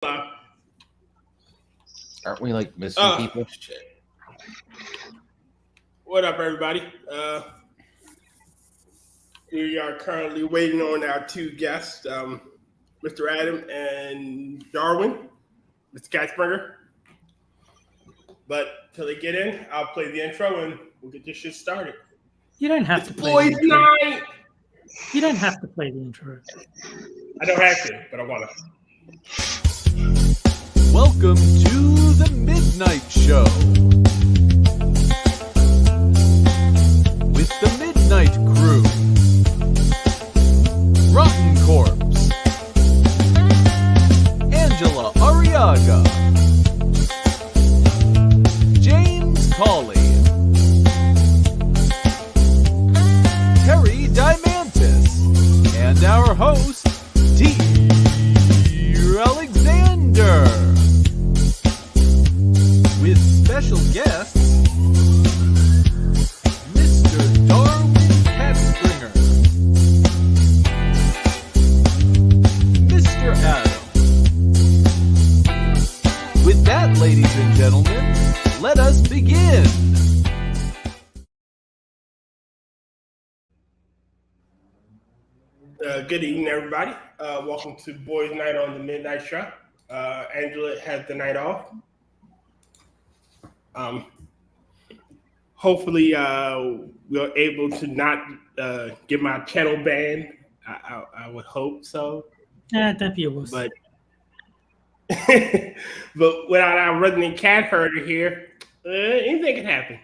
Aren't we like missing people? Shit. What up, everybody? We are currently waiting on our two guests, Mr. Adam and Darwin, Mr. Katzberger. But till they get in, I'll play the intro and we'll get this shit started. You don't have to play boys' the intro. night. You don't have to play the intro. I don't have to, but I want to. Welcome to the Midnight Show with the Midnight Crew. Rotncorpse, Angela Arrega, James Colley, Terry Diamantis, and our host, T. Alexander. With special guests, Mr. Darwin Katzbringer, Mr. Adam. With that, ladies and gentlemen, let us begin. Good evening, everybody. Welcome to Boys' Night on the Midnight Show. Angela has the night off. Hopefully, we're able to not get my channel banned. I would hope so. That'd be a wuss. But without our resident cat herder here, anything can happen.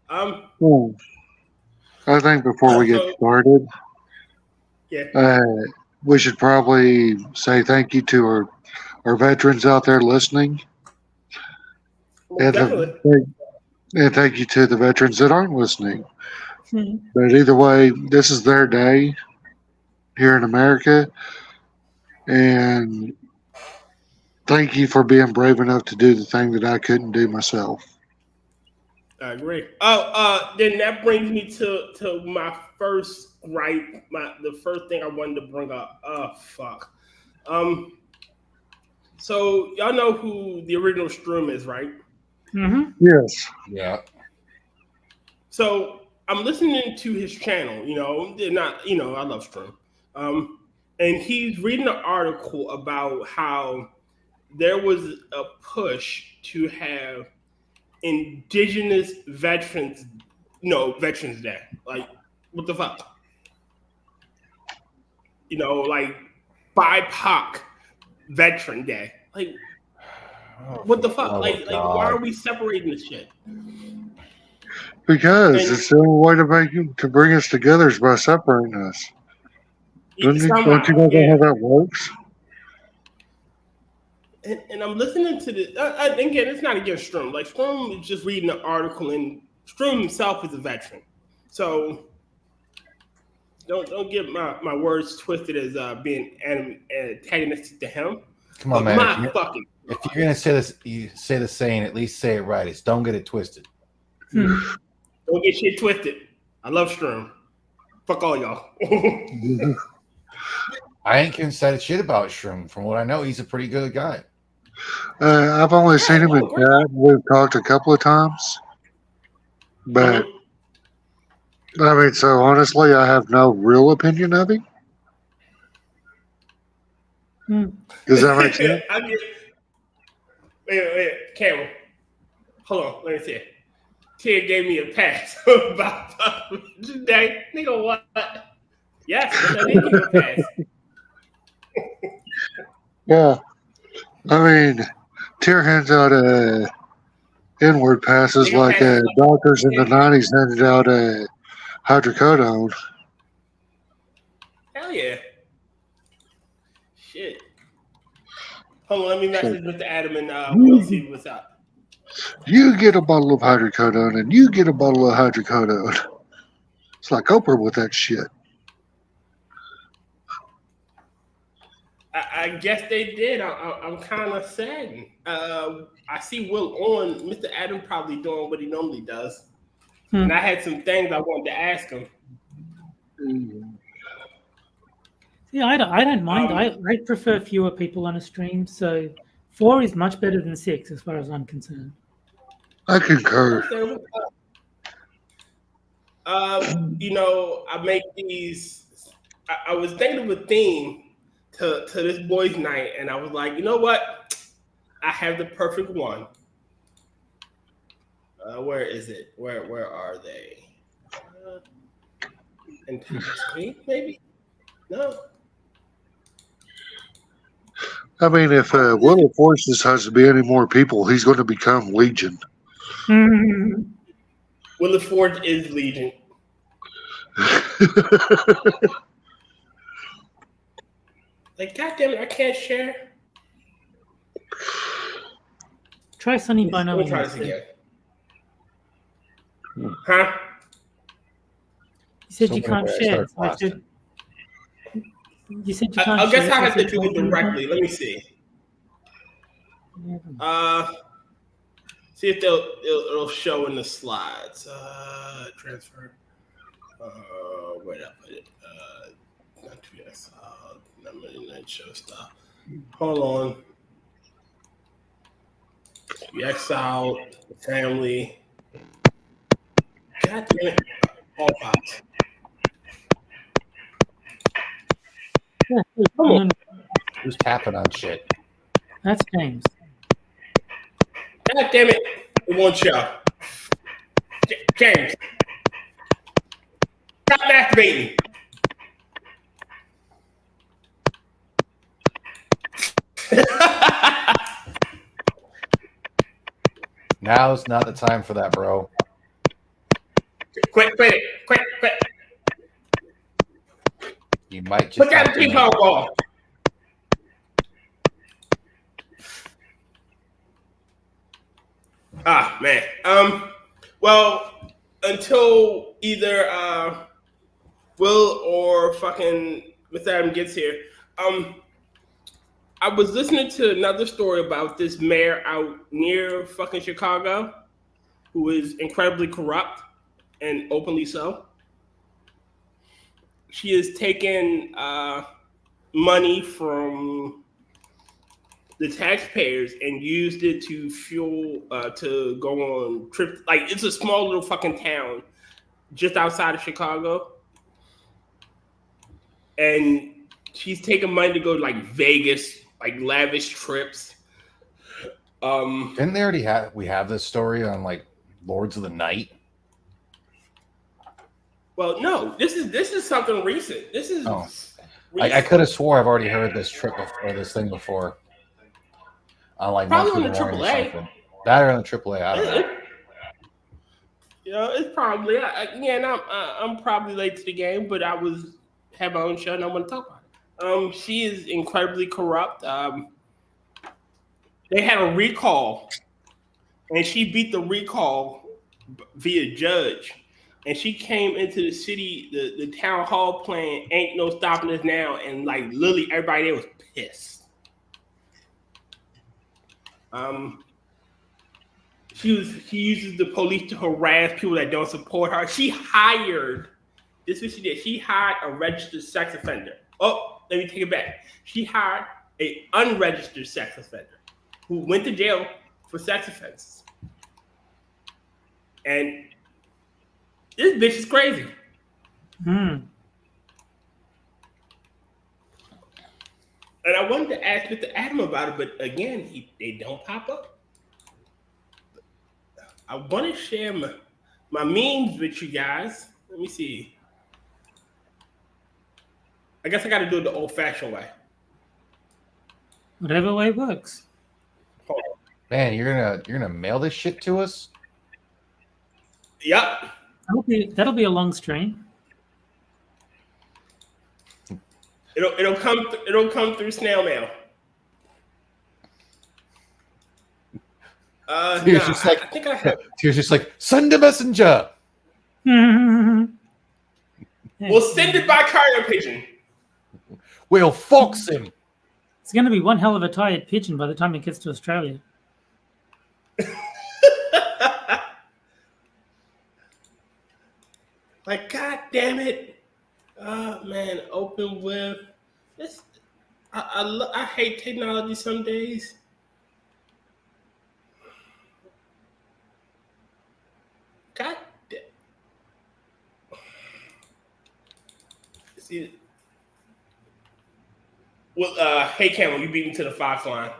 I think before we get started, we should probably say thank you to our veterans out there listening. And thank you to the veterans that aren't listening. Mm-hmm. But either way, this is their day here in America. And thank you for being brave enough to do the thing that I couldn't do myself. I agree. Then that brings me to my first gripe. The first thing I wanted to bring up. Oh, fuck. So y'all know who the original Strum is, right? Mm-hmm. Yes. Yeah. So I'm listening to his channel. I love Strum. And he's reading an article about how there was a push to have Indigenous Veterans Day. Like, what the fuck? Like BIPOC Veteran Day. Like, what the fuck? Like, why are we separating this shit? Because it's the only way to bring us together is by separating us. Don't you know how that works? And I'm listening to this. Again, it's not against Strum. Like, Strum is just reading an article, and Strum himself is a veteran. So don't get my words twisted as being antagonistic to him. Come on, man. If you're gonna say this, you say the saying. At least say it right. It's don't get it twisted. Don't get shit twisted. I love Strum. Fuck all y'all. I ain't concerned shit about Shroom. From what I know, he's a pretty good guy. I've only seen him in chat. We've talked a couple of times. But, I mean, so honestly, I have no real opinion of him. Does that make sense? Wait, Camel. Hold on, let me see. Ted gave me a pass about today. Nigga, what? Yes, I did give you a pass. Yeah. I mean, Tier hands out N-word passes like doctors in the 90s handed out hydrocodone. Hell yeah. Shit. Hold on, let me message Mr. Adam and we'll see what's up. You get a bottle of hydrocodone and you get a bottle of hydrocodone. It's like Oprah with that shit. I guess they did. I'm kind of saddened. I see Will on. Mr. Adam probably doing what he normally does. And I had some things I wanted to ask him. Yeah, I don't mind. Um, I prefer fewer people on a stream, so 4 is much better than 6 as far as I'm concerned. I concur. understandable. I make these. I was thinking of a theme to this boys' night, and I was like, you know what? I have the perfect one. Where is it? Where are they? In screen, maybe? No. I mean, if Willow forces has to be any more people, he's going to become Legion. Will the Forge is Legion. Like, goddamn it, I can't share. Try Sunny Let Bono. me try this again. Huh? You said So you many can't ways I share. start So I said, you said you can't I guess share. I so have to said do try it Sunny directly. Let me see. Bono. See if it'll show in the slides. Transfer. Where did I put it? Not 2S. Not really not show stuff. Hold on. We exiled the family. God damn it. All pops. Yeah, Come on. Who's tapping on shit? That's James. God damn it. It won't show. James. Stop masturbating. Now's not the time for that, bro. Quit it. Quit. You might just Put down the have to ping pong ball. Ah, man. Well, until either Will or fucking Mr. Adam gets here, I was listening to another story about this mayor out near fucking Chicago who is incredibly corrupt and openly so. She has taken money from the taxpayers and used it to fuel to go on trips. Like, it's a small little fucking town just outside of Chicago, and she's taking money to go to like Vegas, like lavish trips. Didn't they already have? We have this story on like Lords of the Night. Well, no, this is something recent. This is I could have swore I've already heard this trip or this thing before. On like probably on Monthly the Warning or AAA. something. That or on the AAA. I don't know. You know, it's probably again. I'm probably late to the game, but I have my own show and I want to talk about it. She is incredibly corrupt. They had a recall, and she beat the recall via judge. And she came into the city, the town hall playing "Ain't No Stopping Us Now," and like literally everybody there was pissed. She uses the police to harass people that don't support her. This is what she did. She hired a registered sex offender. Oh, let me take it back. She hired an unregistered sex offender who went to jail for sex offenses. And this bitch is crazy. And I wanted to ask Mr. Adam about it, but again, they don't pop up. I want to share my memes with you guys. Let me see. I guess I got to do it the old-fashioned way. Whatever way works. Man, you're gonna mail this shit to us? Yep. That'll be a long stream. It'll come through snail mail. Tears just like, I think I have. Tears just like, send a messenger. We'll send it by carrier pigeon. We'll fox him. It's going to be one hell of a tired pigeon by the time it gets to Australia. Like, god damn it. Man, open with It's, I hate technology some days. God damn. See, well, hey Camel, you beat me to the Fox line.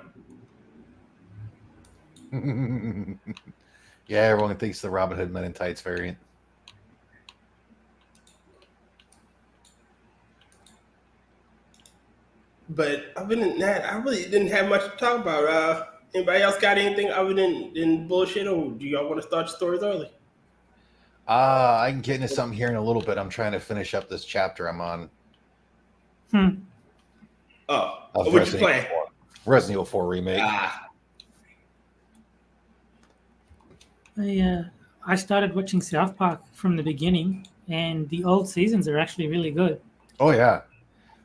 Yeah, everyone thinks the Robin Hood Men in Tights variant. But other than that, I really didn't have much to talk about. Anybody else got anything other than bullshit, or do y'all want to start your stories early? I can get into something here in a little bit. I'm trying to finish up this chapter I'm on. Oh, Of what you playing? Resident Evil 4 remake. I started watching South Park from the beginning, and the old seasons are actually really good. Oh yeah,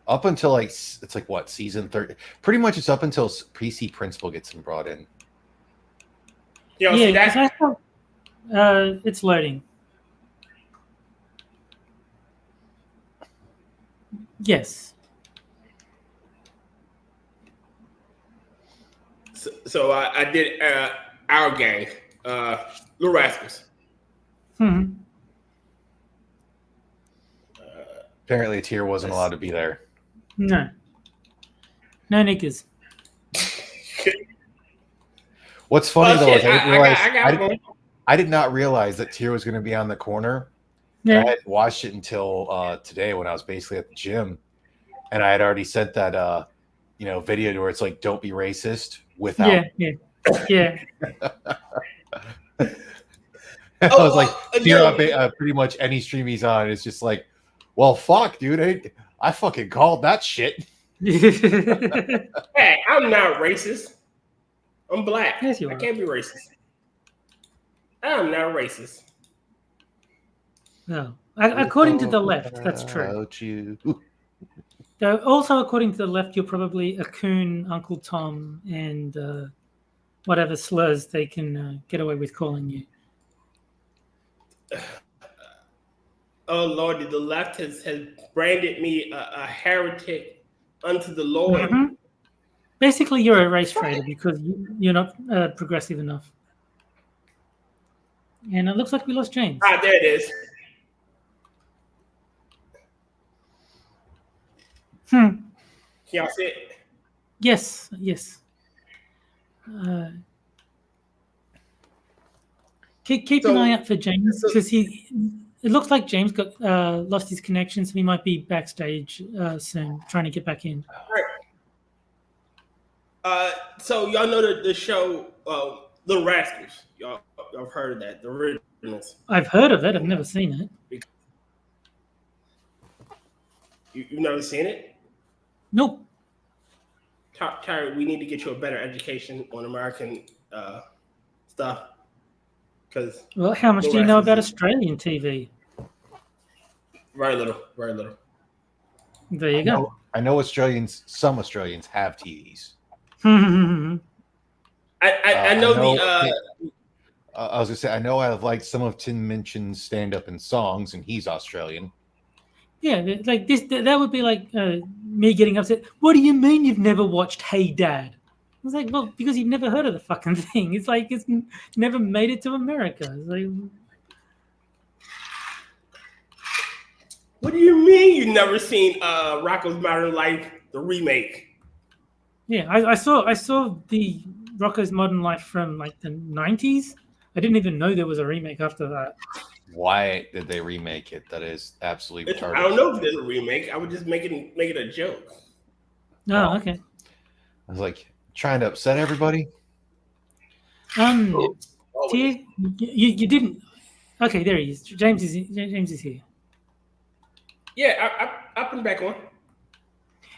up until like it's like what season 30? Pretty much it's up until PC Principal gets him brought in. You know, see that? 'cause I thought, it's loading. Yes. So I did our gang, Little Rascals. Apparently, Tier wasn't allowed to be there. No niggers. What's funny though is I did not realize that Tier was going to be on the corner. Yeah. I hadn't watched it until today when I was basically at the gym, and I had already sent that video to where it's like, "Don't be racist." Without, yeah. I was like, Tier, pretty much any stream he's on, it's just like, well, fuck, dude, I fucking called that shit. Hey, I'm not racist. I'm black. Yes, you are. I can't be racist. I'm not racist. No. According to the left, that's true. So also, according to the left, you're probably a coon, Uncle Tom, and whatever slurs they can get away with calling you. Oh Lord, the left has branded me a heretic unto the Lord. Mm-hmm. Basically, you're a race traitor because you're not progressive enough. And it looks like we lost James. Ah, there it is. Can y'all see it? Yes. Keep an eye out for James because it looks like James got lost his connection, so he might be backstage soon, trying to get back in. All right. So y'all know the show The Rascals. Y'all have heard of that? The originals. I've heard of it. I've never seen it. You've never seen it? Nope. Tyler, we need to get you a better education on American stuff. Well, how much do you know about Australian TV? Very little. There you go. I know some Australians have TVs. I know I was gonna say I know I've liked some of Tim Minchin's stand-up and songs, and he's Australian. Yeah, like this. That would be like me getting upset. What do you mean you've never watched Hey Dad? I was like, well, because you've never heard of the fucking thing. It's like it's never made it to America. It's like, what do you mean you've never seen Rocko's Modern Life, the remake? Yeah, I saw the Rocko's Modern Life from like the 90s. I didn't even know there was a remake after that. Why did they remake it? That is absolutely retarded. I don't know if there's a remake. I would just make it a joke. Oh, okay. I was like trying to upset everybody. Tier, you didn't. Okay, there he is. James is here. Yeah, I put him back on.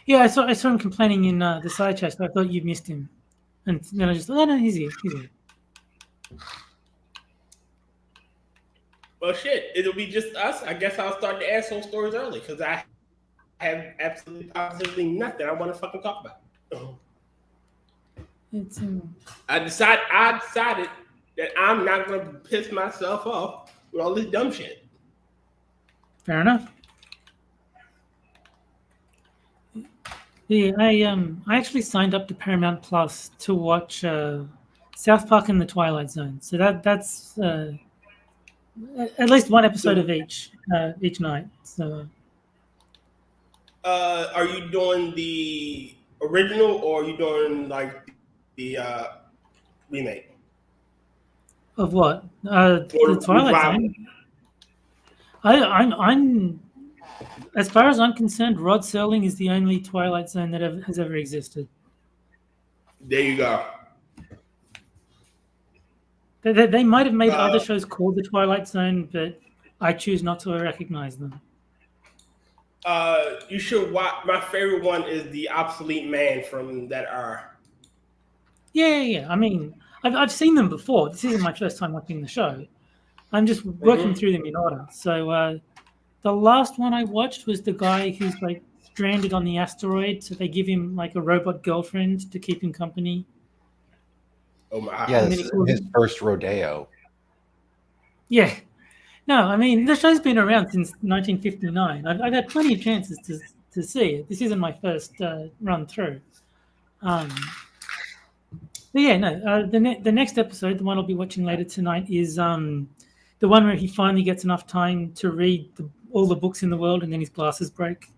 Yeah, I saw him complaining in the side chat, so I thought you'd missed him. And then I just thought, oh no, he's here. Well, shit, it'll be just us. I guess I'll start the asshole stories early because I have absolutely positively nothing I want to fucking talk about. It's I decided that I'm not going to piss myself off with all this dumb shit. fair enough. Yeah, I actually signed up to Paramount Plus to watch South Park and the Twilight Zone. So that's at least one episode of each night. So Are you doing the original or are you doing like the remake? of what? Or The Twilight revival? Zone. I'm as far as I'm concerned, Rod Serling is the only Twilight Zone that has ever existed. There you go. They might have made other shows called the Twilight Zone, but I choose not to recognize them. You should watch. My favorite one is the Obsolete Man from that era. Yeah. I mean, I've seen them before. This isn't my first time watching the show. I'm just working through them in order. So the last one I watched was the guy who's like stranded on the asteroid. So they give him like a robot girlfriend to keep him company. Oh my! Yeah, this is his first rodeo. Yeah. No, I mean, the show's been around since 1959. I've had plenty of chances to see it. This isn't my first run through. But yeah, no. The next episode, the one I'll be watching later tonight, is the one where he finally gets enough time to read all the books in the world, and then his glasses break.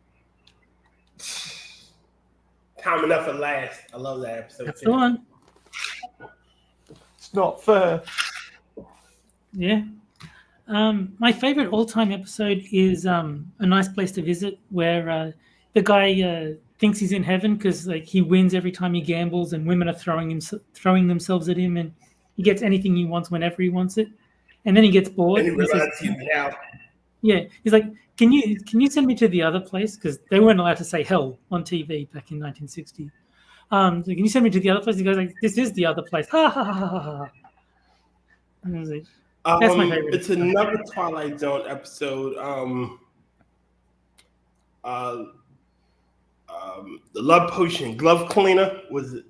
Time enough at last. I love that episode. That's the one. It's not fair. Yeah. My favorite all-time episode is A Nice Place to Visit, where the guy thinks he's in heaven because like he wins every time he gambles, and women are throwing themselves at him, and he gets anything he wants whenever he wants it, and then he gets bored. And he realizes he's out. Yeah, he's like, "Can you send me to the other place?" Because they weren't allowed to say hell on TV back in 1960. So can you send me to the other place? He goes like, "This is the other place." Ha ha ha ha ha. And I was like, that's my favorite. It's another Twilight Zone episode. The Love Potion Glove Cleaner was it?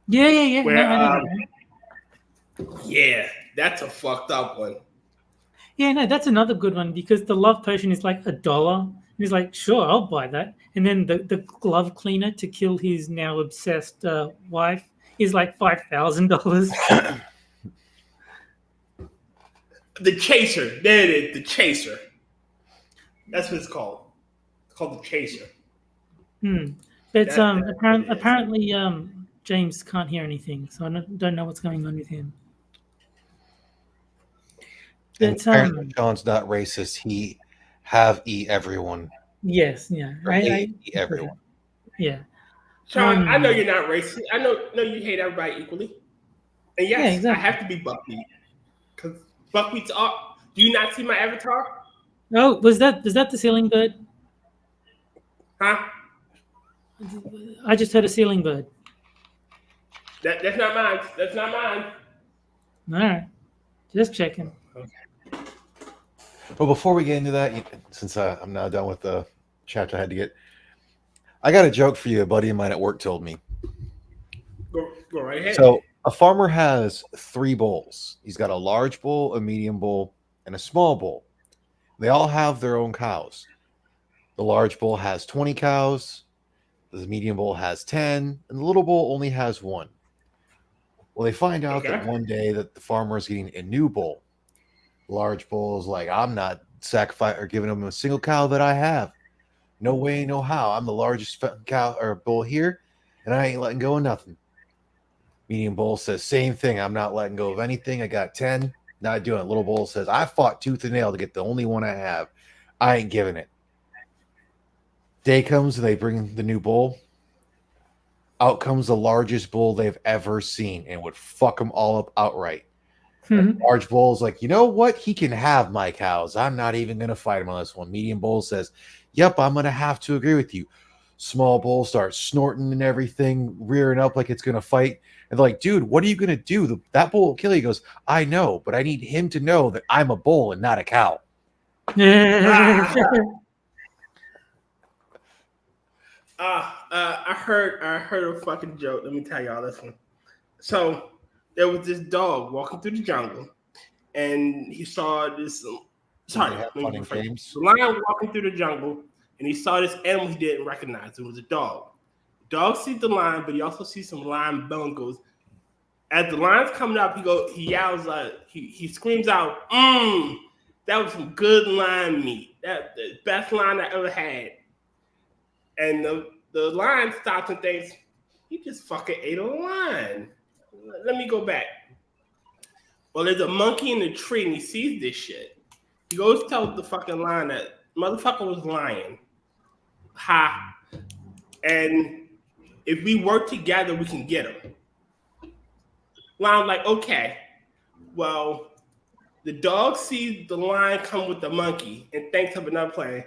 Yeah. Where, yeah, that's a fucked up one. Yeah, no, that's another good one because the love potion is like $1. And he's like, sure, I'll buy that. And then the glove cleaner to kill his now obsessed wife is like $5,000. The Chaser. There it is. The Chaser. That's what it's called. It's called the Chaser. But apparently James can't hear anything, so I don't know what's going on with him. And apparently Sean's not racist. He have eat everyone. Yes, yeah. I eat everyone. Yeah. Sean, I know you're not racist. I know you hate everybody equally. And yes, yeah, exactly. I have to be buckwheat. Because buckwheats are. Do you not see my avatar? Oh, was that the ceiling bird? Huh? I just heard a ceiling bird. That's not mine. That's not mine. All right. Just checking. Okay. Well, before we get into that, since I'm now done with the chapter I had to get, I got a joke for you. A buddy of mine at work told me. Go right ahead. So a farmer has 3 bulls. He's got a large bull, a medium bull, and a small bull. They all have their own cows. The large bull has 20 cows. The medium bull has 10, and the little bull only has 1. Well, they find out that one day that the farmer is getting a new bull. The large bull is like, I'm not sacrificing or giving him a single cow that I have. No way, no how. I'm the largest cow or bull here, and I ain't letting go of nothing. Medium bull says, same thing. I'm not letting go of anything. I got 10. Not doing it. Little bull says, I fought tooth and nail to get the only one I have. I ain't giving it. Day comes and they bring the new bull. Out comes the largest bull they've ever seen and would fuck them all up outright. Large bull is like, you know what? He can have my cows. I'm not even going to fight him on this one. Medium bull says, yep, I'm going to have to agree with you. Small bull starts snorting and everything, rearing up like it's going to fight. And they're like, dude, what are you going to do? That bull will kill you. He goes, I know, but I need him to know that I'm a bull and not a cow. I heard a fucking joke. Let me tell y'all this one. So there was this dog walking through the jungle, and he saw this. The lion walking through the jungle, and he saw this animal he didn't recognize. It was a dog. Dog sees the line, but he also sees some line bungles. As the line's coming up, he yells, he screams out, that was some good line meat. That the best line I ever had. And the lion stops and thinks, he just fucking ate a lion. Let me go back. Well, there's a monkey in the tree and he sees this shit. He goes tell the fucking lion that motherfucker was lying. Ha. And if we work together, we can get him. Lion's like, okay. Well, the dog sees the lion come with the monkey and thinks of another plan.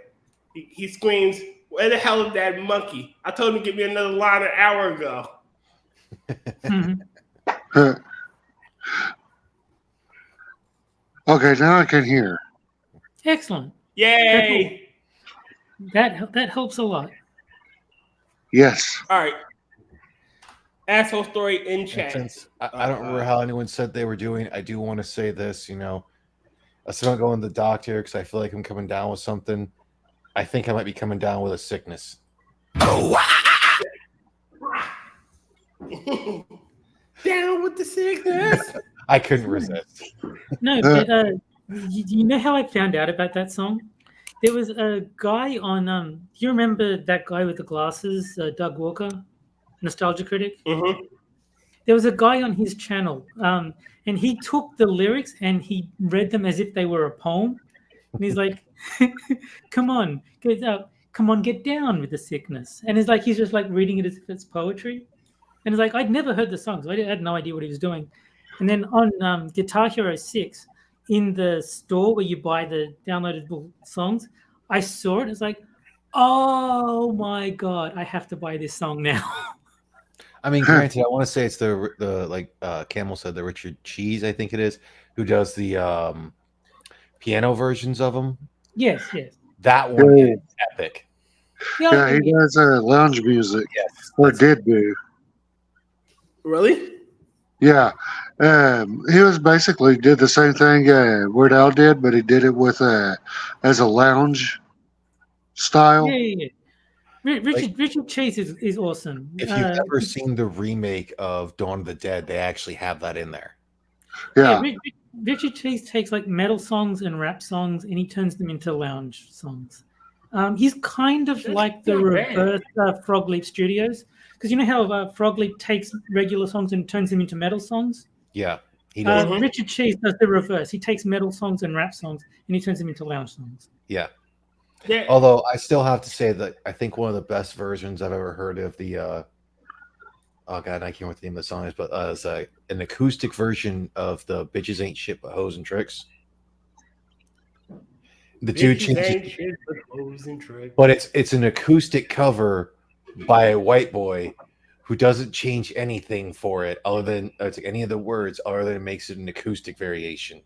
He screams, where the hell is that monkey? I told him to give me another line an hour ago. Okay, now I can hear. Excellent. Yay! That helps a lot. Yes. All right. Asshole story in chat. Since I don't remember how anyone said they were doing, I do want to say this, I still don't go in the doctor because I feel like I'm coming down with something. I think I might be coming down with a sickness. Down with the sickness. I couldn't resist. No, but you know how I found out about that song? There was a guy on. Do you remember that guy with the glasses, Doug Walker, Nostalgia Critic? Mm-hmm. There was a guy on his channel, and he took the lyrics and he read them as if they were a poem. And he's like, "Come on, get down with the sickness." And he's just like reading it as if it's poetry. And it's like I'd never heard the song, so I had no idea what he was doing. And then on Guitar Hero 6, in the store where you buy the downloadable songs, I saw it. It's like, oh my god, I have to buy this song now. I mean, granted, I want to say it's the Camel said, the Richard Cheese, I think it is, who does the piano versions of them. Yes. That one is epic. Yeah, he does lounge music. Yes. Or did do. Really? Yeah. He was basically did the same thing Weird Al did, but he did it with as a lounge style. Yeah. Richard Chase is awesome. If you've ever seen the remake of Dawn of the Dead, they actually have that in there. Yeah. Richard Chase takes like metal songs and rap songs and he turns them into lounge songs. He's kind of like the reverse Frog Leap Studios. Because you know how Frog Leap takes regular songs and turns them into metal songs? Yeah, he does. Richard Cheese does the reverse. He takes metal songs and rap songs and he turns them into lounge songs. Yeah. Although I still have to say that I think one of the best versions I've ever heard of the oh god, I can't remember what the name of the song is, but it's an acoustic version of the Bitches Ain't Shit But Hoes and Tricks. The dude changes, but it's an acoustic cover by a white boy who doesn't change anything for it other than any of the words, other than it makes it an acoustic variation.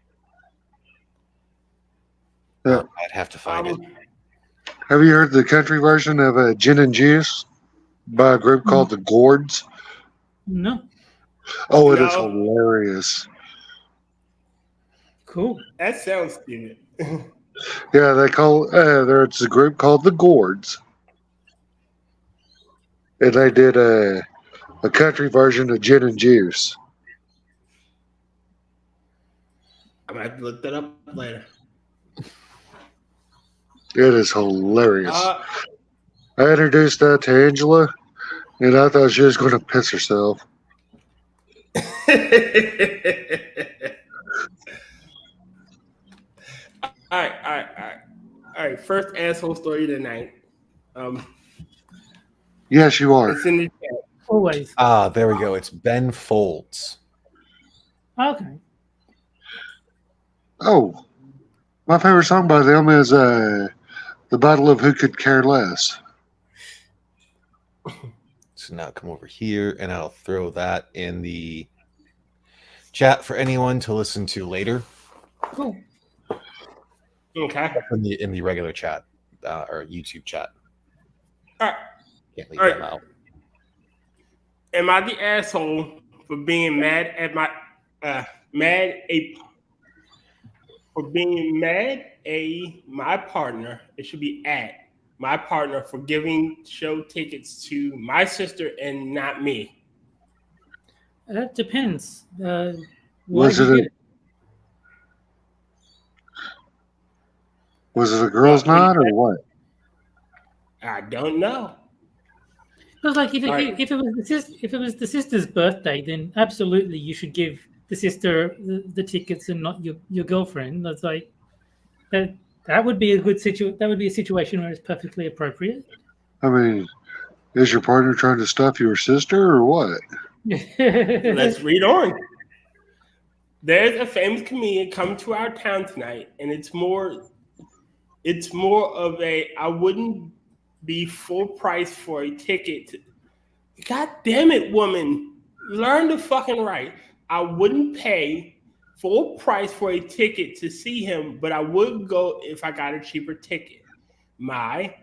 I'd have to find it. Have you heard the country version of Gin and Juice by a group called the Gourds? No. Oh, it is hilarious. Cool. That sounds stupid. Yeah, they call it's a group called the Gourds. And they did a country version of Gin and Juice. I'm going to have to look that up later. It is hilarious. I introduced that to Angela, and I thought she was going to piss herself. All right. First asshole story tonight. Yes, you are. It's in the chat. Always. There we go. It's Ben Folds. Okay. Oh, my favorite song by them is The Battle of Who Could Care Less. So now come over here, and I'll throw that in the chat for anyone to listen to later. Cool. Okay. In the regular chat or YouTube chat. All right. Can't leave them out. Am I the asshole for being mad at my my partner? It should be at my partner for giving show tickets to my sister and not me? That depends. Why Was did you it get it? Was it a girls' What do you night or think? what? I don't know. Because like if Right. if it was the sister's birthday, then absolutely you should give the sister the tickets and not your girlfriend. That's like that would be a good that would be a situation where it's perfectly appropriate. I mean, is your partner trying to stuff your sister or what? Let's read on. There's a famous comedian coming to our town tonight, and it's more of a I wouldn't be full price for a ticket. God damn it, woman. Learn to fucking write. I wouldn't pay full price for a ticket to see him, but I would go if I got a cheaper ticket. My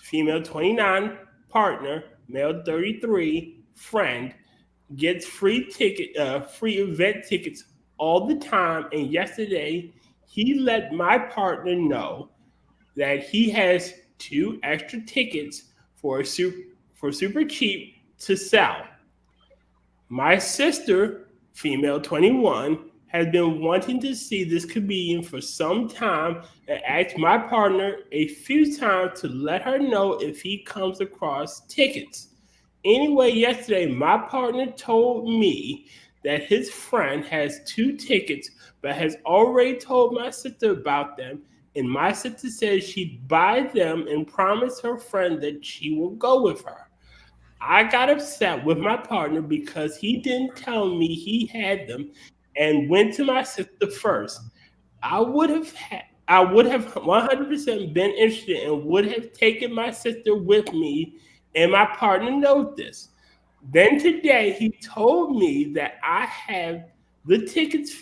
female 29 partner, male 33 friend gets free event tickets all the time, and yesterday he let my partner know that he has 2 extra tickets for super cheap to sell. My sister, female 21, has been wanting to see this comedian for some time and asked my partner a few times to let her know if he comes across tickets. Anyway, yesterday, my partner told me that his friend has 2 tickets, but has already told my sister about them, and my sister says she'd buy them and promised her friend that she will go with her. I got upset with my partner because he didn't tell me he had them and went to my sister first. I would have 100% been interested and would have taken my sister with me, and my partner knows this. Then today he told me that I can have the tickets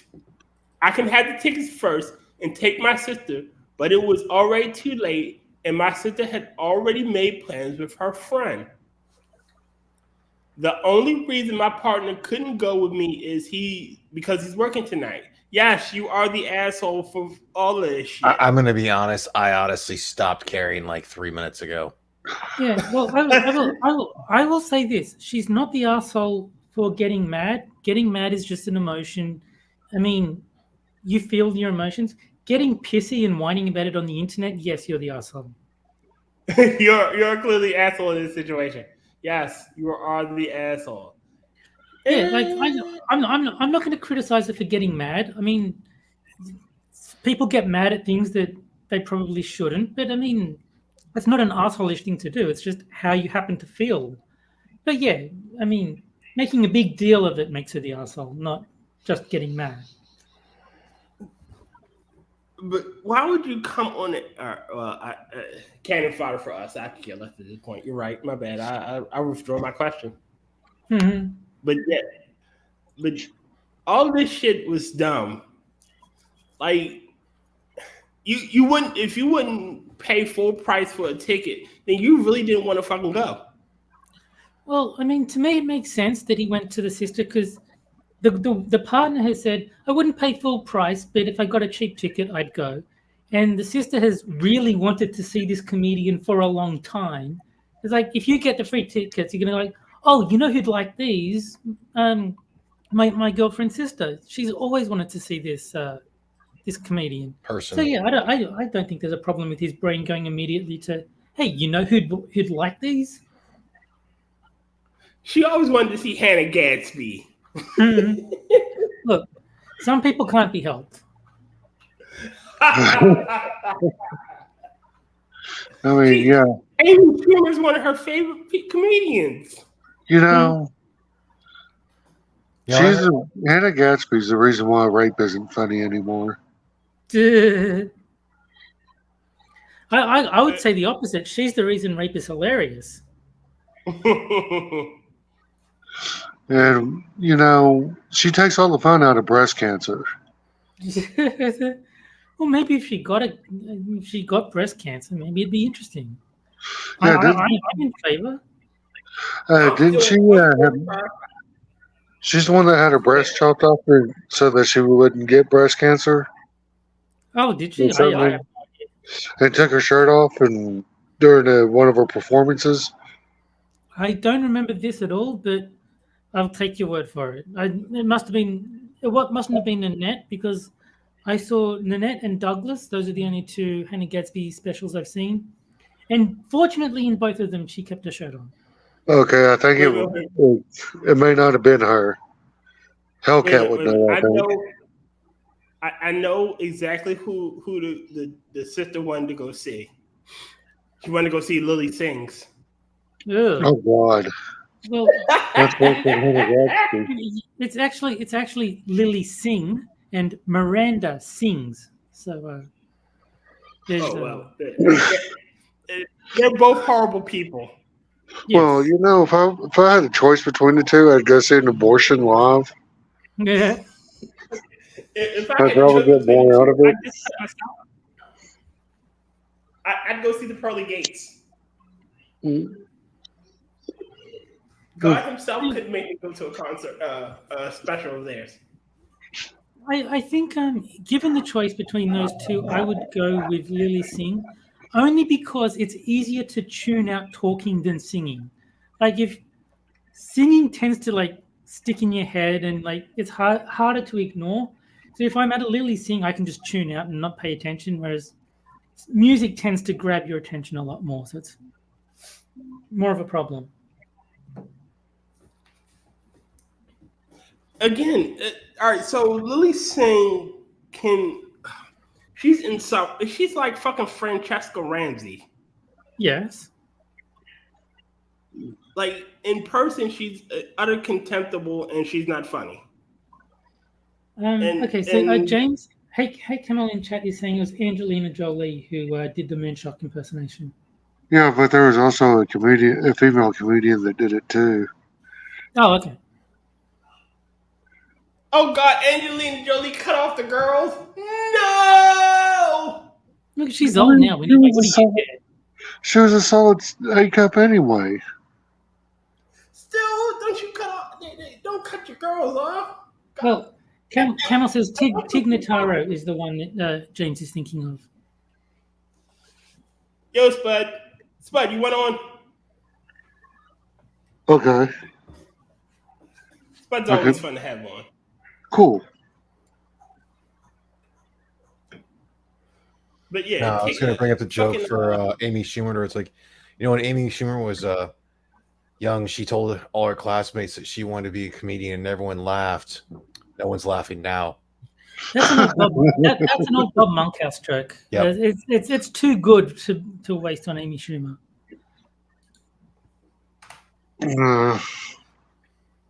first and take my sister, but it was already too late, and my sister had already made plans with her friend. The only reason my partner couldn't go with me is because he's working tonight. Yes, you are the asshole for all of this shit. I'm going to be honest. I honestly stopped caring like 3 minutes ago. Yeah, well, I will say this: she's not the asshole for getting mad. Getting mad is just an emotion. I mean, you feel your emotions. Getting pissy and whining about it on the internet, yes, you're the asshole. You're clearly the asshole in this situation. Yes, you are the asshole. Yeah, like I'm not going to criticize her for getting mad. I mean, people get mad at things that they probably shouldn't, but I mean, that's not an asshole-ish thing to do. It's just how you happen to feel. But yeah, I mean, making a big deal of it makes her the asshole, not just getting mad. But why would you come on it? Cannon fodder for us. I could get left at this point. You're right. My bad. I withdraw my question. Mm-hmm. But all this shit was dumb. Like you wouldn't if you wouldn't pay full price for a ticket, then you really didn't want to fucking go. Well, I mean, to me, it makes sense that he went to the sister because the partner has said, I wouldn't pay full price, but if I got a cheap ticket, I'd go. And the sister has really wanted to see this comedian for a long time. It's like, if you get the free tickets, you're going to be like, oh, you know who'd like these? My girlfriend's sister. She's always wanted to see this comedian. Person. So yeah, I don't think there's a problem with his brain going immediately to, hey, you know who'd like these? She always wanted to see Hannah Gadsby. Look, some people can't be helped. I mean, yeah. Amy Schumer is one of her favorite comedians. You know, Hannah Gadsby's the reason why rape isn't funny anymore. I would say the opposite. She's the reason rape is hilarious. And, you know, she takes all the fun out of breast cancer. Well, maybe if she got breast cancer, maybe it'd be interesting. Yeah, I'm in favor. Didn't she? She's the one that had her breast chopped off so that she wouldn't get breast cancer. Oh, did she? And took her shirt off and during one of her performances? I don't remember this at all, but I'll take your word for it. It must have been what mustn't have been Nanette, because I saw Nanette and Douglas. Those are the only two Hannah Gadsby specials I've seen, and fortunately, in both of them, she kept her shirt on. Okay, I think it may not have been her. Hellcat would know. I know exactly who the sister wanted to go see. She wanted to go see Lily Sings. Ugh. Oh God. Well, it's actually Lily Sing and Miranda Sings. So they're both horrible people. Yes. Well, if I had a choice between the two, I'd go see an abortion live. Yeah. If I I'd had probably get more out of it. I'd go see the Pearly Gates. Mm. God himself couldn't make me go to a concert, a special of theirs. I think, given the choice between those two, I would go with Lily Sing, only because it's easier to tune out talking than singing. Like, if singing tends to stick in your head and it's harder to ignore. So if I'm at a Lily Sing, I can just tune out and not pay attention, whereas music tends to grab your attention a lot more. So it's more of a problem. Again, all right. So Lily Singh she's like fucking Francesca Ramsey. Yes. Like in person, she's utter contemptible and she's not funny. James, hey, Camel in chat is saying it was Angelina Jolie who did the Moonshock impersonation. Yeah, but there was also a female comedian that did it too. Oh, okay. Oh God, Angelina Jolie cut off the girls. No. Look, she's old now. She was a solid A cup anyway. Still, don't you cut off? Don't cut your girls off. Well, Camel says Tig Notaro is the one that James is thinking of. Yo, Spud, you went on? Okay. Spud's always fun to have on. Cool. But yeah, I was going to bring up the joke for Amy Schumer, where it's like, when Amy Schumer was young, she told all her classmates that she wanted to be a comedian, and everyone laughed. No one's laughing now. That's an old Bob Monkhouse joke. Yep. It's too good to waste on Amy Schumer.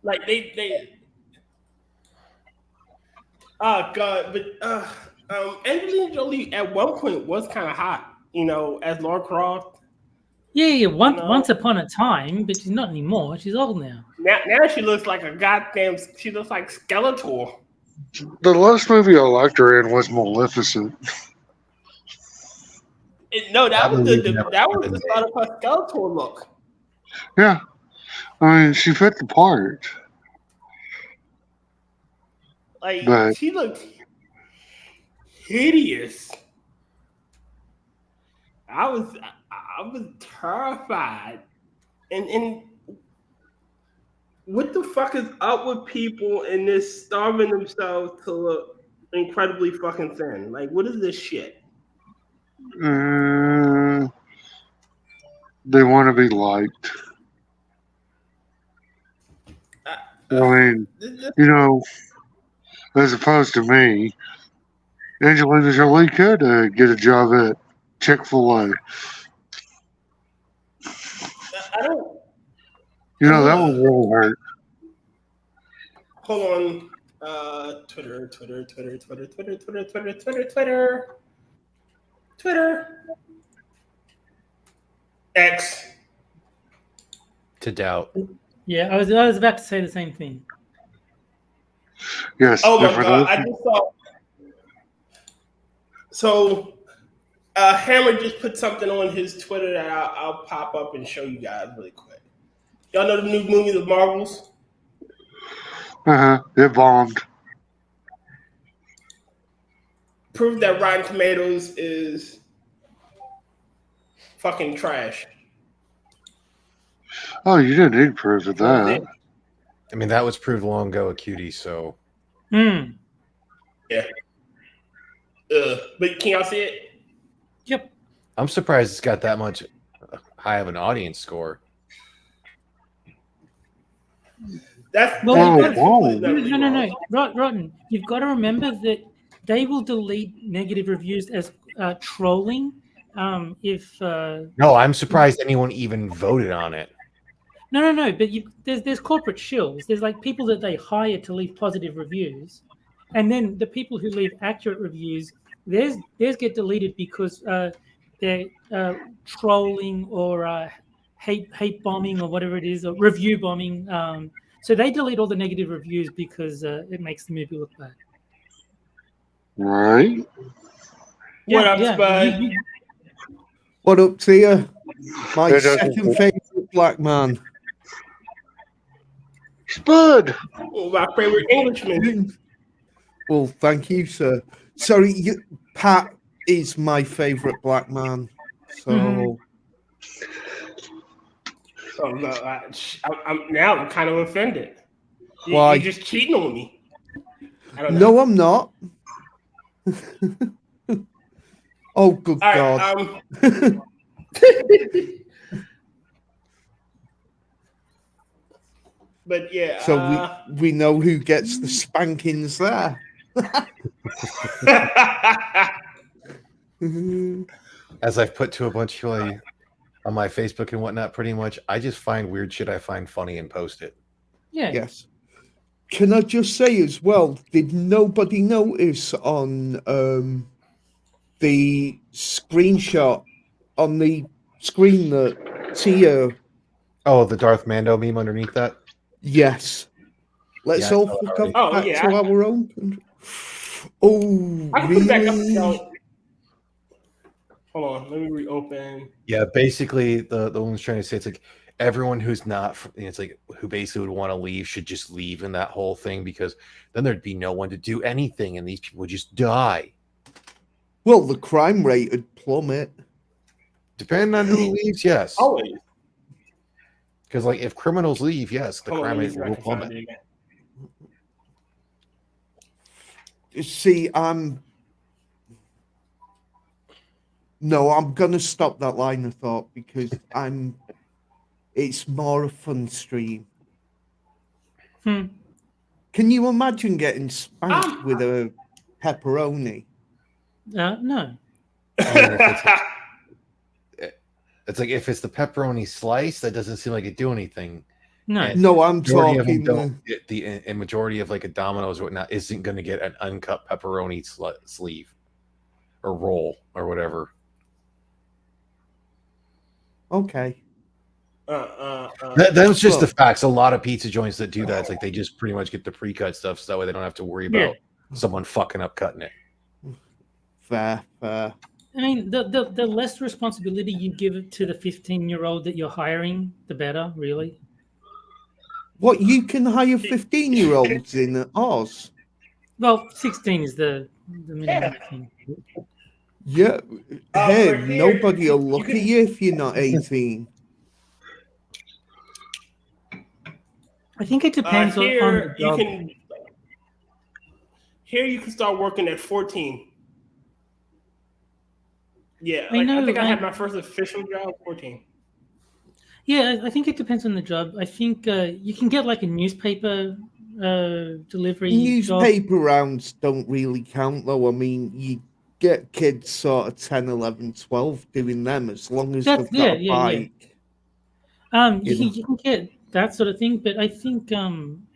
Like they. Oh God, but Angelina Jolie at one point was kind of hot, as Lara Croft. Yeah. Once upon a time, but she's not anymore. She's old now. Now she looks like she looks like Skeletor. The last movie I liked her in was Maleficent. That was the start of her Skeletor look. Yeah, I mean she fit the part. She looked hideous. I was terrified. And what the fuck is up with people in this starving themselves to look incredibly fucking thin? Like, what is this shit? They want to be liked. I mean, as opposed to me, Angelina Jolie could get a job at Chick-fil-A. I don't. That would really hurt. Hold on. Twitter. X. To doubt. Yeah, I was about to say the same thing. Yes. Oh my God! I just saw. So, Hammer just put something on his Twitter that I'll pop up and show you guys really quick. Y'all know the new movie, The Marvels? It bombed. Proof that Rotten Tomatoes is fucking trash. Oh, you didn't need proof of that. I mean, that was proved long ago at Cutie, so. Hmm. Yeah. But can y'all see it? Yep. I'm surprised it's got that much high of an audience score. That's Well, no. Rotn, you've got to remember that they will delete negative reviews as trolling. If No, I'm surprised anyone even voted on it. No. But there's corporate shills. There's like people that they hire to leave positive reviews, and then the people who leave accurate reviews, theirs get deleted because they're trolling or hate bombing or whatever it is, or review bombing. So they delete all the negative reviews because it makes the movie look bad. Right. What up, Spud? What up to you? My second favorite black man. Spud. Oh, my favorite Englishman. Well, thank you, sir. Sorry, Pat is my favorite black man. So. Oh, no, I'm kind of offended. Why? You're just cheating on me. I don't know. No, I'm not. Oh, good God. But yeah. So we know who gets the spankings there. As I've put to a bunch of people on my Facebook and whatnot, pretty much, I just find weird shit I find funny and post it. Yeah. Yes. Can I just say as well, did nobody notice on the screenshot on the screen that Tia... Oh, the Darth Mando meme underneath that? Yes. Let's all fuck up back to our own country. Oh, I can really? put back up the Hold on, let me reopen. Yeah, basically the one's trying to say it's like everyone who's not, it's like who basically would want to leave should just leave in that whole thing, because then there'd be no one to do anything and these people would just die. Well, the crime rate would plummet. Depending on who leaves, yes. Always. Because like if criminals leave, yes, the crime rate will plummet. See, I'm going to stop that line of thought because it's more a fun stream. Can you imagine getting spanked with a pepperoni? No. It's like if it's the pepperoni slice, that doesn't seem like it do anything. No, and no, I'm talking the majority of like a Domino's or whatnot isn't going to get an uncut pepperoni sleeve or roll or whatever. Okay. That's just the facts. A lot of pizza joints that do that, it's like they just pretty much get the pre-cut stuff, so that way they don't have to worry about someone fucking up cutting it. Fair. I mean, the less responsibility you give it to the 15-year-old that you're hiring, the better, really. What, you can hire 15-year-olds in Oz? Well, 16 is the minimum thing. Yeah. Hey, nobody will look at you if you're not 18. I think it depends on the job. Here you can start working at 14. Yeah, I think I had my first official job at 14. Yeah, I think it depends on the job. I think you can get like a newspaper delivery. Newspaper rounds don't really count, though. I mean, you get kids sort of 10, 11, 12 doing them as long as they've got a bike. Yeah. You can get that sort of thing, but I think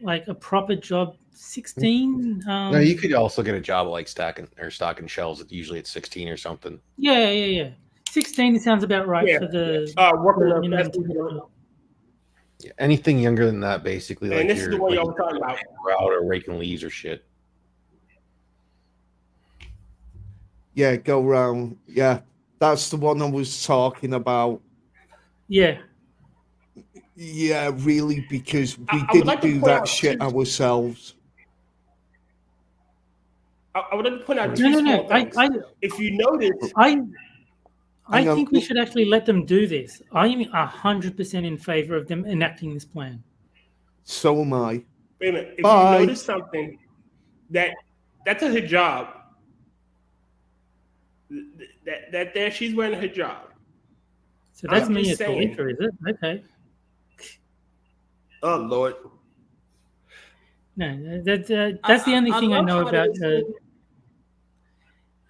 like a proper job, 16. No, you could also get a job like stocking shelves. Usually it's 16 or something. Yeah. 16 sounds about right for the working. Yeah, anything younger than that, basically, and like this is the one y'all were talking about, route or raking leaves or shit. Yeah, go round. Yeah, that's the one I was talking about. Yeah. Yeah, really, because we didn't do that shit ourselves. I would like to point out two small things. If you notice, I think we should actually let them do this. I am 100% in favor of them enacting this plan. So am I. Wait a minute. If Bye. you notice something, that's a hijab. That there, she's wearing a hijab. So that's I'm me just as saying. Khalifa, is it? Okay. Oh Lord. No, that's the only thing I love know how about. it is.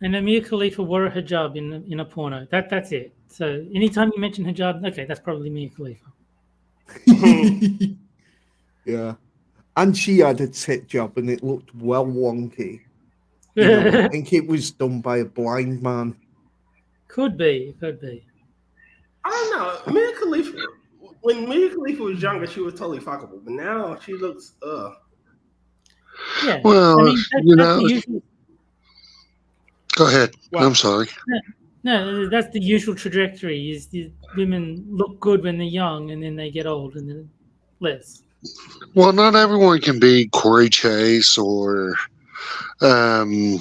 And Amir Khalifa wore a hijab in a porno. That's it. So anytime you mention hijab, okay, that's probably Mia Khalifa. Yeah. And she had a tit job and it looked well wonky. You know, I think it was done by a blind man. Could be. I don't know. Mia Khalifa, when Mia Khalifa was younger, she was totally fuckable, but now she looks Yeah. Well, I mean, that's the usual. Go ahead. What? I'm sorry. No, that's the usual trajectory. Is the women look good when they're young and then they get old and then less. Well, not everyone can be Corey Chase or who's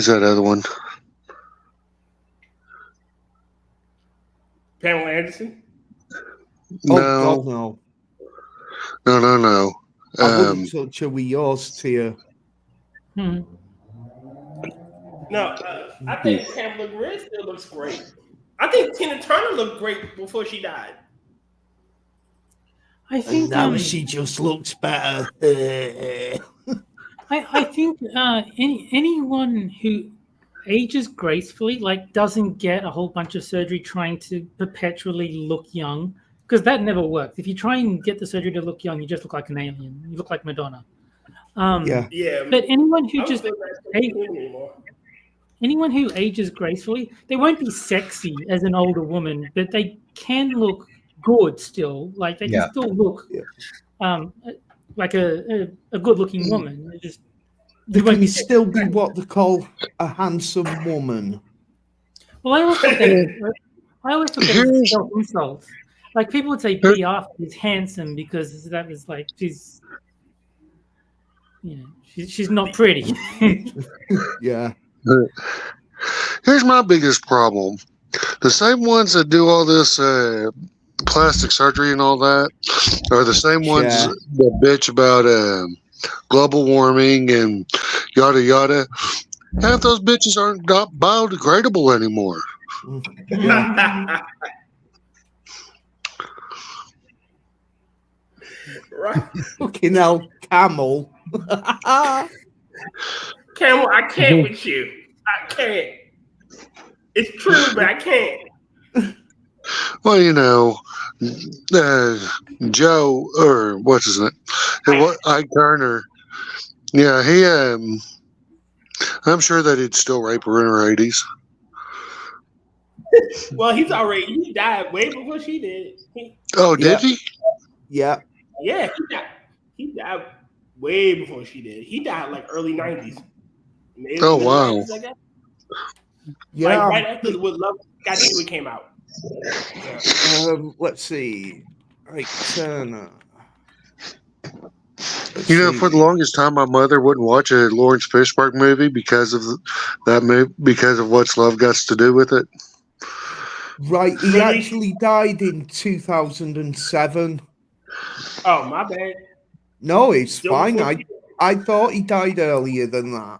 that other one? Pamela Anderson. Oh, No, God, no. no. I wouldn't touch her with yours, Tia. Hmm. No, I think Pamela Gray still looks great. I think Tina Turner looked great before she died. I think now she just looks better. I think anyone who ages gracefully, like doesn't get a whole bunch of surgery trying to perpetually look young, because that never works. If you try and get the surgery to look young, you just look like an alien. You look like Madonna. Yeah. But anyone who I just don't think that's anymore. anyone who ages gracefully, they won't be sexy as an older woman, but they can look good still. Like they can still look like a good-looking woman. They can still be what they call a handsome woman. Well, I always thought that was self-insult. Like people would say B after is handsome because that was like she's not pretty. Yeah. Here's my biggest problem. The same ones that do all this plastic surgery and all that are the same ones that bitch about global warming and yada yada. Half those bitches aren't biodegradable anymore. Right. Fucking hell, Camel. Camel, I can't with you. I can't. It's true, but I can't. Well, Joe, or what's his name? Ike Turner. Yeah, he. I'm sure that he'd still rape her in her 80s. Well, he died way before she did. Did he? Yeah. Yeah, he died way before she did. He died like early 90s. Maybe Oh, wow. 90s, I guess. Yeah. Like right after What Love Got You It came out. Let's see. Ike Turner. For the longest time, my mother wouldn't watch a Lawrence Fishburne movie because of that movie, because of What's Love Got to Do with it. Right, he actually died in 2007. Oh, my bad. No, it's fine. I thought he died earlier than that.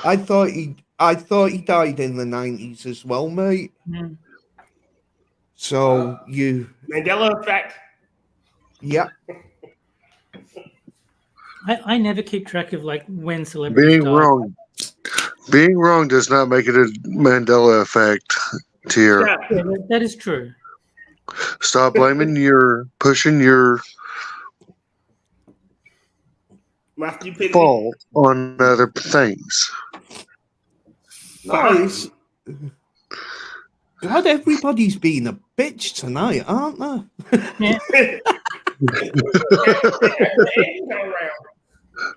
I thought he died in the 90s as well, mate. Mm. So Mandela effect. Yeah. I never keep track of like when celebrities die. Being wrong does not make it a Mandela effect, Tier. Yeah, that is true. Stop blaming pushing your fault on other things. Nice. God, everybody's being a bitch tonight, aren't they?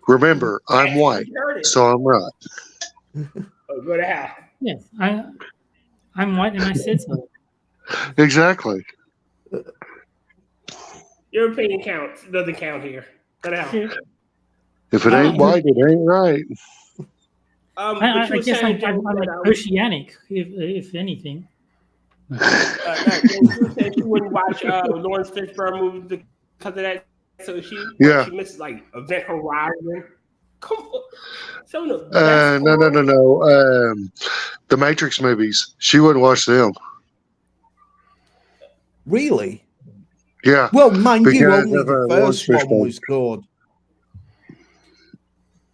Remember, I'm white, so I'm right. Oh, go to hell. Yes, I'm white and I said so. Exactly. Your opinion counts. It doesn't count here. Go to hell. If it ain't white, it ain't right. I guess I'm like oceanic, if anything. You said she wouldn't watch Lawrence Fishburne movies because of that, so she misses like Event Horizon. Come on, some of the best no. The Matrix movies. She wouldn't watch them. Really? Yeah. Well, mind you, only the first one was good.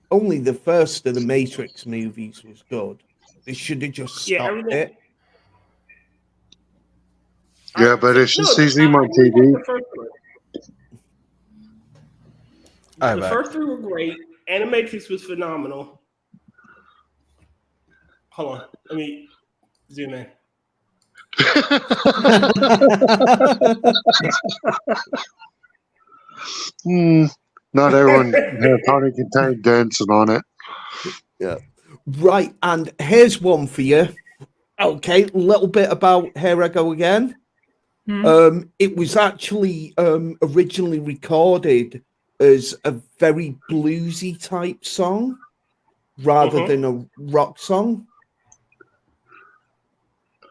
Only the first of the Matrix movies was good. They should have just stopped it. Yeah, but if she sees him on TV. The first three were great. Animatrix was phenomenal. Hold on. Let me zoom in. Not everyone had Tony Contained dancing on it. Yeah. Right, and here's one for you. Okay, a little bit about Here I Go Again. It was actually originally recorded as a very bluesy type song rather than a rock song.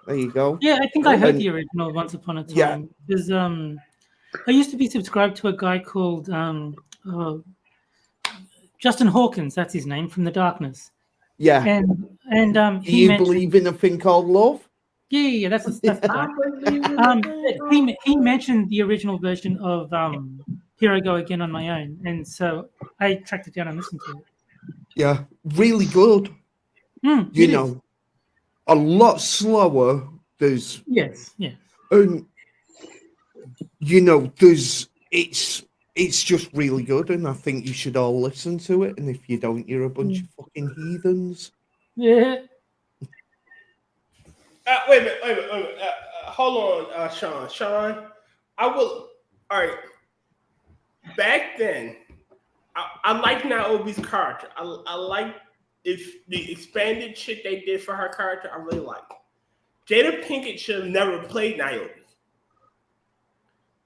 There you go. Yeah, I think I heard the original once upon a time. Yeah. Because I used to be subscribed to a guy called Justin Hawkins, that's his name, from The Darkness. Yeah. And he believe in a thing called love? Yeah, that's the guy. He mentioned the original version of Here I Go Again on my own, and so I tracked it down and listened to it. Yeah, really good. You know, a lot slower. There's yes. And you know, it's just really good, and I think you should all listen to it. And if you don't, you're a bunch of fucking heathens. Yeah. Wait a minute. Hold on, Sean. Sean, I will. All right. Back then, I like Naomi's character. I like the expanded shit they did for her character. I really like. Jada Pinkett should have never played Naomi.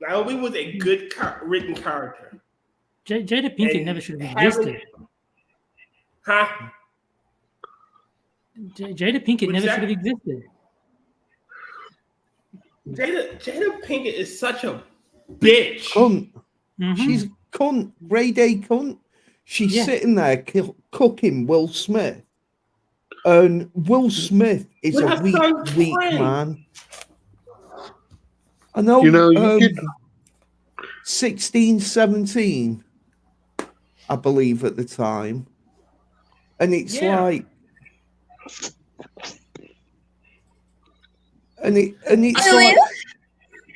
Naomi was a good written character. Jada Pinkett never should have existed. Huh? Jada Pinkett never should have existed. Jada Pinkett is such a bitch. Cunt. She's cunt. Grade A cunt. She's sitting there cooking Will Smith. And Will Smith is a weak man. I know. You know, you could... 16, 17, I believe at the time. And it's like... And it's like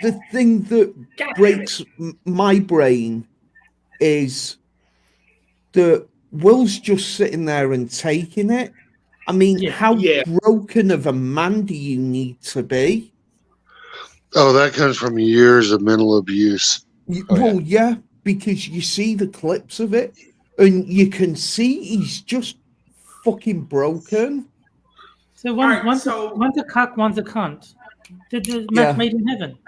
the thing that breaks my brain is that Will's just sitting there and taking it. I mean, how broken of a man do you need to be? Oh, that comes from years of mental abuse. Yeah, because you see the clips of it and you can see he's just fucking broken. So one's a cuck, one's a cunt. The match made in heaven.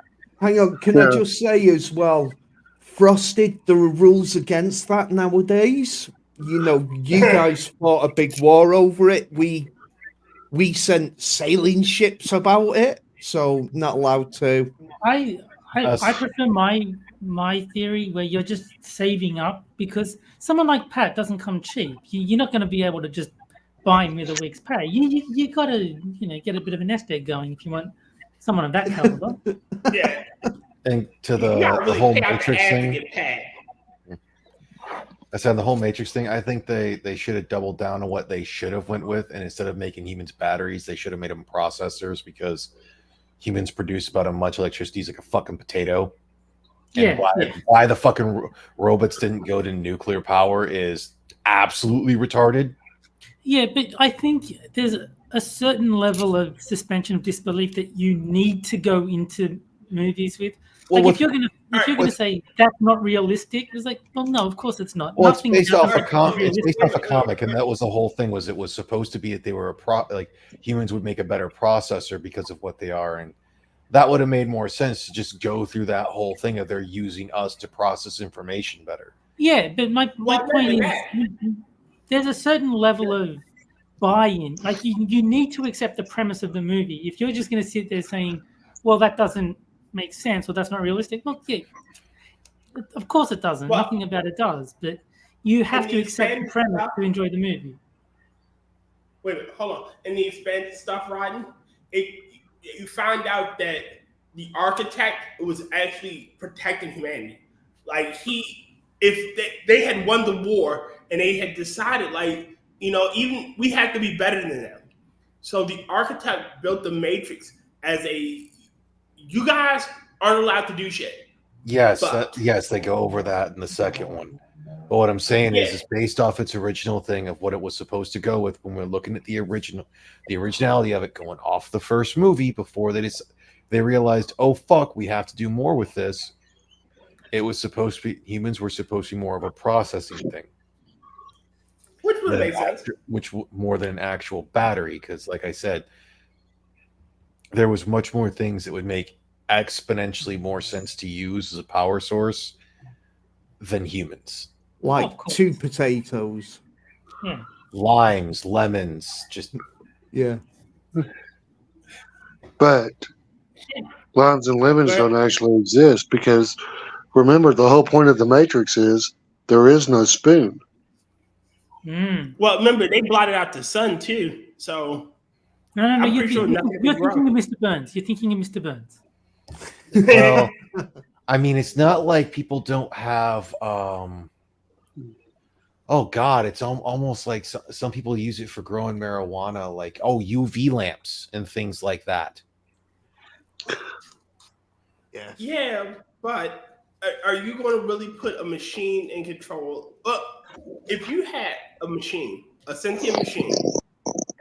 Hang on, can I just say as well, Frosted, there are rules against that nowadays. You know, you guys fought a big war over it. We sent sailing ships about it, so not allowed to. I prefer my theory where you're just saving up, because someone like Pat doesn't come cheap. You're not going to be able to just buy him with a week's pay. You got to get a bit of a nest egg going if you want someone of that caliber. Yeah. And to the whole Matrix thing. I said the whole Matrix thing. I think they should have doubled down on what they should have went with, and instead of making humans batteries, they should have made them processors, because humans produce about as much electricity as like a fucking potato. And why the fucking robots didn't go to nuclear power is absolutely retarded. Yeah, but I think there's a certain level of suspension of disbelief that you need to go into movies with. Well, if you're gonna say that's not realistic, it's like, well, no, of course it's not. Well, it's based off a comic, and that was the whole thing. Was it was supposed to be that they were humans would make a better processor because of what they are, and that would have made more sense to just go through that whole thing of they're using us to process information better. Yeah, but my point is, there's a certain level of buy-in. Like you need to accept the premise of the movie. If you're just going to sit there saying, "Well, that doesn't make sense," or "That's not realistic," well, yeah, of course it doesn't. Well, nothing about it does. But you have to accept the premise to enjoy the movie. Wait, hold on. In the expanded stuff, Rotn, you found out that the architect was actually protecting humanity. Like if they had won the war and they had decided, like, even we have to be better than them. So the architect built the Matrix as you guys aren't allowed to do shit. Yes, yes, they go over that in the second one. But what I'm saying is it's based off its original thing of what it was supposed to go with when we're looking at the originality of it going off the first movie before they realized, oh fuck, we have to do more with this. It was supposed to be humans were supposed to be more of a processing thing. Which would make sense. Which more than an actual battery, because like I said, there was much more things that would make exponentially more sense to use as a power source than humans. Like 2 potatoes. Yeah. Limes, lemons, just yeah. But limes and lemons don't actually exist because remember the whole point of the Matrix is there is no spoon. Well, remember they blotted out the sun too, so no. You're thinking of Mr. Burns. You're thinking of Mr. Burns. Well, I mean, it's not like people don't have. Oh God, it's almost like some people use it for growing marijuana, like UV lamps and things like that. Yeah, but are you going to really put a machine in control? If you had a machine, a sentient machine,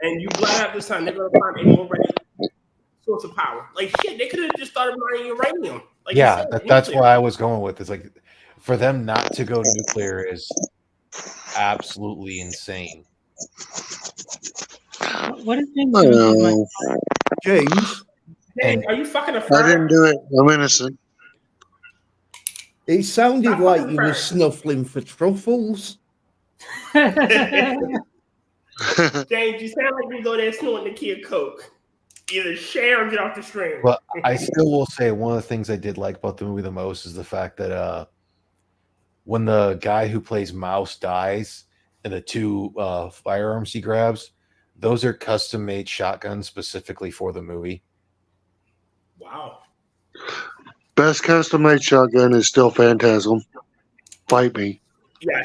and you blot out the sun, they're going to find a more ready source of power. Like shit, they could have just started mining uranium. Like that's why I was going with. It's like for them not to go nuclear is absolutely insane. What is being James? Are you fucking a fire? I didn't do it. I'm innocent. It sounded like you were snuffling for truffles. James, you sound like you go there snorting the kid Coke. Either share or get off the stream. But I still will say one of the things I did like about the movie the most is the fact that when the guy who plays Mouse dies and the 2 firearms he grabs, those are custom-made shotguns specifically for the movie. Wow. Best custom-made shotgun is still Phantasm. Fight me. Yes.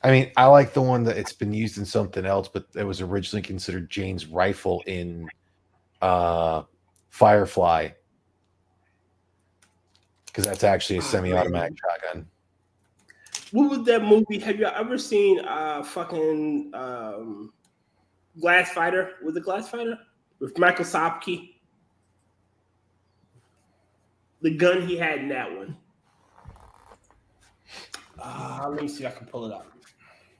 I mean, I like the one that it's been used in something else, but it was originally considered Jane's rifle in Firefly. Because that's actually a semi-automatic shotgun. What was that movie? Have you ever seen fucking Glass Fighter? Was it Glass Fighter? With Michael Sopke? The gun he had in that one. Let me see if I can pull it up.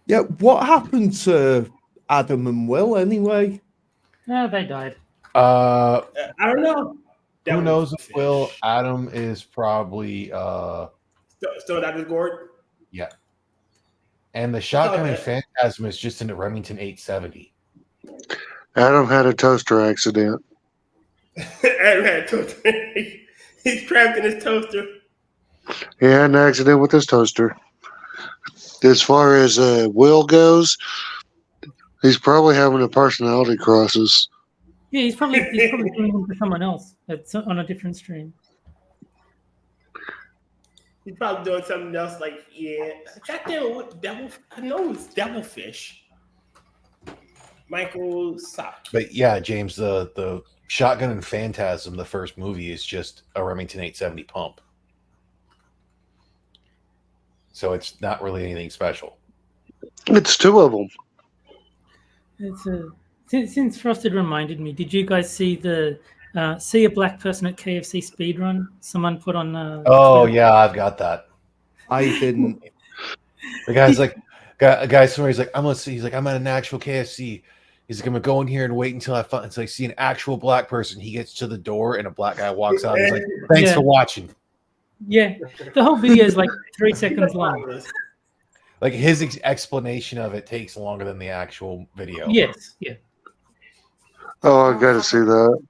Yeah, what happened to Adam and Will anyway? No, they died. I don't know. Who knows if Will? Adam is probably still out of gourd. Yeah. And the shotgun in Phantasm is just in a Remington 870. Adam had a toaster accident. Adam had a toaster. He's trapped in his toaster. He had an accident with his toaster. As far as Will goes, he's probably having a personality crisis. Yeah, he's probably doing it for someone else that's on a different stream. He's probably doing something else like, goddamn, what devil? I know it's Devilfish. Michael Sock. But yeah, James, the shotgun in Phantasm, the first movie, is just a Remington 870 pump. So it's not really anything special. It's 2 of them. Since Frosted reminded me, did you guys see see a black person at KFC speedrun? Someone put on. Yeah, I've got that. I didn't. The guy's like, somebody's like, I'm gonna see. He's like, I'm at an actual KFC. He's like, I'm gonna go in here and wait until I see an actual black person. He gets to the door and a black guy walks out. He's like, thanks for watching. Yeah, the whole video is like 3 seconds long. Like his explanation of it takes longer than the actual video. Yes, yeah. Oh, I got to see that.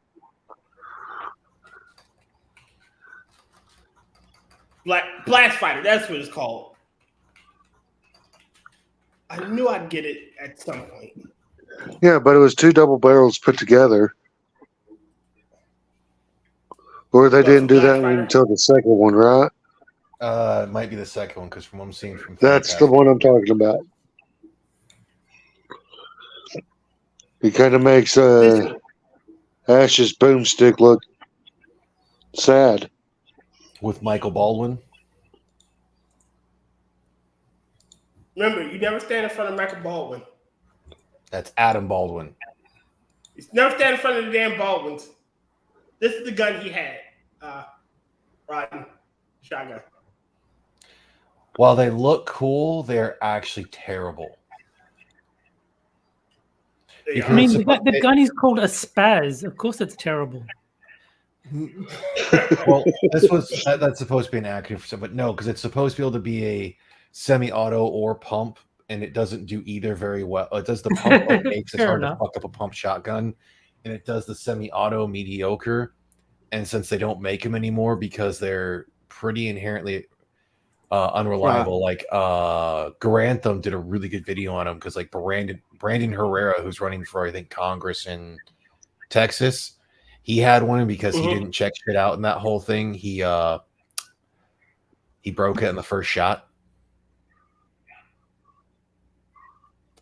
Blast Fighter, that's what it's called. I knew I'd get it at some point. Yeah, but it was 2 double barrels put together. Or they didn't do that until the second one, right? It might be the second one because from what I'm seeing from That's the one I'm talking about. He kind of makes Ash's boomstick look sad. With Michael Baldwin. Remember, you never stand in front of Michael Baldwin. That's Adam Baldwin. You never stand in front of the damn Baldwins. This is the gun he had. Rotn shotgun. While they look cool, they're actually terrible. I mean, the gun is called a Spaz. Of course, it's terrible. Well, that's supposed to be an acronym for something, but no, because it's supposed to be able to be a semi-auto or pump, and it doesn't do either very well. It does the pump like makes it hard to fuck up a pump shotgun, and it does the semi-auto mediocre. And since they don't make them anymore because they're pretty inherently unreliable, like Garantham did a really good video on them because like Brandon Herrera, who's running for I think Congress in Texas, he had one because he didn't check shit out in that whole thing. He broke it in the first shot.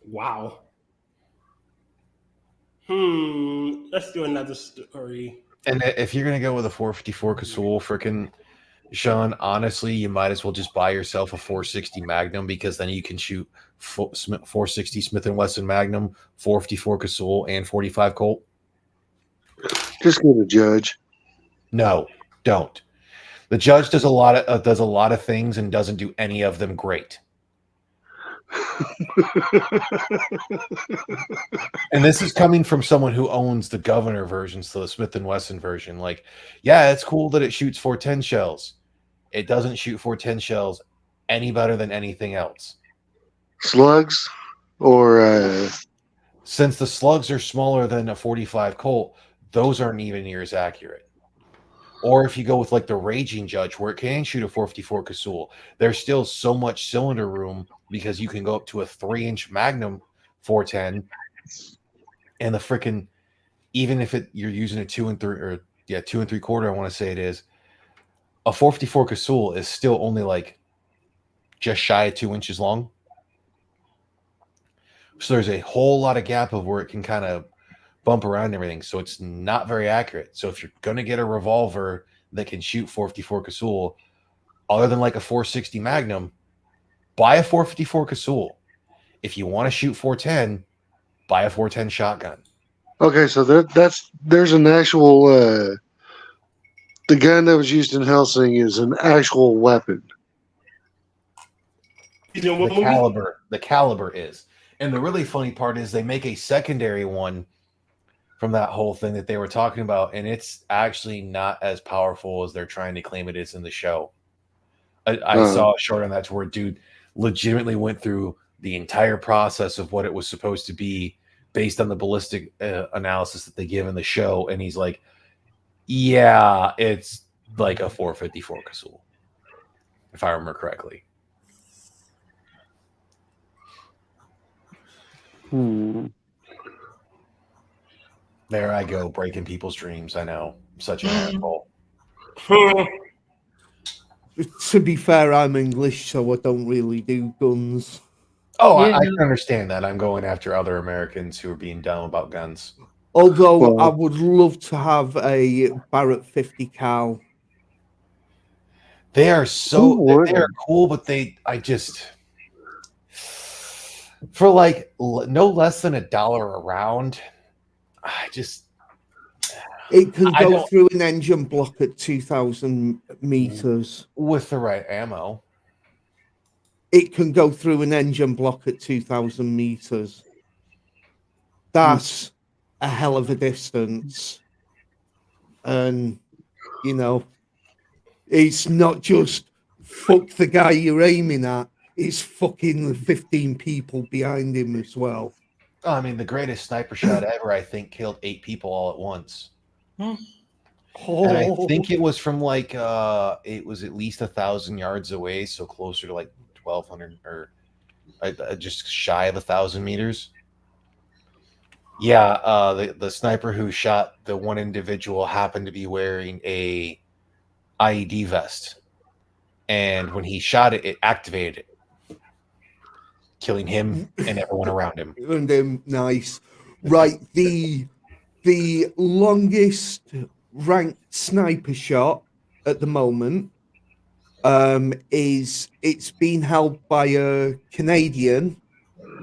Wow. Let's do another story. And if you're gonna go with a 454 Casull, freaking Sean, honestly, you might as well just buy yourself a 460 Magnum because then you can shoot 460 Smith & Wesson Magnum, 454 Casull, and 45 Colt. Just get a judge. No, don't. The judge does a lot of things and doesn't do any of them great. And this is coming from someone who owns the Governor version, so the Smith & Wesson version. Like, yeah, it's cool that it shoots 410 shells. It doesn't shoot 410 shells any better than anything else. Slugs? Or since the slugs are smaller than a 45 Colt, those aren't even near as accurate. Or if you go with like the Raging Judge, where it can shoot a 454 Casull, there's still so much cylinder room because you can go up to a 3-inch Magnum 410, and the freaking, even if you're using a 2 3/4, I want to say it is, a 454 Casull is still only like just shy of 2 inches long. So there's a whole lot of gap of where it can kind of bump around and everything. So it's not very accurate. So if you're going to get a revolver that can shoot 454 Casull, other than like a 460 Magnum, buy a 454 Casull. If you want to shoot 410, buy a 410 shotgun. Okay, so there's an actual the gun that was used in Helsing is an actual weapon. The caliber is. And the really funny part is they make a secondary one from that whole thing that they were talking about, and it's actually not as powerful as they're trying to claim it is in the show. I saw a short on that to where dude legitimately went through the entire process of what it was supposed to be based on the ballistic analysis that they give in the show, and he's like, yeah, it's like a 454 Casull, if I remember correctly. There I go, breaking people's dreams. I know. I'm such an asshole. To be fair, I'm English, so I don't really do guns. Oh, yeah. I can understand that. I'm going after other Americans who are being dumb about guns. Although I would love to have a Barrett 50 cal. They are they're cool, but for like no less than $1 a round, it can go through an engine block at 2,000 meters with the right ammo. It can go through an engine block at 2,000 meters. That's a hell of a distance, and you know, it's not just fuck the guy you're aiming at. it's fucking the 15 people behind him as well. I mean, the greatest sniper shot ever, I think, killed 8 people all at once. And I think it was from like it was at least 1,000 yards away, so closer to like 1,200 or just shy of 1,000 meters. Yeah, the sniper who shot the one individual happened to be wearing a IED vest, and when he shot it, it activated it, killing him and everyone around him. And nice, right? The longest ranked sniper shot at the moment is it's been held by a Canadian.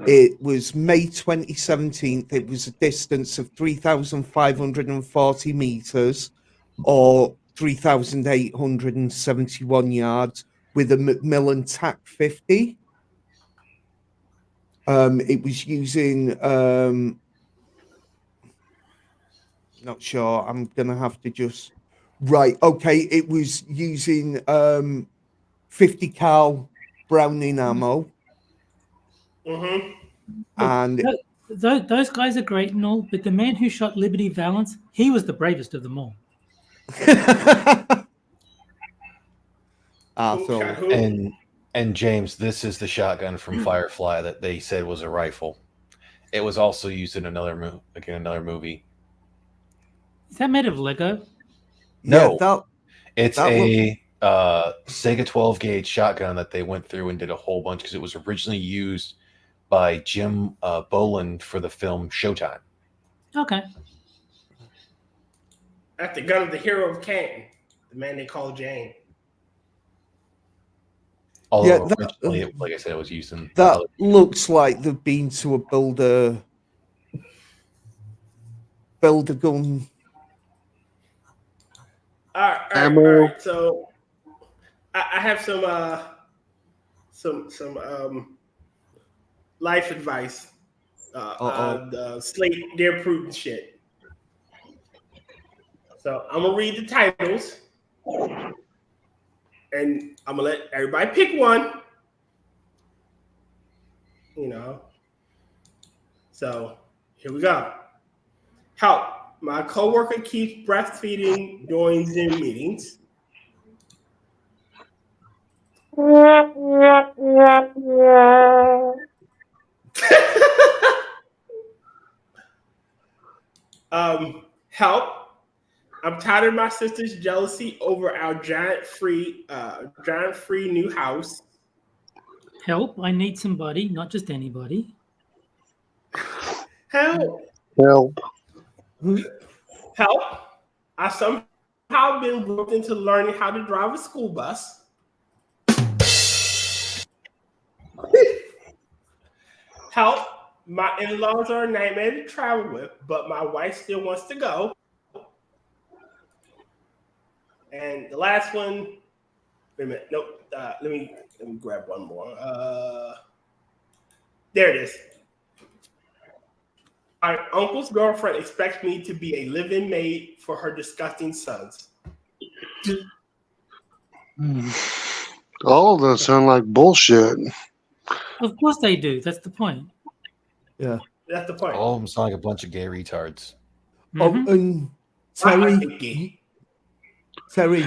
It was May 2017. It was a distance of 3,540 meters or 3,871 yards with a Macmillan TAC 50. It was using not sure, I'm gonna have to just okay, it was using 50 cal Browning ammo. And those guys are great and all, but the man who shot Liberty Valance, he was the bravest of them all. And James, this is the shotgun from Firefly that they said was a rifle. It was also used in another movie. Is that made of Lego? No, yeah, it's a Sega 12 gauge shotgun that they went through and did a whole bunch because it was originally used by Jim Boland for the film Showtime. Okay. That's the gun of the hero of Canton, the man they call Jane. Although originally, like I said, it was used in that looks like they've been to a builder gun. All right. So I have some life advice. Slate Dear Prudence shit. So I'm gonna read the titles, and I'm gonna let everybody pick one. So here we go. Help. My coworker keeps breastfeeding during Zoom meetings. Help. I'm tired of my sister's jealousy over our giant free new house. Help. I need somebody, not just anybody. Help. I somehow been roped into learning how to drive a school bus. Help. My in-laws are a nightmare to travel with, but my wife still wants to go. And the last one, wait a minute. Nope. Let me grab one more. There it is. My uncle's girlfriend expects me to be a live-in maid for her disgusting sons. All of those sound like bullshit. Of course they do. That's the point. Yeah. That's the point. All of them sound like a bunch of gay retards. And Terry,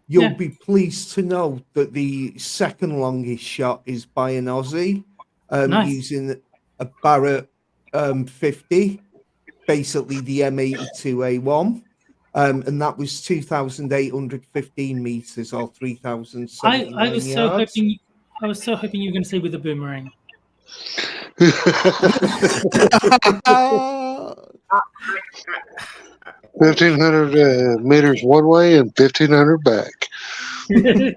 you'll be pleased to know that the second longest shot is by an Aussie using a Barrett 50, basically the M82A1, and that was 2,815 meters or 3,079 I was yards. I was so hoping you were going to say with a boomerang. 1,500 meters one way and 1,500 back. Yeah,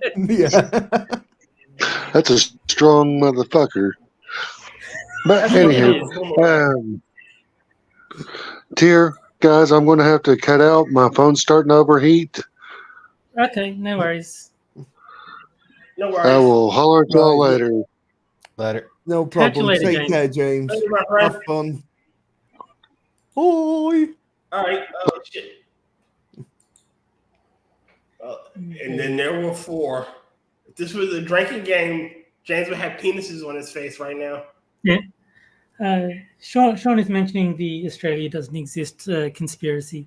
that's a strong motherfucker. But anywho, Tier guys, I'm going to have to cut out. My phone's starting to overheat. Okay, no worries. No worries. I will holler at y'all later. Later. No problem. Later, Take care, James. Thank you, my friend. Have fun. Bye. All right. Oh, shit. And then there were 4. If this was a drinking game, James would have penises on his face right now. Yeah. Sean is mentioning the Australia doesn't exist conspiracy,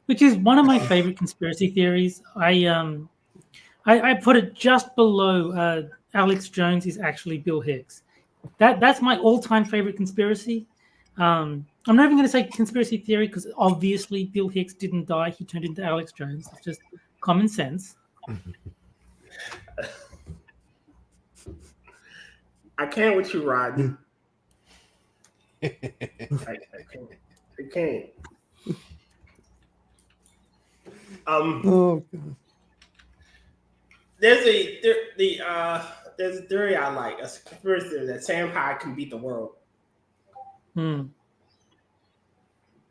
which is one of my favorite conspiracy theories. I put it just below Alex Jones is actually Bill Hicks. That's my all-time favorite conspiracy. I'm not even going to say conspiracy theory because obviously Bill Hicks didn't die. He turned into Alex Jones. It's just common sense. I can't with you, Rod. I can't. Oh, God. There's a theory I like. A conspiracy theory that Sam High can beat the world.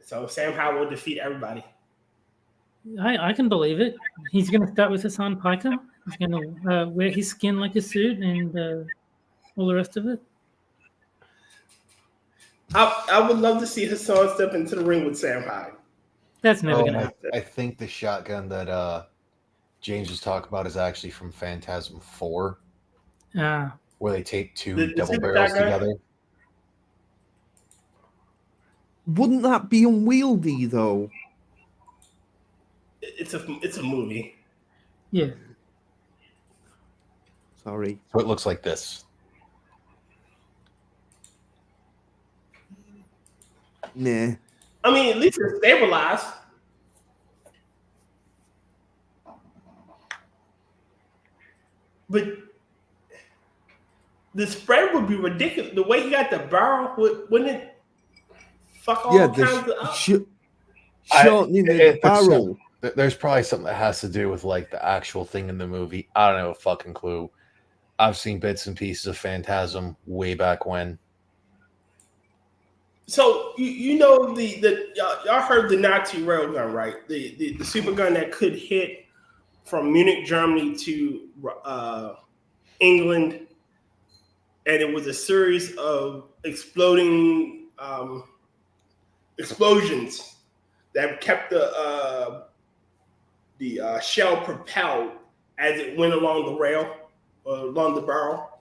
So Sam High will defeat everybody. I can believe it. He's going to start with Hassan Piker. He's going to wear his skin like a suit and all the rest of it. I would love to see Hassan step into the ring with Sam High. That's never going to happen. I think the shotgun that James was talking about is actually from Phantasm 4, where they tape two double barrels together. Wouldn't that be unwieldy, though? It's a movie. Yeah. Sorry. So it looks like this. Nah. I mean, at least it's stabilized. But the spread would be ridiculous. The way he got the barrel, wouldn't it fuck all kinds of up? Shortening the barrel. There's probably something that has to do with like the actual thing in the movie. I don't have a fucking clue. I've seen bits and pieces of Phantasm way back when. So you know y'all heard the Nazi railgun, right? The super gun that could hit from Munich, Germany to England, and it was a series of explosions that kept the shell propelled as it went along the rail, along the barrel.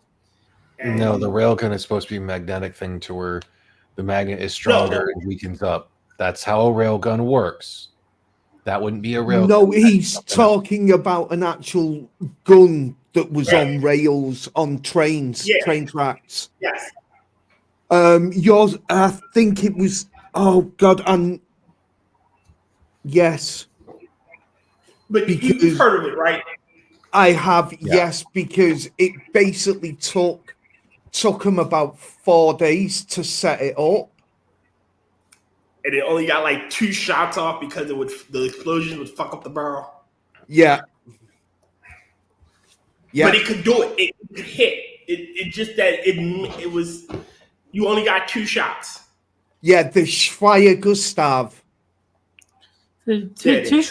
And no, the railgun is supposed to be a magnetic thing to where the magnet is stronger and weakens up. That's how a railgun works. That wouldn't be a railgun. No, he's talking about an actual gun that was on rails, on trains, train tracks. Yes. Yours, I think it was, oh God, and yes. But you've heard of it, right? I have, yes, because it basically took them about 4 days to set it up. And it only got like 2 shots off because the explosions would fuck up the barrel. Yeah. Yeah. But it could do it. It could hit. It just that it was, you only got 2 shots. Yeah, the Schweier Gustav. So two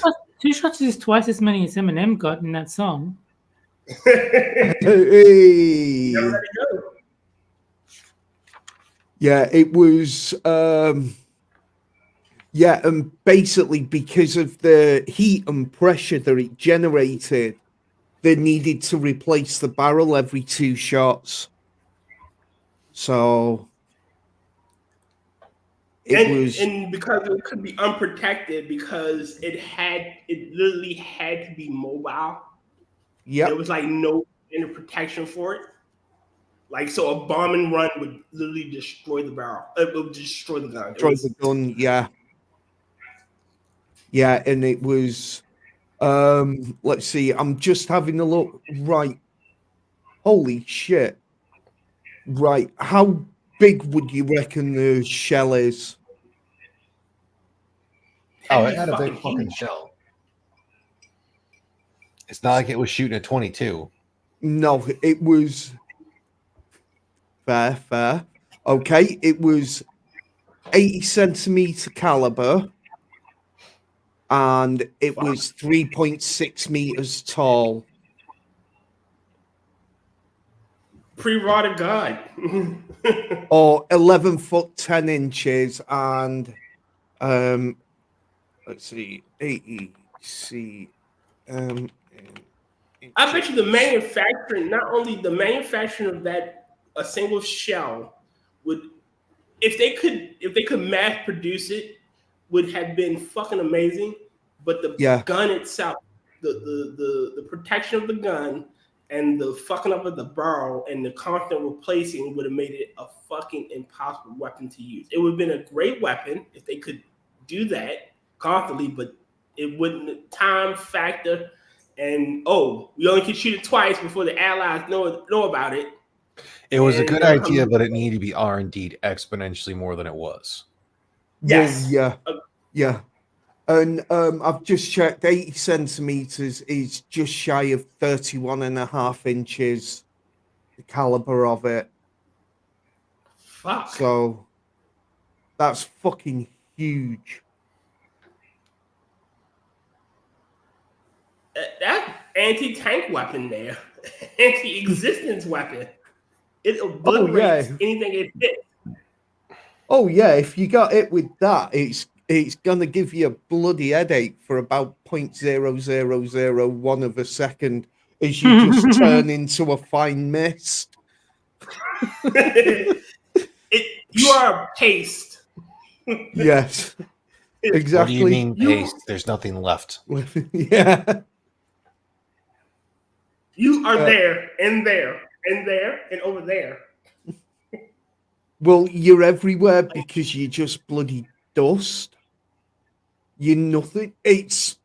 shots is twice as many as Eminem got in that song. Hey. Yeah, it was and basically because of the heat and pressure that it generated, they needed to replace the barrel every 2 shots. So and because it could be unprotected, because it literally had to be mobile. Yeah, there was like no inner protection for it. Like, so a bomb and run would literally destroy the barrel. It would destroy the gun. Destroy the gun, yeah. Yeah, and it was, let's see, I'm just having a look. Right. Holy shit. Right. How big would you reckon the shell is? Oh, it had a big fucking shell. It's not like it was shooting a 22. No, it was... Fair. Okay, it was 80 centimeter caliber, and it was 3.6 meters tall. Pre-rotted gun. Or 11 foot 10 inches, and let's see, 80 cm. I bet you the manufacturing, not only the manufacturing of that a single shell would, if they could mass produce it, would have been fucking amazing. But the gun itself, the protection of the gun and the fucking up of the barrel and the constant replacing would have made it a fucking impossible weapon to use. It would have been a great weapon if they could do that constantly, but it wouldn't time factor. And we only can shoot it twice before the allies know about it. It was a good idea, but it needed to be R&D'd exponentially more than it was. Yes. Well, yeah. And I've just checked, 80 centimeters is just shy of 31.5 inches, the caliber of it. Fuck. So that's fucking huge. That anti-tank weapon there, anti-existence weapon. It obliterates anything it hits. Oh yeah, if you got it with that, it's gonna give you a bloody headache for about 0.0001 of a second as you just turn into a fine mist. You are a paste. Yes, exactly. What do you mean paste? There's nothing left. Yeah. You are there, and there, and there, and over there. Well, you're everywhere because you're just bloody dust. You're nothing. It's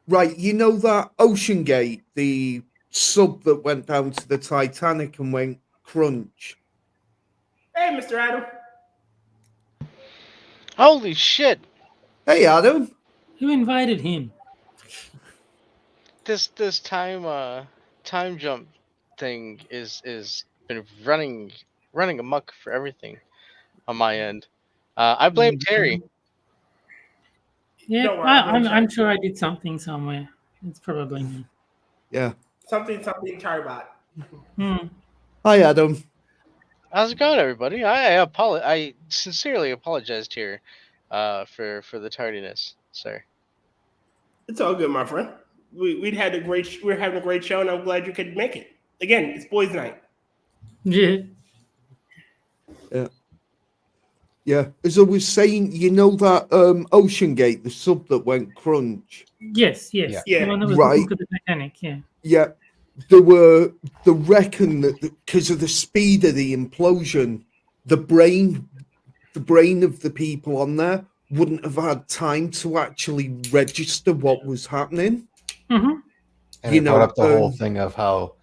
right. You know that Ocean Gate, the sub that went down to the Titanic and went crunch. Hey, Mr. Adam. Holy shit! Hey, Adam. Who invited him? This time jump thing is been running amok for everything on my end. I blame Terry. Yeah, I'm sure I did something somewhere. It's probably me. Yeah. Something Charbot. Hi, Adam. How's it going, everybody? I sincerely apologized here for the tardiness, sir. It's all good, my friend. We're having a great show, and I'm glad you could make it. Again, it's boys' night. Yeah. Yeah. As I was saying, you know that Ocean Gate, the sub that went crunch. Yes. Yeah. The one that was looking for the Titanic. Yeah. Yeah. They reckon that because of the speed of the implosion, the brain of the people on there wouldn't have had time to actually register what was happening. Mm-hmm. And it brought up the whole thing of how,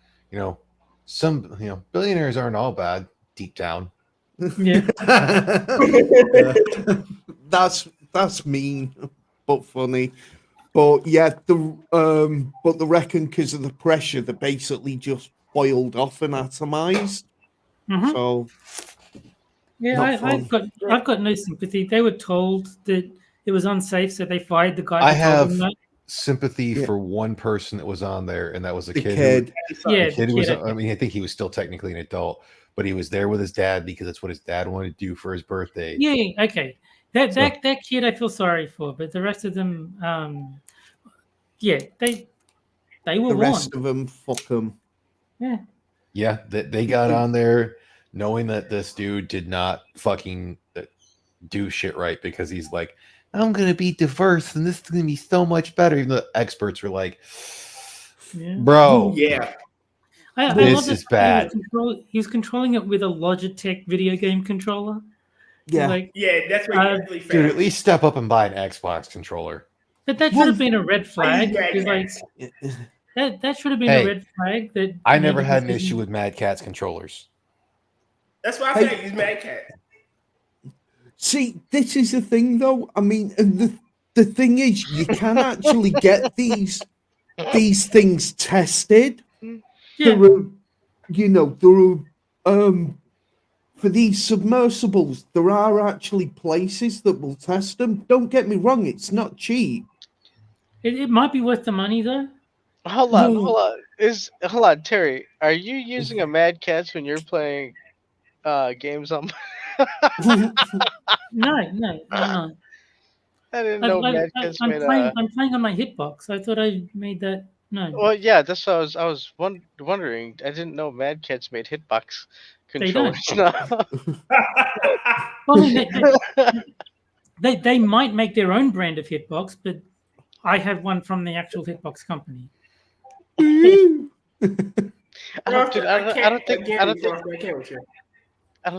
some billionaires aren't all bad deep down. Yeah. That's mean, but funny. But yeah, but they reckon because of the pressure, they basically just boiled off and atomized. Mm-hmm. So yeah, I've got no sympathy. They were told that it was unsafe, so they fired the guy. I have sympathy for one person that was on there, and that was a kid. Yeah, the kid was. I mean, I think he was still technically an adult, but he was there with his dad because that's what his dad wanted to do for his birthday. Yeah, okay. That kid I feel sorry for, but the rest of them, they were the rest of them, fuck them. Yeah, they got on there knowing that this dude did not fucking do shit right because he's like, I'm gonna be diverse and this is gonna be so much better. Even the experts were like, bro, yeah. This is bad. He was controlling it with a Logitech video game controller. Yeah, that's what dude. At least step up and buy an Xbox controller. But that should have been a red flag. That should have been a red flag. That I never had an issue with Mad Cat's controllers. That's why I say use Mad Cat. See, this is the thing, though. I mean, the thing is, you can actually get these things tested. Yeah. For these submersibles, there are actually places that will test them. Don't get me wrong; it's not cheap. It might be worth the money, though. Hold on, Terry. Are you using a Mad Catz when you're playing games on? No, I'm not. I didn't know Mad Catz made I'm playing on my hitbox. I thought I made that No, Well, yeah, that's what I was wondering. I didn't know Mad Catz made hitbox They don't. controllers now. Well, I mean, they might make their own brand of hitbox, but I have one from the actual hitbox company. I don't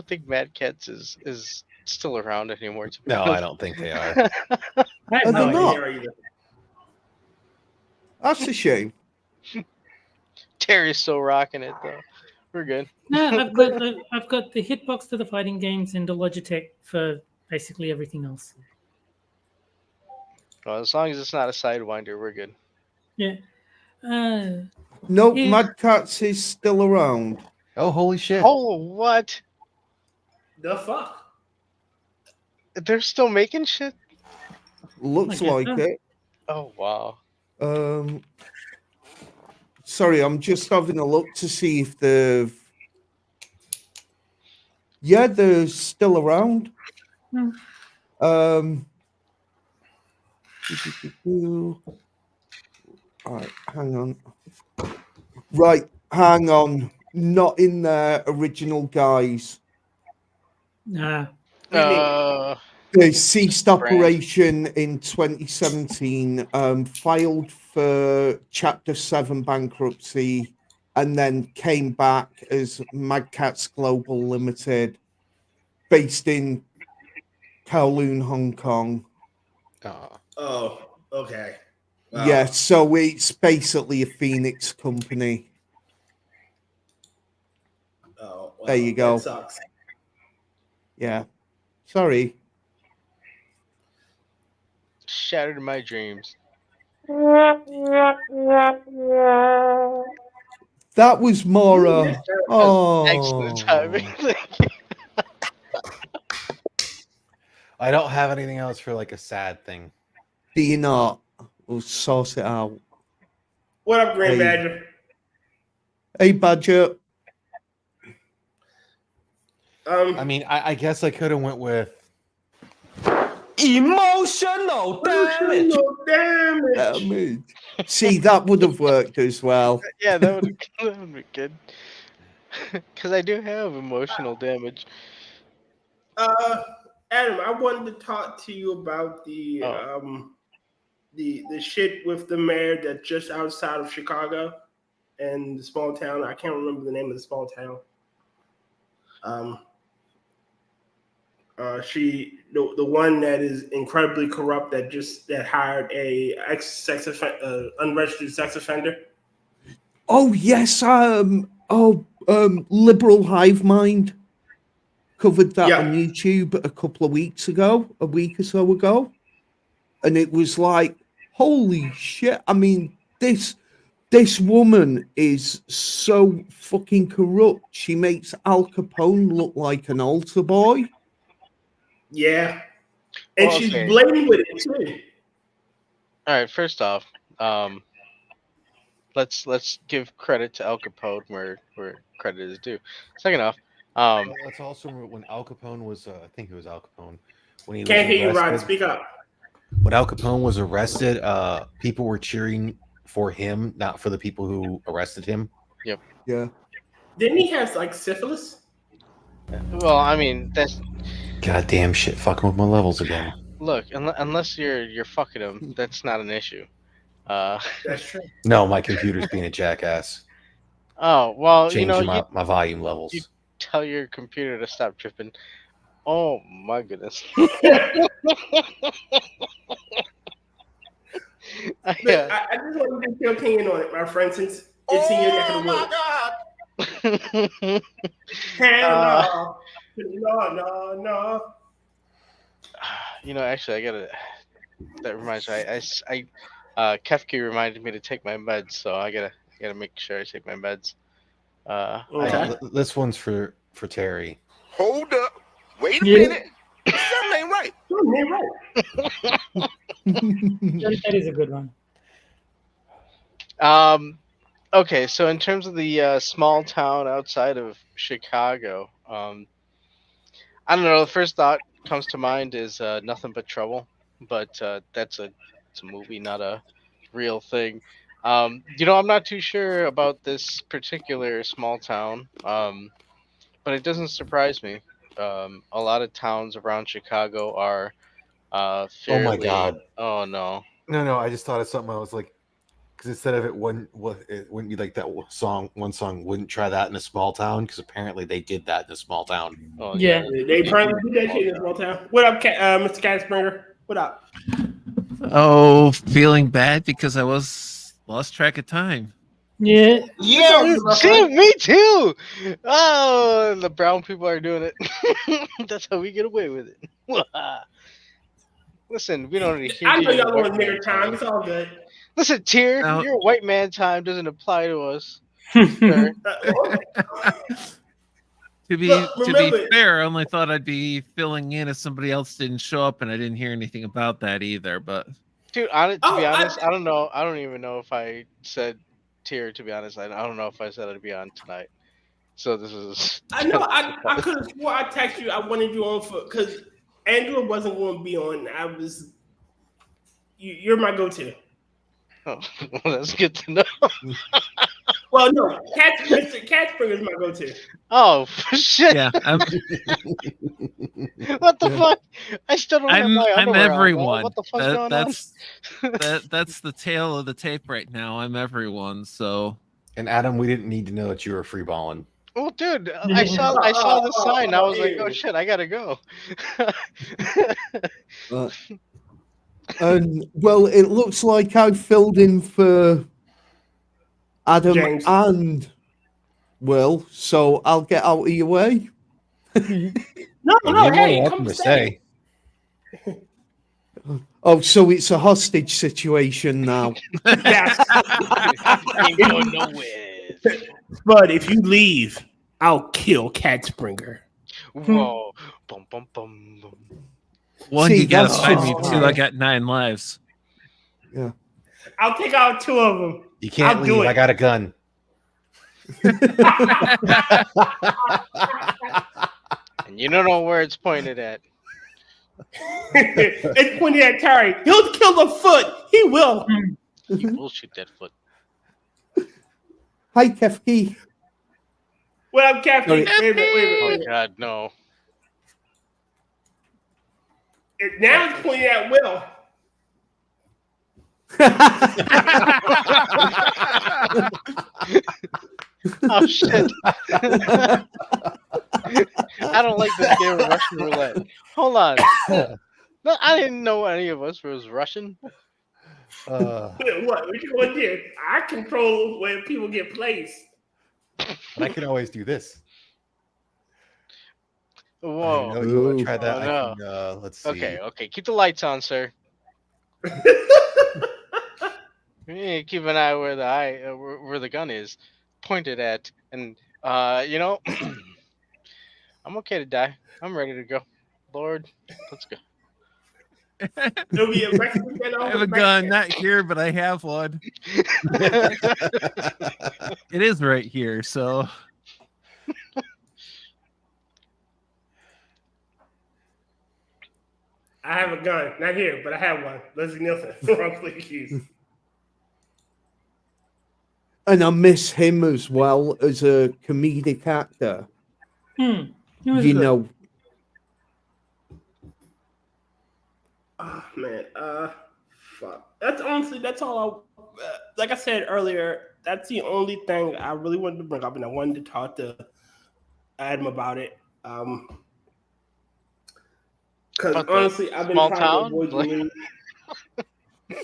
think Mad Catz is still around anymore. To be No, I honest. don't think they are. I have Are no they idea. not? That's a shame. Terry's still rocking it though. We're good. No, I've got the hitbox for the fighting games and the Logitech for basically everything else. Well, as long as it's not a sidewinder, we're good. Yeah. No, Yeah. Mad Catz is still around. Oh, holy shit! Oh, what? The fuck? They're still making shit? Looks I guess like so. it. Oh, wow. Sorry, I'm just having a look to see if they've. Yeah, they're still around. Hmm. All right, hang on. Right, hang on. Not in their original guise. Nah. They ceased operation in 2017, filed for Chapter 7 bankruptcy, and then came back as Mad Catz Global Limited, based in Kowloon, Hong Kong. Oh, okay. Wow. Yeah, so it's basically a Phoenix company. Oh, wow. There you go. That sucks. Yeah. Sorry. Shattered my dreams. That was more Excellent timing. I don't have anything else for like a sad thing. Do you not? We'll source it out. What up, Grand Hey. Badger? Hey, Badger. I mean, I guess I could have went with emotional damage. Damage. See, that would have worked as well. Yeah, that would be good. Because I do have emotional damage. Adam, I wanted to talk to you about the shit with the mayor that's just outside of Chicago and the small town. I can't remember the name of the small town. The one that is incredibly corrupt that hired a unregistered sex offender. Oh yes, Liberal Hive Mind covered that on YouTube a couple of weeks ago, a week or so ago, and it was like, holy shit! I mean, this woman is so fucking corrupt. She makes Al Capone look like an altar boy. Yeah, and she's blatant with it too. All right, first off, let's give credit to Al Capone where credit is due. Second off, that's also when Al Capone was, I think it was Al Capone, when he can't was hear you, Rod. arrested. Speak up. When Al Capone was arrested, people were cheering for him, not for the people who arrested him. Yep. Yeah. Didn't he have like syphilis? Well, I mean that's. Goddamn shit! Fucking with my levels again. Look, unless you're fucking him, that's not an issue. That's true. No, my computer's being a jackass. Oh well, Changing my volume levels. You tell your computer to stop tripping. Oh my goodness. I just want to get your opinion on it, my friend, since it's in your neck of the woods. Hell no. Actually, I gotta. That reminds me. Kefki reminded me to take my meds, so I gotta make sure I take my meds. This one's for Terry. Hold up. Wait a minute. Something ain't right. That is a good one. Okay, so in terms of the small town outside of Chicago, I don't know. The first thought comes to mind is Nothing But Trouble, but it's a movie, not a real thing. I'm not too sure about this particular small town, but it doesn't surprise me. A lot of towns around Chicago are fairly. Oh my god! Oh no! No! I just thought of something. I was like, because instead of it wouldn't be like that song. One song wouldn't try that in a small town because apparently they did that in a small town. Oh, Yeah. They probably do that shit in a small town. What up, Mr. Catspringer? What up? Oh, feeling bad because I lost track of time. Yeah. Yeah, See, me too. Oh, the brown people are doing it. That's how we get away with it. Listen, we don't need to hear. I know you y'all white want man nigger time. It's all good. Listen, Tier, Now- your white man time doesn't apply to us. Yeah. To be Look, remember- fair, I only thought I'd be filling in if somebody else didn't show up, and I didn't hear anything about that either. But Dude, to be honest, I don't know. I don't even know if I said Tier. To be honest, I don't know if I said I'd be on tonight. So this is. I know. I could have swore I texted you. I wanted you on for because Andrew wasn't going to be on. I was. You're my go-to. Oh, well, that's good to know. Well, no, Mr. Catspringer is my go-to. Oh shit! yeah, What the fuck? I still don't have my I'm underwear on, bro. everyone. What the fuck's going That's the tail of the tape right now. I'm everyone. So And Adam, we didn't need to know that you were free balling. Oh, dude, I saw the sign. I was like, oh shit, I gotta go. And well, it looks like I've filled in for Adam James. and Will, so I'll get out of your way. No, You're no, more hey, welcome come to stay. Oh, so it's a hostage situation now. Yes. Ain't going nowhere. But if you leave, I'll kill Catspringer. Whoa. Bum, bum, bum, bum. one, See, you gotta that's find me. just Two, I hard. got 9 lives. Yeah. I'll take out 2 of them. You can't I'll do leave. it. I got a gun. And you don't know where it's pointed at. It's pointed at Terry. He'll kill the foot. He will. You will shoot that foot. Hi, Kefki. Well, I'm Captain. Sorry. Wait a minute. Oh god, no. Now it's pointed at Will. Oh shit. I don't like this game of Russian roulette. Hold on. No, I didn't know any of us was Russian. Wait, what? What you going to do? I control where people get placed. But I can always do this. Whoa. I know you want to try that. Oh, I can, let's see. Okay. Keep the lights on, sir. Keep an eye where the gun is pointed at, and I'm okay to die. I'm ready to go. Lord, let's go. It'll be a Mexican I have a gun, not here, but I have one. It is right here, so I have a gun, not here, but I have one. Leslie Nielsen, wrongfully accused. And I miss him as well as a comedic actor. He was You good. know, Oh man, fuck. That's all. Like I said earlier, that's the only thing I really wanted to bring up, and I wanted to talk to Adam about it. Because About the honestly, I've been small trying town? to avoid doing.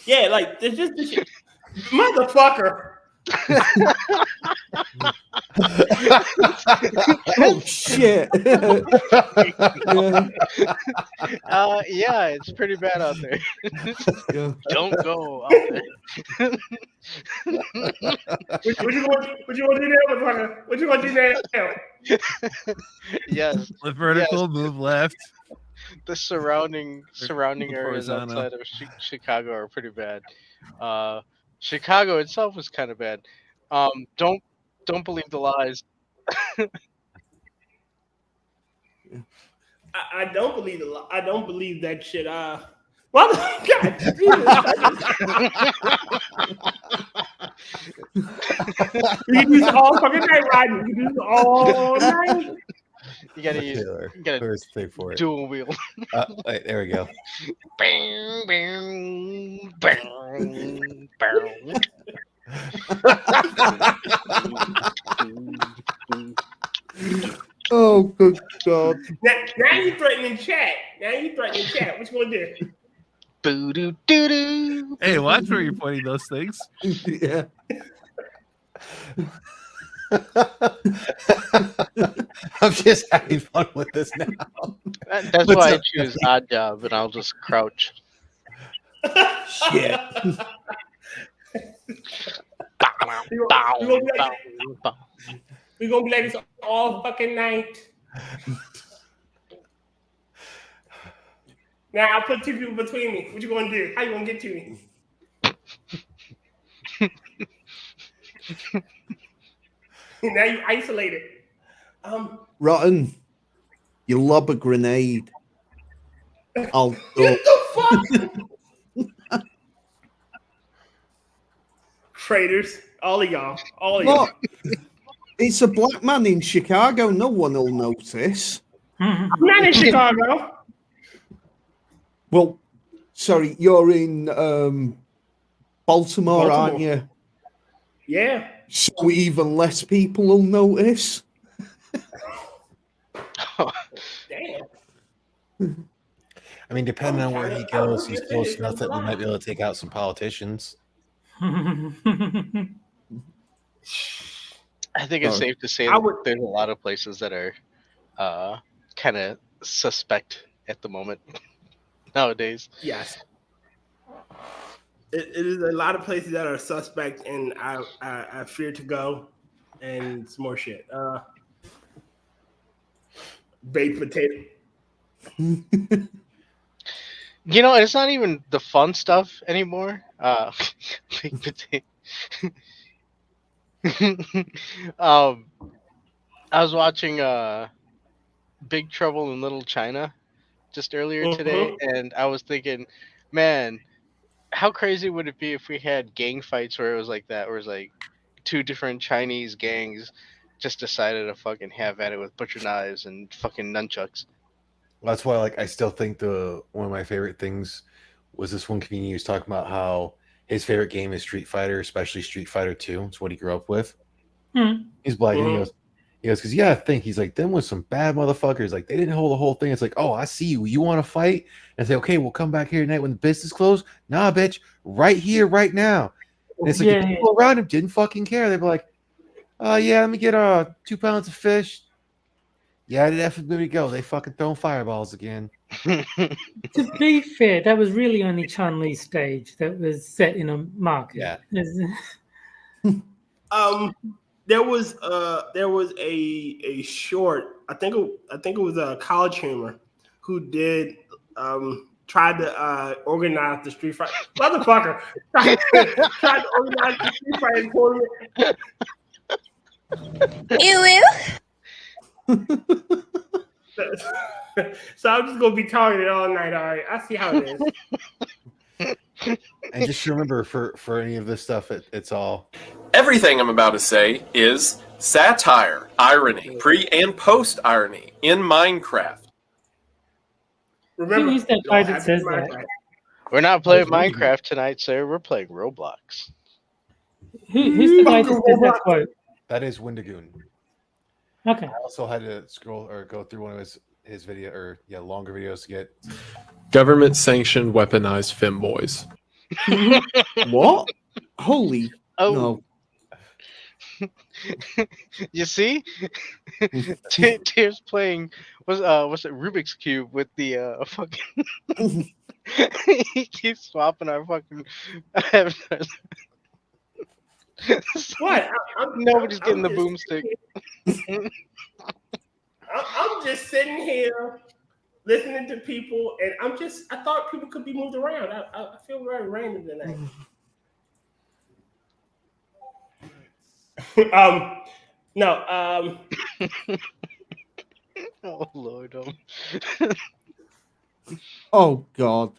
Yeah, like there's just this shit. Motherfucker. oh shit! Yeah, it's pretty bad out there. Yeah. Don't go out there. What you want to do now, motherfucker? What you want to do now? Yes, the vertical move left. the surrounding areas horizontal. outside of Chicago are pretty bad. Chicago itself is kind of bad. Don't believe the lies. I don't believe I don't believe that shit. Well, God, We can do this all fucking night, Rodney. We can do this all night. You gotta use. Taylor, You gotta where's the thing for it? dual wheel. Wait, there we go. Bang, bang, bang, bang. Oh, good God. Now you threatening chat. What you gonna do? Boo doo doo doo. Hey, watch where you're pointing those things. Yeah. I'm just having fun with this now. That's why I choose odd job, and I'll just crouch. Shit. We're gonna play this all fucking night. Now I'll put two people between me. What you gonna do? How you gonna get to me? Now you isolated. Rotn, you lob a grenade. I'll go. Get the fuck. Traitors, all of y'all, Look, it's a black man in Chicago. No one will notice. I'm not in Chicago. Well, sorry, you're in Baltimore, aren't you? Yeah. So even less people will notice. Damn. I mean, depending on where he goes, he's close enough that we might be able to take out some politicians. I think it's safe to say that there's a lot of places that are kind of suspect at the moment nowadays. Yes. It is a lot of places that are suspect, and I fear to go, and some more shit. Baked potato. You know, it's not even the fun stuff anymore. Baked potato. I was watching Big Trouble in Little China just earlier today, and I was thinking, man, how crazy would it be if we had gang fights where it was like that, where it was like two different Chinese gangs just decided to fucking have at it with butcher knives and fucking nunchucks. That's why, like, I still think one of my favorite things was this one comedian who was talking about how his favorite game is Street Fighter, especially Street Fighter 2. It's what he grew up with. He's black, and he goes, because you gotta think, he's like, them was some bad motherfuckers. Like, they didn't hold the whole thing. It's like, oh, I see you. You want to fight? And say, okay, we'll come back here tonight when the business closed. Nah, bitch, right here, right now. And it's like, the people around him didn't fucking care. They'd be like, yeah, let me get 2 pounds of fish. Yeah, there we go. They fucking throwing fireballs again. To be fair, that was really only Chun-Li's stage that was set in a market. Yeah. There was a short. I think it was a college humor who did tried to organize the street fight. Motherfucker tried to organize the street fighting tournament. So I'm just gonna be targeted all night. All right, I see how it is. And just remember, for any of this stuff, it's all. Everything I'm about to say is satire, irony, pre and post irony in Minecraft. Remember, Who's that guy that says that? We're not playing Minecraft tonight, sir. We're playing Roblox. Who's the guy that says that quote? That is Windigoon. Okay. I also had to scroll or go through one of his video longer videos to get government sanctioned weaponized femboys. What? Holy no. You see? Tears playing what's it Rubik's Cube with the fucking he keeps swapping our fucking What? Nobody's getting the boomstick. I'm just sitting here listening to people, and I thought people could be moved around. I feel very random tonight. No. Oh Lord. Oh God.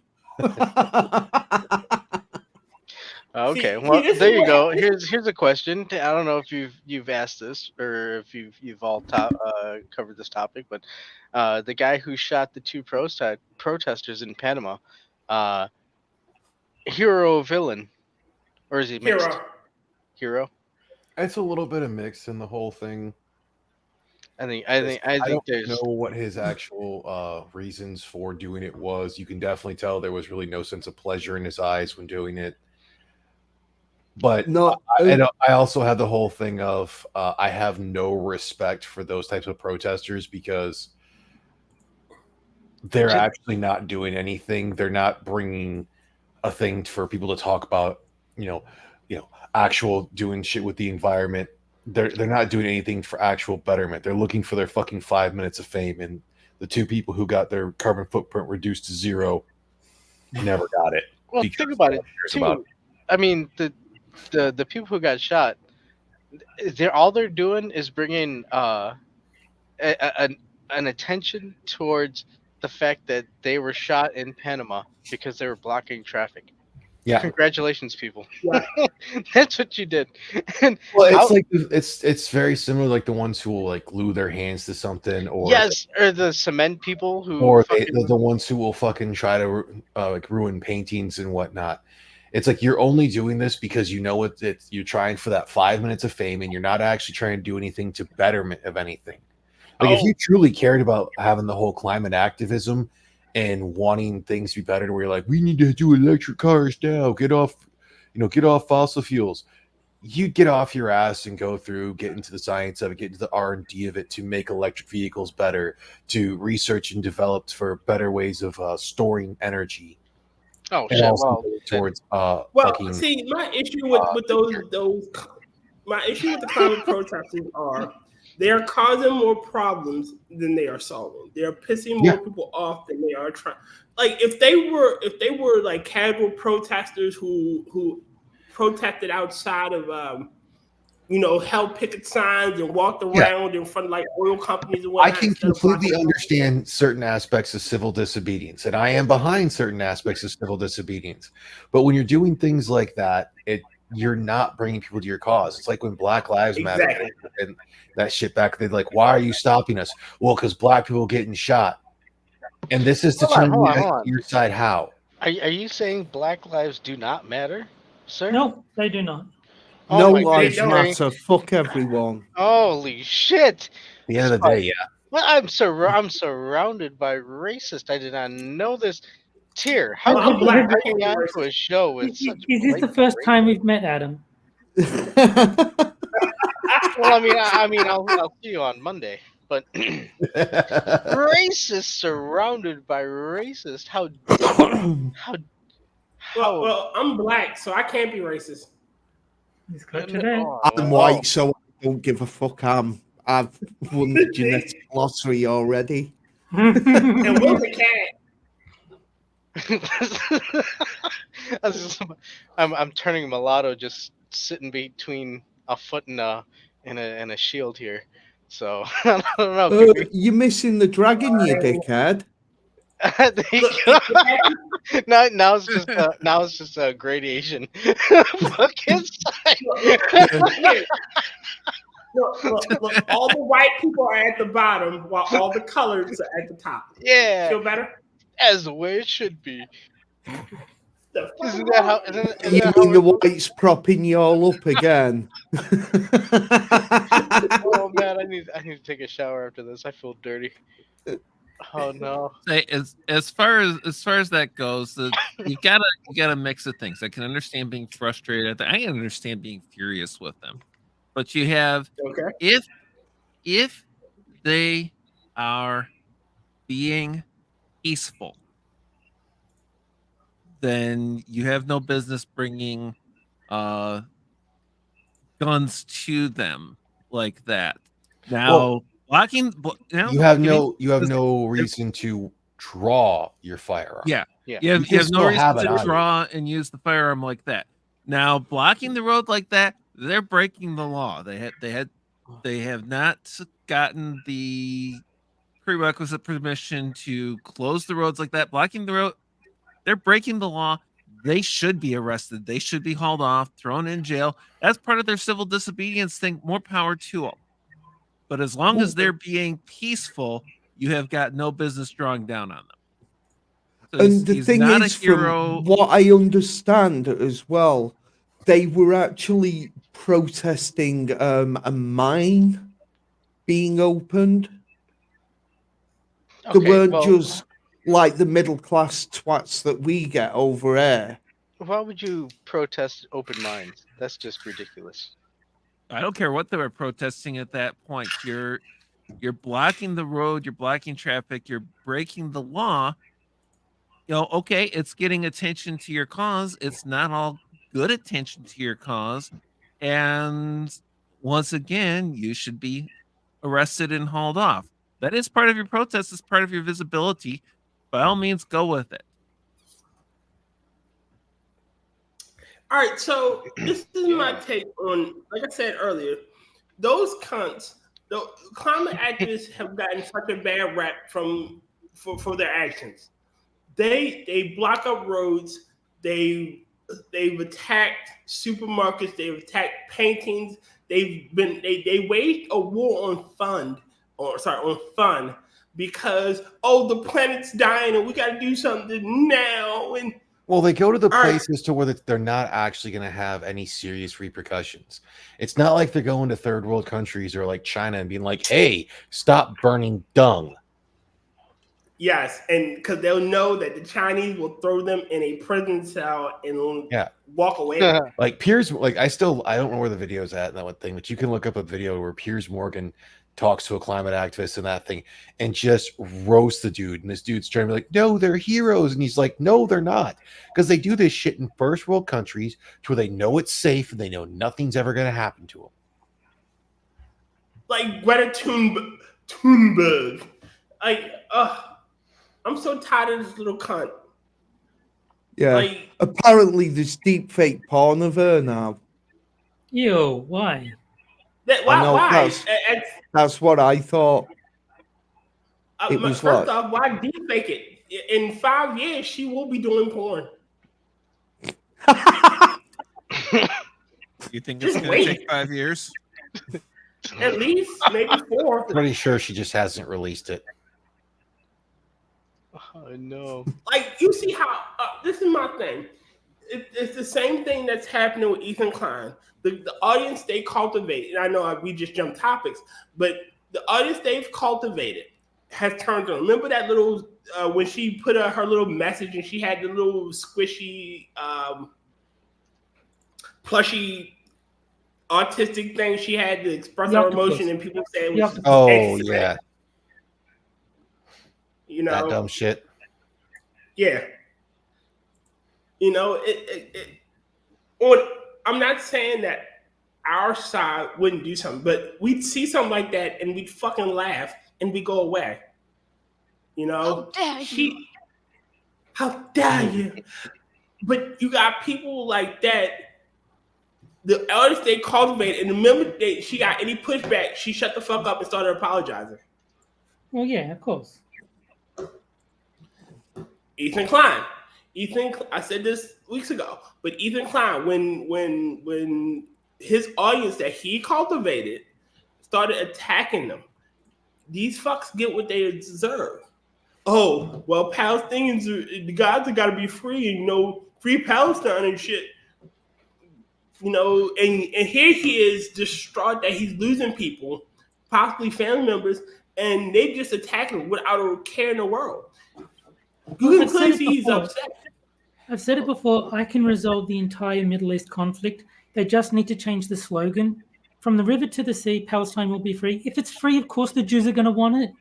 Okay, See, well this is there you what go. happens. Here's a question. I don't know if you've asked this or if you've all covered this topic, but the guy who shot the two protesters in Panama, uh, hero or villain, or is he mixed? Hero. Hero. It's a little bit of mix in the whole thing. I think I don't there's know what his actual reasons for doing it was. You can definitely tell there was really no sense of pleasure in his eyes when doing it. But No, I also had the whole thing of I have no respect for those types of protesters because they're actually not doing anything. They're not bringing a thing for people to talk about. Actual doing shit with the environment. They're not doing anything for actual betterment. They're looking for their fucking 5 minutes of fame. And the two people who got their carbon footprint reduced to zero never got it. well. Think about it too. I mean, the people who got shot, they're doing is bringing an attention towards the fact that they were shot in Panama because they were blocking traffic. Yeah. Congratulations, people. Yeah. That's what you did. And Well, it's very similar, like the ones who will like glue their hands to something, or or the cement people who, or the ones who will fucking try to like ruin paintings and whatnot. It's like you're only doing this because you know you're trying for that 5 minutes of fame, and you're not actually trying to do anything to betterment of anything. Like if you truly cared about having the whole climate activism and wanting things to be better, where you're like, we need to do electric cars now, get off fossil fuels. You get off your ass and go through, get into the science of it, get into the R&D of it to make electric vehicles better, to research and develop for better ways of storing energy. Oh and shit! also towards fucking, see, my issue with those my issue with the climate protesters are they are causing more problems than they are solving. They are pissing more people off than they are trying. Like if they were like casual protesters who protested outside of held picket signs and walked around in front of like oil companies and whatnot. I can completely understand certain aspects of civil disobedience, and I am behind certain aspects of civil disobedience. But when you're doing things like that, you're not bringing people to your cause. It's like when Black Lives Matter and that shit back, they're like, why are you stopping us? Well, because black people are getting shot. And this is to turn your side how? Are you saying Black lives do not matter, sir? No, they do not. No lives matter. Fuck everyone. Holy shit! At the end of the day, yeah. Well, I'm surrounded by racists. I did not know this. Tier, how I'm can black. you bring me on to a show with such Is this the first time we've met, Adam? Well, I mean, I'll see you on Monday. But racist surrounded by racist. How? Well, I'm black, so I can't be racist. I'm white, so I don't give a fuck. I've won the genetic lottery already. And Will's a cat. I'm turning mulatto, just sitting between a foot and a shield here. So I don't know. You're missing the dragon, you dickhead. Now it's just a gradation. Fucking Look, all the white people are at the bottom while all the colors are at the top. Yeah. Feel better? As the way it should be. Isn't that how? You mean the whites propping you all up again? Oh man, I need to take a shower after this. I feel dirty. Oh no. As far as that goes, you gotta mix of things. I can understand being frustrated. I can understand being furious with them, but you have if they are being peaceful, then you have no business bringing guns to them like that. Now, blocking. You have no reason to draw your firearm. Yeah. You have no reason to draw and use the firearm like that. Now, blocking the road like that, they're breaking the law. They have not gotten the prerequisite permission to close the roads like that. Blocking the road, they're breaking the law. they should be arrested. They should be hauled off, thrown in jail. That's part of their civil disobedience thing. More power to them. But as long as they're being peaceful, you have got no business drawing down on them. So And the thing is, from what I understand as well, they were actually protesting a mine being opened. They weren't just like the middle class twats that we get over there. Why would you protest open mines? That's just ridiculous. I don't care what they were protesting at that point. You're blocking the road, you're blocking traffic, you're breaking the law. You know, okay, it's getting attention to your cause. It's not all good attention to your cause. And once again, you should be arrested and hauled off. That is part of your protest. It's part of your visibility. By all means, go with it. All right, so this is my take on, like I said earlier, those cunts, the climate activists have gotten such a bad rap for their actions. They block up roads. They've attacked supermarkets. They've attacked paintings. They waged a war on fun because the planet's dying and we got to do something now. And well, they go to the places to where they're not actually going to have any serious repercussions. It's not like they're going to third world countries or like China and being like, "Hey, stop burning dung." Yes, and because they'll know that the Chinese will throw them in a prison cell and walk away. Like Piers, I don't know where the video's at and that one thing, but you can look up a video where Piers Morgan talks to a climate activist and that thing and just roast the dude. And this dude's trying to be like, "No, they're heroes." And he's like, "No, they're not." Because they do this shit in first world countries to where they know it's safe and they know nothing's ever going to happen to them. Like Greta Thunberg. I'm so tired of this little cunt. Yeah. Apparently there's deep fake porn of her now. Ew, why? Why? That's what I thought. First off, why deep fake it? In 5 years, she will be doing porn. You think it's going to take 5 years? At least, maybe 4. Pretty sure she just hasn't released it. Oh, no. Like, you see how this is my thing. It's the same thing that's happening with Ethan Klein. The audience they cultivate, and I know we just jumped topics, but the audience they've cultivated has turned on. Remember that little when she put her little message and she had the little squishy plushy autistic thing she had to express her emotion, and people say it was yeah. You know, that dumb shit. Yeah. You know, I'm not saying that our side wouldn't do something, but we'd see something like that and we'd fucking laugh and we go away. You know? How dare you? But you got people like that. The artists they cultivate, and the minute she got any pushback, she shut the fuck up and started apologizing. Well, yeah, of course. Ethan Klein. I said this weeks ago, but Ethan Klein, when his audience that he cultivated started attacking them, these fucks get what they deserve. Oh, well, Palestinians, the guys have got to be free, and, you know, free Palestine and shit. You know, and here he is distraught that he's losing people, possibly family members, and they just attack him without a care in the world. You can clearly see he's upset. I've said it before, I can resolve the entire Middle East conflict. They just need to change the slogan. From the river to the sea, Palestine will be free. If it's free, of course the Jews are going to want it.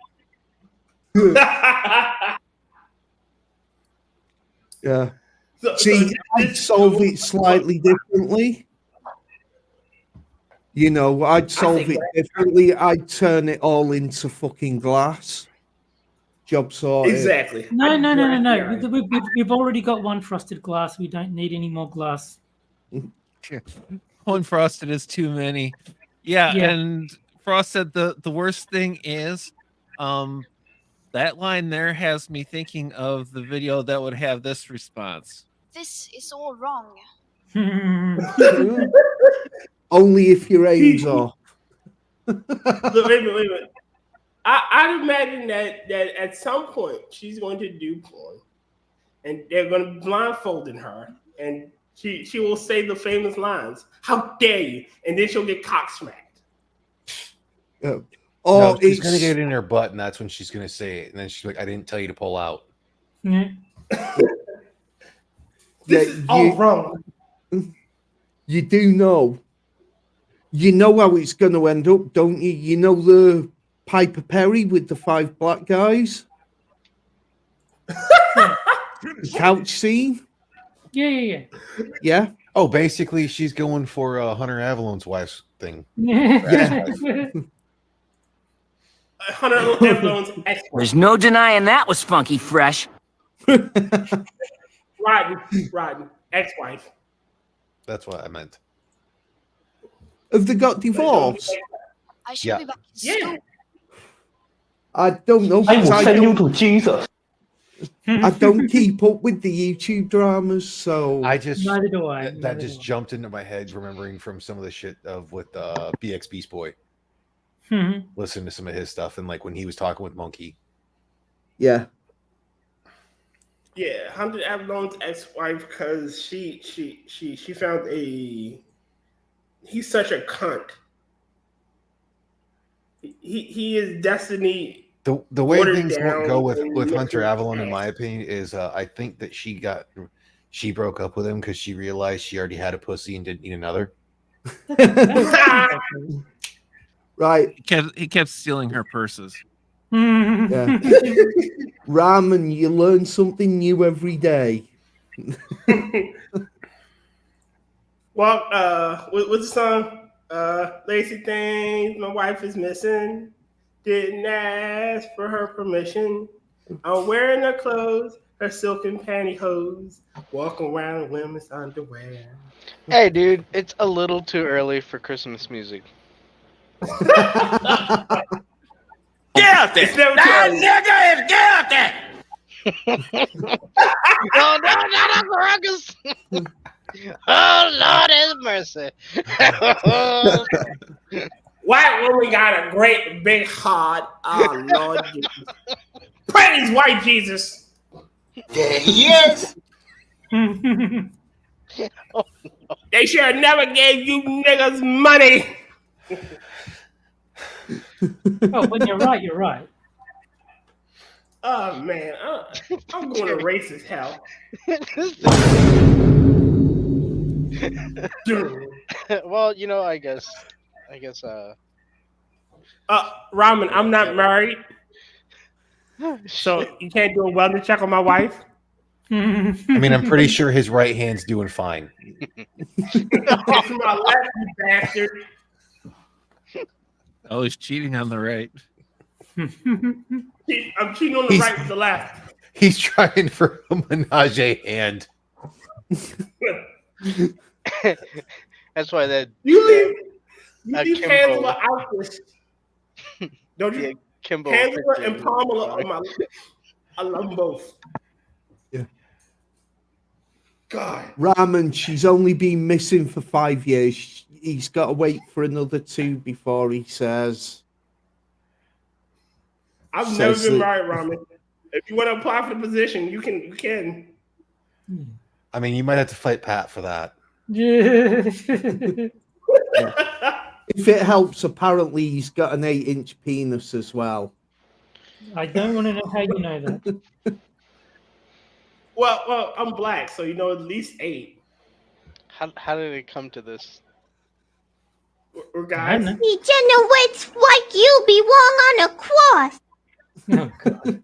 Yeah. See, I'd solve it slightly differently. You know, I'd solve it differently. I'd turn it all into fucking glass. Job sorted. Exactly. No. We've already got one frosted glass. We don't need any more glass. One frosted is too many. Yeah. And Frost said the worst thing is that line there has me thinking of the video that would have this response. This is all wrong. Only if your aim's off. Look, wait a minute. I'd imagine that at some point she's going to do porn, and they're going to blindfold her, and she will say the famous lines, "How dare you?" And then she'll get cock smacked. Oh, no, she's going to get it in her butt, and that's when she's going to say it. And then she's like, "I didn't tell you to pull out." Yeah. This is all wrong. You do know. You know how it's going to end up, don't you? You know the Piper Perry with the 5 black guys? Couch scene? Yeah. Yeah? Oh, basically, she's going for Hunter Avalon's wife's thing. Yeah. Hunter Avalon's ex. There's no denying that was funky fresh. Rotn, ex-wife. That's what I meant. Have they got divorced? I should be back in school. I don't know. I will send you to Jesus. I don't keep up with the YouTube dramas, so I just Neither do I. that just jumped into my head, remembering from some of the shit of with BX Beast Boy. Listen to some of his stuff, and like when he was talking with Monkey. Yeah. Yeah, Hunter Avalon's ex-wife, because she found he's such a cunt. He is destiny. The way things down go with and Hunter looking Avalon, in past. my opinion, is I think that she broke up with him because she realized she already had a pussy and didn't need another. Right. He kept stealing her purses. Yeah. Ramen, you learn something new every day. Well, what's the song? Lacy Things, my wife is missing. Didn't ask for her permission. I'm wearing her clothes, her silken pantyhose. Walking around in women's underwear. Hey, dude, it's a little too early for Christmas music. Get out there! That nigga is get out there! No, Ruckus! Oh, Lord have mercy. White woman got a great big heart. Oh, Lord Jesus. Praise white Jesus. There he is. They should have never gave you niggas money. Oh, when you're right, you're right. Oh, man. I'm going to racist hell. Well, you know, I guess. Ramen, I'm not married. So you can't do a wellness check on my wife? I mean, I'm pretty sure his right hand's doing fine. It's my left, you bastard. Oh, he's cheating on the right. I'm cheating on the right with the left. He's trying for a menage a hand. That's why that You leave Kimbo. Angela out this. Don't you? Yeah, Kimbo. Angela and Pamela are my. I love them both. Yeah. God. Ramen, she's only been missing for 5 years. He's got to wait for another 2 before he says. I've never been married, Ramen. If you want to apply for the position, you can. You can. I mean, you might have to fight Pat for that. Yeah. If it helps, apparently he's got an 8-inch penis as well. I don't want to know how you know that. Well, I'm black, so you know at least 8. How did it come to this? We're guys. Degenerates like you belong on a cross. Oh, God.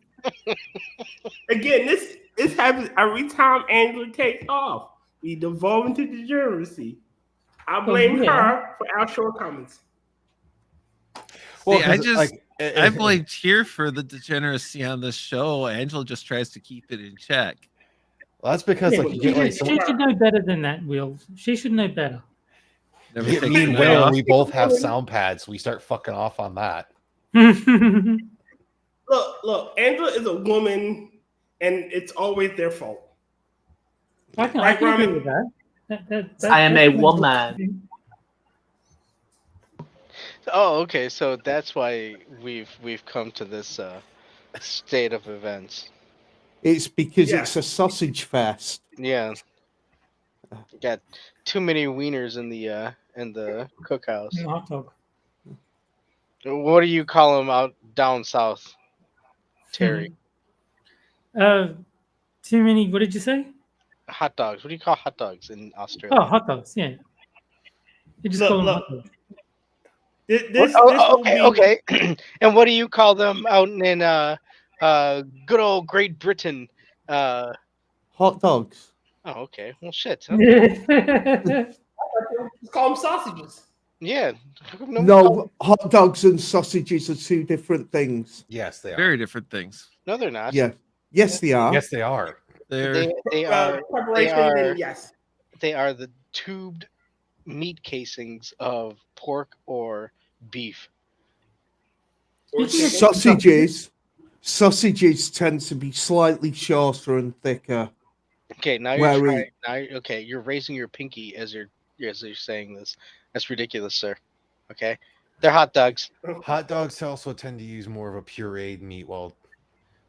Again, this happens every time Angela takes off. We devolve into degeneracy. I blame her for our shortcomings. Well, See, I blame here for the degeneracy on this show. Angela just tries to keep it in check. Well, that's because Yeah, like you get like she should know better than that, Will. She should know better. you get me and Will, and we both have sound pads. We start fucking off on that. Look, Angela is a woman, and it's always their fault. I can Right, agree Ramen? with that. I am a that's woman. Oh, okay. So that's why we've come to this state of events. It's because Yeah. it's a sausage fest. Yeah. Got too many wieners in the cookhouse. Hot dog. What do you call them out down south, Terry? Too many. What did you say? Hot dogs. What do you call hot dogs in Australia? Oh, hot dogs. Yeah. You just call them hot dogs. Okay. And what do you call them out in good old Great Britain? Hot dogs. Oh, okay. Well, shit. Just call them sausages. Yeah. No, hot dogs and sausages are two different things. Yes, they are. Very different things. No, they're not. Yeah. Yes, they are. Yes, they are. They are. Preparation. Yes. They are the tubed meat casings of pork or beef. Sausages tend to be slightly shorter and thicker. Okay, now you're raising your pinky as you're saying this. That's ridiculous, sir. Okay, they're hot dogs. Hot dogs also tend to use more of a pureed meat, while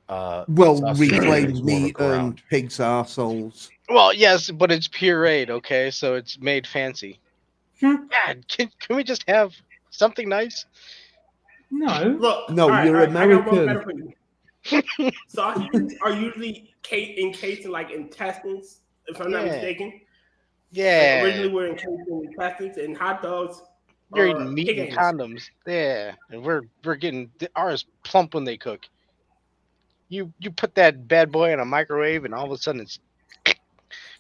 reclaimed meat and pigs' arseholes. Well, yes, but it's pureed. Okay, so it's made fancy. God, can we just have something nice? No. Look, No, you're American. Sausages are usually encased in like intestines, if I'm not mistaken. Yeah. Like, originally, we're encased in intestines, and hot dogs. You're eating meat and condoms. Yeah, and we're getting ours plump when they cook. You put that bad boy in a microwave, and all of a sudden it's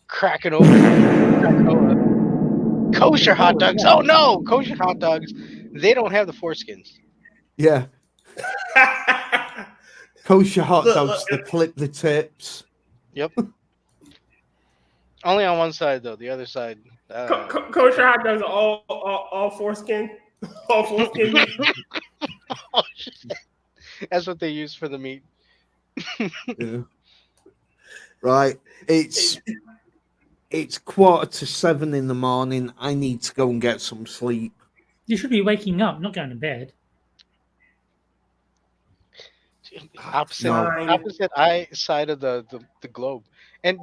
cracking open. Kosher hot dogs. Oh no, kosher hot dogs. They don't have the foreskins. Yeah. Kosher hot dogs, they clip the tips. Yep. Only on one side though. The other side. Kosher hot dogs are all foreskin. All foreskin. Oh, shit. That's what they use for the meat. Yeah. Right. It's 7:15 in the morning. I need to go and get some sleep. You should be waking up, not going to bed. Opposite side of the globe, and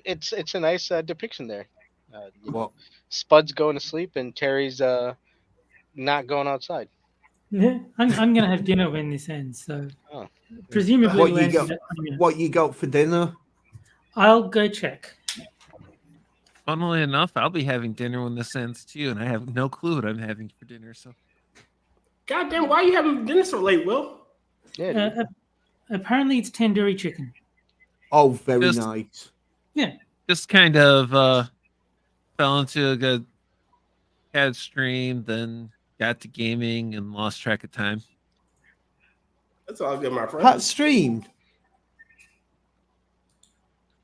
it's a nice depiction there. Spud's going to sleep and Terry's not going outside. Yeah, I'm going to have dinner when this ends. So presumably, what you got for dinner? I'll go check. Funnily enough, I'll be having dinner when this ends too, and I have no clue what I'm having for dinner. So, goddamn, why are you having dinner so late, Will? Yeah. Apparently, it's tandoori chicken. Oh, very nice. Yeah. Just kind of fell into a good CAD stream, then got to gaming and lost track of time. That's all good, my friend. Pat streamed.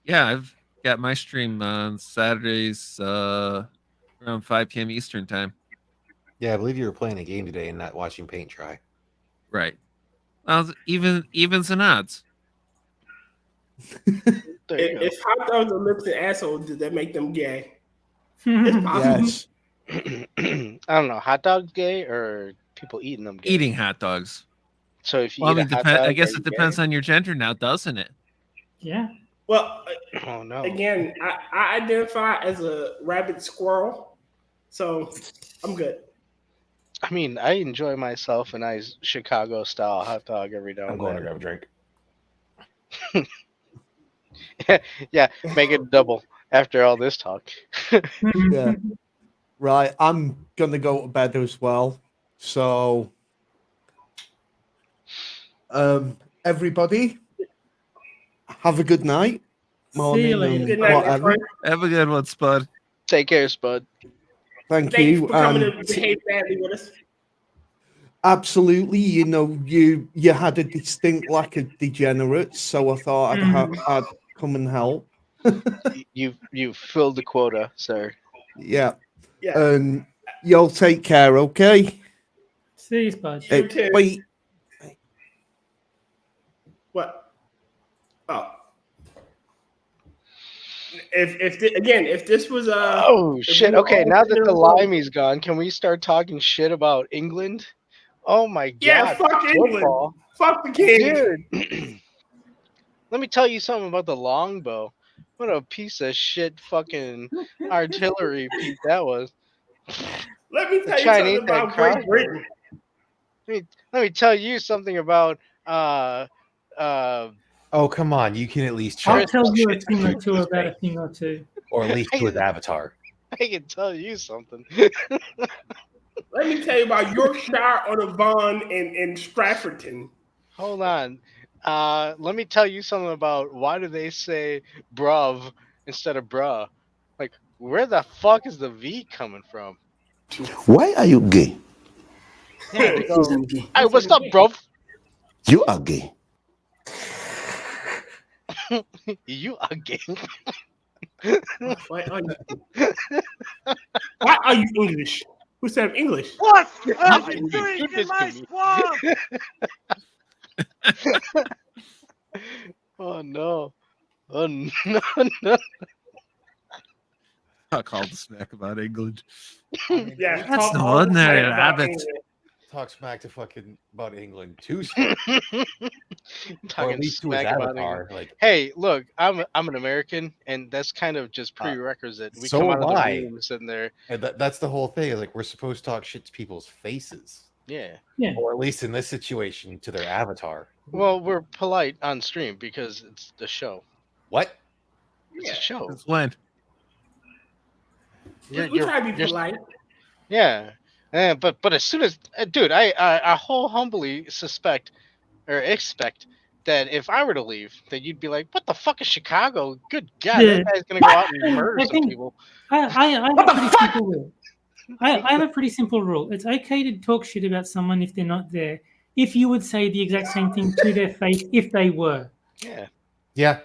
Yeah, I've got my stream on Saturdays around 5 p.m. Eastern time. Yeah, I believe you were playing a game today and not watching paint dry. Right. Evens and odds. If hot dogs are lips and assholes, does that make them gay? It's possible. Yes. I don't know. Hot dogs gay or people eating them gay? Eating hot dogs. So if you Well, eat I mean, a hot dog, I guess are it you depends gay? on your gender now, doesn't it? Yeah. Well, oh no. Again, I identify as a rabbit squirrel, so I'm good. I mean, I enjoy myself a nice Chicago style hot dog every now and I'm going to then. grab a drink. Yeah, make it double after all this talk. Yeah. Right. I'm gonna go to bed as well. So everybody have a good night. See you later. Good night, my friend. Have a good one, Spud. Take care, Spud. Thank Thanks you. for coming to behave badly with us. Absolutely. You had a distinct lack of degenerates, so I thought I'd come and help. You filled the quota, sir. Yeah. Yeah. Y'all take care, okay? See you, Spud. You too. Wait. What? Oh. if this was shit. Okay, now that the limey's gone, can we start talking shit about England? Oh my god. Yeah, fuck England. Fuck the king. Dude. Let me tell you something about the longbow. What a piece of shit fucking artillery piece that was. Let me tell you something about Great Britain. Let me tell you something about Oh, come on. You can at least I'll tell you a thing or two about a thing or two. Or at least to his avatar. I can tell you something. Let me tell you about Yorkshire on Avon and Stratfordton. Hold on. Let me tell you something about why do they say bruv instead of bruh? Like, where the fuck is the V coming from? Why are you gay? Hey, what's up, bruv? You are gay. You are gay. Why are you English? Who said English? What are you doing in my swamp? Oh no. Oh no. Talk all the smack about England. Yeah, That's the ordinary rabbit. Talk smack to fucking about England too. Talking smack about England. Like, hey, look, I'm an American, and that's kind of just prerequisite. We so come out of am the I. rooms and they're And that's the whole thing. Like, we're supposed to talk shit to people's faces. Yeah. Or at least in this situation, to their avatar. Well, we're polite on stream because it's the show. What? It's a show. Since when? We try to be polite. Yeah. But as soon as dude, I whole humbly suspect or expect that if I were to leave, that you'd be like, "What the fuck is Chicago? Good God, that guy's gonna go out and murder some people." I have a pretty simple rule. I have a pretty simple rule. It's okay to talk shit about someone if they're not there. If you would say the exact same thing to their face if they were. Yeah. Yeah.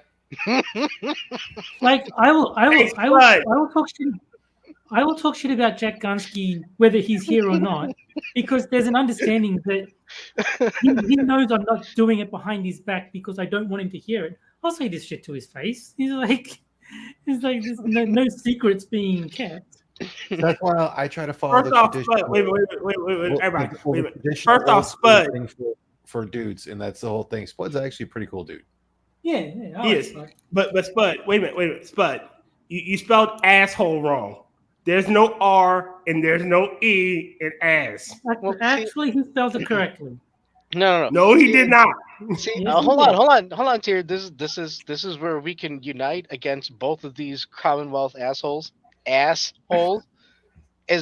Like I will talk shit. I will talk shit about Jack Gunski whether he's here or not, because there's an understanding that he knows I'm not doing it behind his back because I don't want him to hear it. I'll say this shit to his face. He's like there's no secrets being kept. So that's why I try to follow First the off, traditional. Spud, wait, everybody, wait a minute. Traditional First off, old school Spud. thing for dudes, and that's the whole thing. Spud's actually a pretty cool dude. Yeah, He is. But Spud, wait a minute, Spud. You spelled asshole wrong. There's no R and there's no E in ass. Actually, he spelled it correctly. No. No, he did not. See, Yes, hold he did. on, Tier. This is where we can unite against both of these Commonwealth assholes, as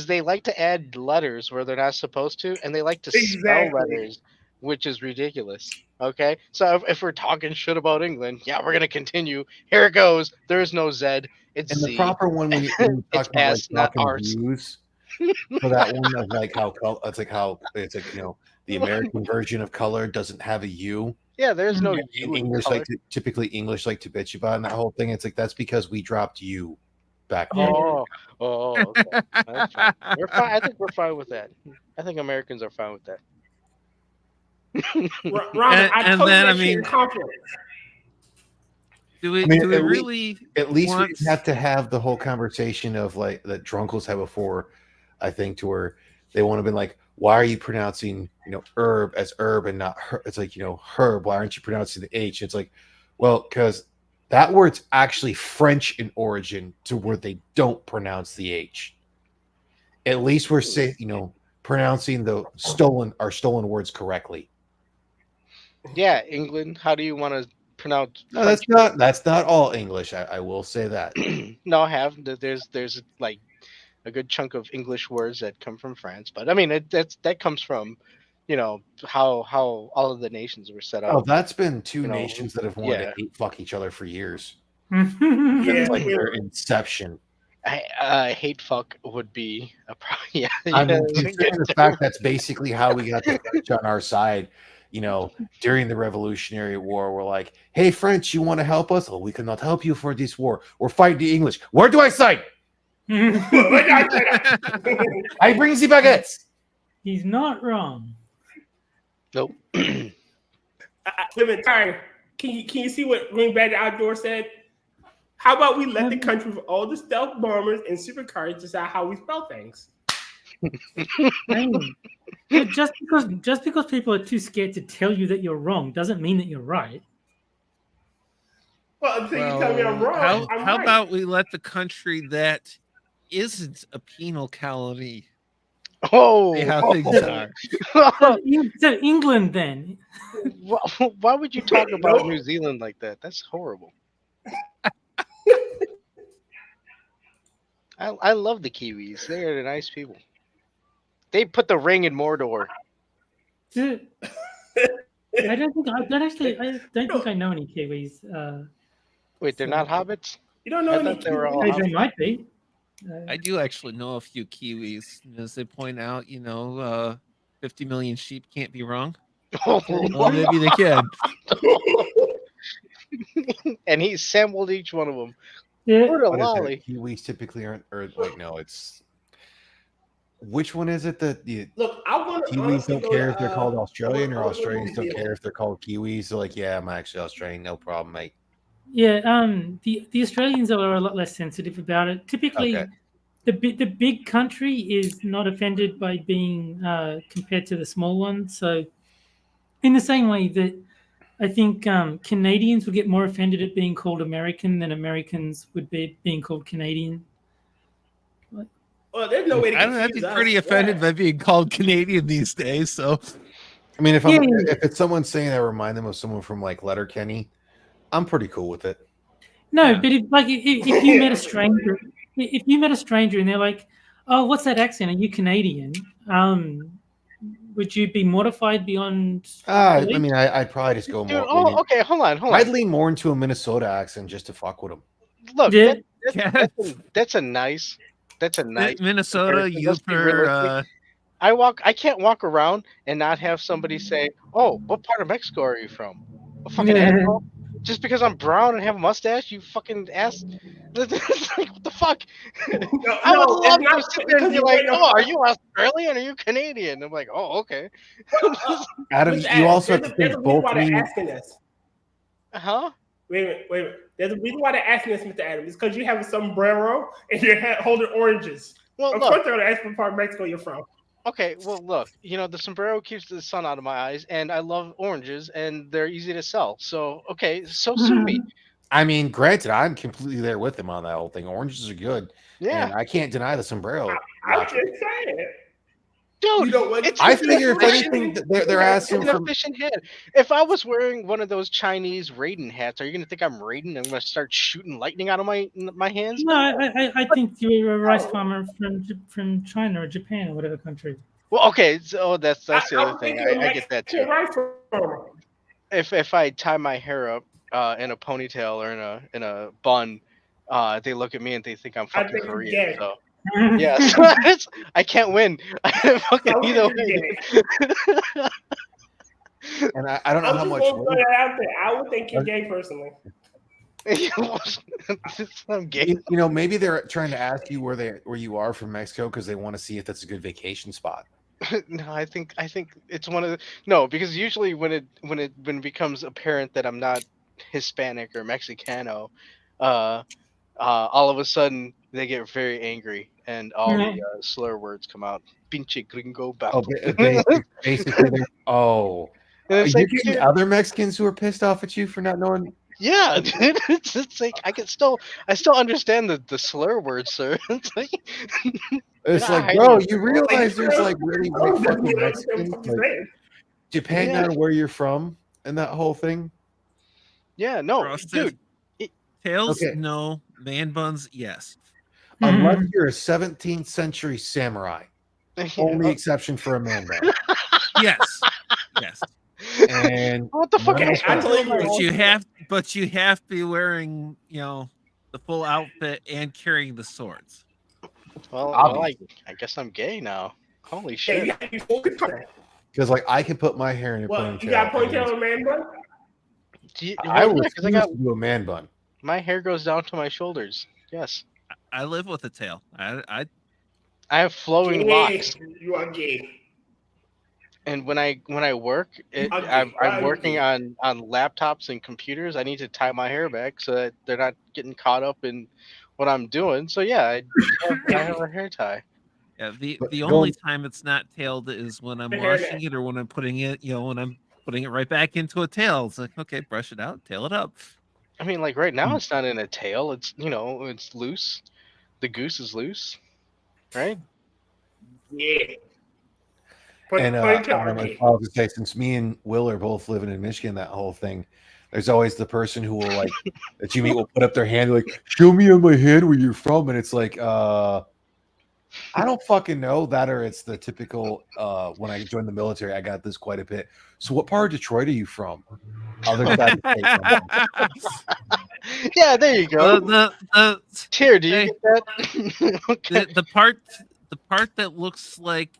they like to add letters where they're not supposed to, and they like to spell letters, which is ridiculous. Okay, so if we're talking shit about England, yeah, we're gonna continue. Here it goes. There's no Z. It's And Z. the proper one when you talk about S, not like Rs. views for that one of like how the American version of color doesn't have a U. Yeah, there's no in U in English color. like typically English like to bitch about, and that whole thing. It's like that's because we dropped you back. Oh, okay. That's fine. We're fine. I think we're fine with that. I think Americans are fine with that. Robin, I told you then, that I shit mean, in confidence. Do we I mean, really at least we want- didn't have to have the whole conversation of like that Drunkles had before, I think, to where they want to be like, why are you pronouncing herb as herb and not her? It's like herb. Why aren't you pronouncing the H? It's like, well, because that word's actually French in origin to where they don't pronounce the H. At least we're saying pronouncing the stolen words correctly. Yeah, England. How do you want to pronounce? No, that's not all English. I will say that. No, there's like a good chunk of English words that come from France, but I mean that comes from how all of the nations were set up. Oh, that's been two nations that have wanted to hate fuck each other for years. Yeah, like their inception. Hate fuck would be a problem. Yeah, I mean, considering the fact that's basically how we got the French on our side. During the Revolutionary War, we're like, "Hey, French, you want to help us? Oh, we cannot help you for this war. We're fighting the English. Where do I sign? I bring the baguettes." He's not wrong. Nope. Wait a minute, sorry. Can you see what Green Bag Outdoor said? How about we let the country with all the stealth bombers and supercars decide how we spell things? Just because people are too scared to tell you that you're wrong doesn't mean that you're right. Well, until you tell me I'm wrong, How about we let the country that isn't a penal colony say how things are? So England, then. Why would you talk about New Zealand like that? That's horrible. I love the Kiwis. They are the nice people. They put the ring in Mordor. I don't think I know any Kiwis. Wait, they're not hobbits? You don't know I any thought they were all They hobbits. might be. I do actually know a few Kiwis. As they point out, 50 million sheep can't be wrong. Well, maybe they can. And he assembled each one of them. Yeah. What a What is it? lolly. Kiwis typically aren't, or wait, no, it's which one is it that the Look, I want to Kiwis don't care if they're called Australian, or I wanna- Australians don't care if they're called Kiwis? So like, yeah, I'm actually Australian, no problem, mate. Yeah, the Australians are a lot less sensitive about it. Typically, Okay. the big country is not offended by being compared to the small one. So, in the same way that I think Canadians would get more offended at being called American than Americans would be being called Canadian. Well, there's no way to I'd be confuse pretty us. offended by being called Canadian these days. So, I mean, if Yeah. if it's someone saying I remind them of someone from like Letterkenny, I'm pretty cool with it. No, but if you met a stranger, if you met a stranger and they're like, "Oh, what's that accent? Are you Canadian?" Would you be mortified beyond? I belief? mean, I'd probably just go Dude, more. okay, hold on. I'd lean more into a Minnesota accent just to fuck with them. Look, Yeah. that's a nice. Minnesota, comparison. Let's be realistic. Yooper. I can't walk around and not have somebody say, "Oh, what part of Mexico are you from?" A fucking asshole. Just because I'm brown and have a mustache, you fucking ass. It's like, what the fuck? I would love to sit there and be like, "Oh, are you Australian? Or are you Canadian?" I'm like, "Oh, okay." Adam, you also have to think both mean. Asking this. Huh? Wait a minute. There's a reason why they're asking this, Mr. Adams. It's because you have a sombrero and you're holding oranges. Well, of look. course, they're going to ask what part of Mexico you're from. Okay, well, look, the sombrero keeps the sun out of my eyes, and I love oranges, and they're easy to sell. So, okay, so sue me. I mean, granted, I'm completely there with him on that whole thing. Oranges are good. Yeah. And I can't deny the sombrero. I'm just saying. Dude, I figure if anything, they're asking it's an for. efficient hat. If I was wearing one of those Chinese Raiden hats, are you going to think I'm Raiden? I'm going to start shooting lightning out of my hands? No, I think you're a rice farmer from China or Japan or whatever country. Well, okay, so that's the other thing. I get that too. If I tie my hair up in a ponytail or in a bun, they look at me and they think I'm fucking Korean. So. Yeah, so I can't win. Fucking either way. And I don't know how much. I would think you're gay personally. I'm gay. Maybe they're trying to ask you where you are from Mexico because they want to see if that's a good vacation spot. No, I think it's one of the no, because usually when it becomes apparent that I'm not Hispanic or Mexicano, all of a sudden they get very angry and all the slur words come out. Pinche gringo bajo. Basically, are you getting other Mexicans who are pissed off at you for not knowing? Yeah, dude, it's like I still understand the slur words, sir. It's like, bro, you realize there's like really white fucking Mexicans. Like, depending on where you're from and that whole thing. Yeah, no, dude. Tails, no. Man buns, yes. Unless you're a 17th century samurai. Only exception for a man bun. Yes. Yes. And what the fuck? But you have to be wearing, the full outfit and carrying the swords. Well, I guess I'm gay now. Holy shit! Because I can put my hair in a ponytail. You got a ponytail and a man bun? I would do a man bun. My hair goes down to my shoulders. Yes. I live with a tail. I have flowing locks. You are gay. And when I work, I'm working on laptops and computers. I need to tie my hair back so that they're not getting caught up in what I'm doing. So yeah, I have a hair tie. Yeah, the only time it's not tailed is when I'm washing it or when I'm putting it, when I'm putting it right back into a tail. It's like, okay, brush it out, tail it up. I mean, like right now, it's not in a tail. It's it's loose. The goose is loose, right? Yeah. And I was to say, since me and Will are both living in Michigan, that whole thing, there's always the person who will like that you meet will put up their hand like, show me on my hand where you're from, and it's like, I don't fucking know that, or it's the typical. When I joined the military, I got this quite a bit. So, what part of Detroit are you from? Other side of the state. Yeah, there you go. Here, do you get that? Okay. The part that looks like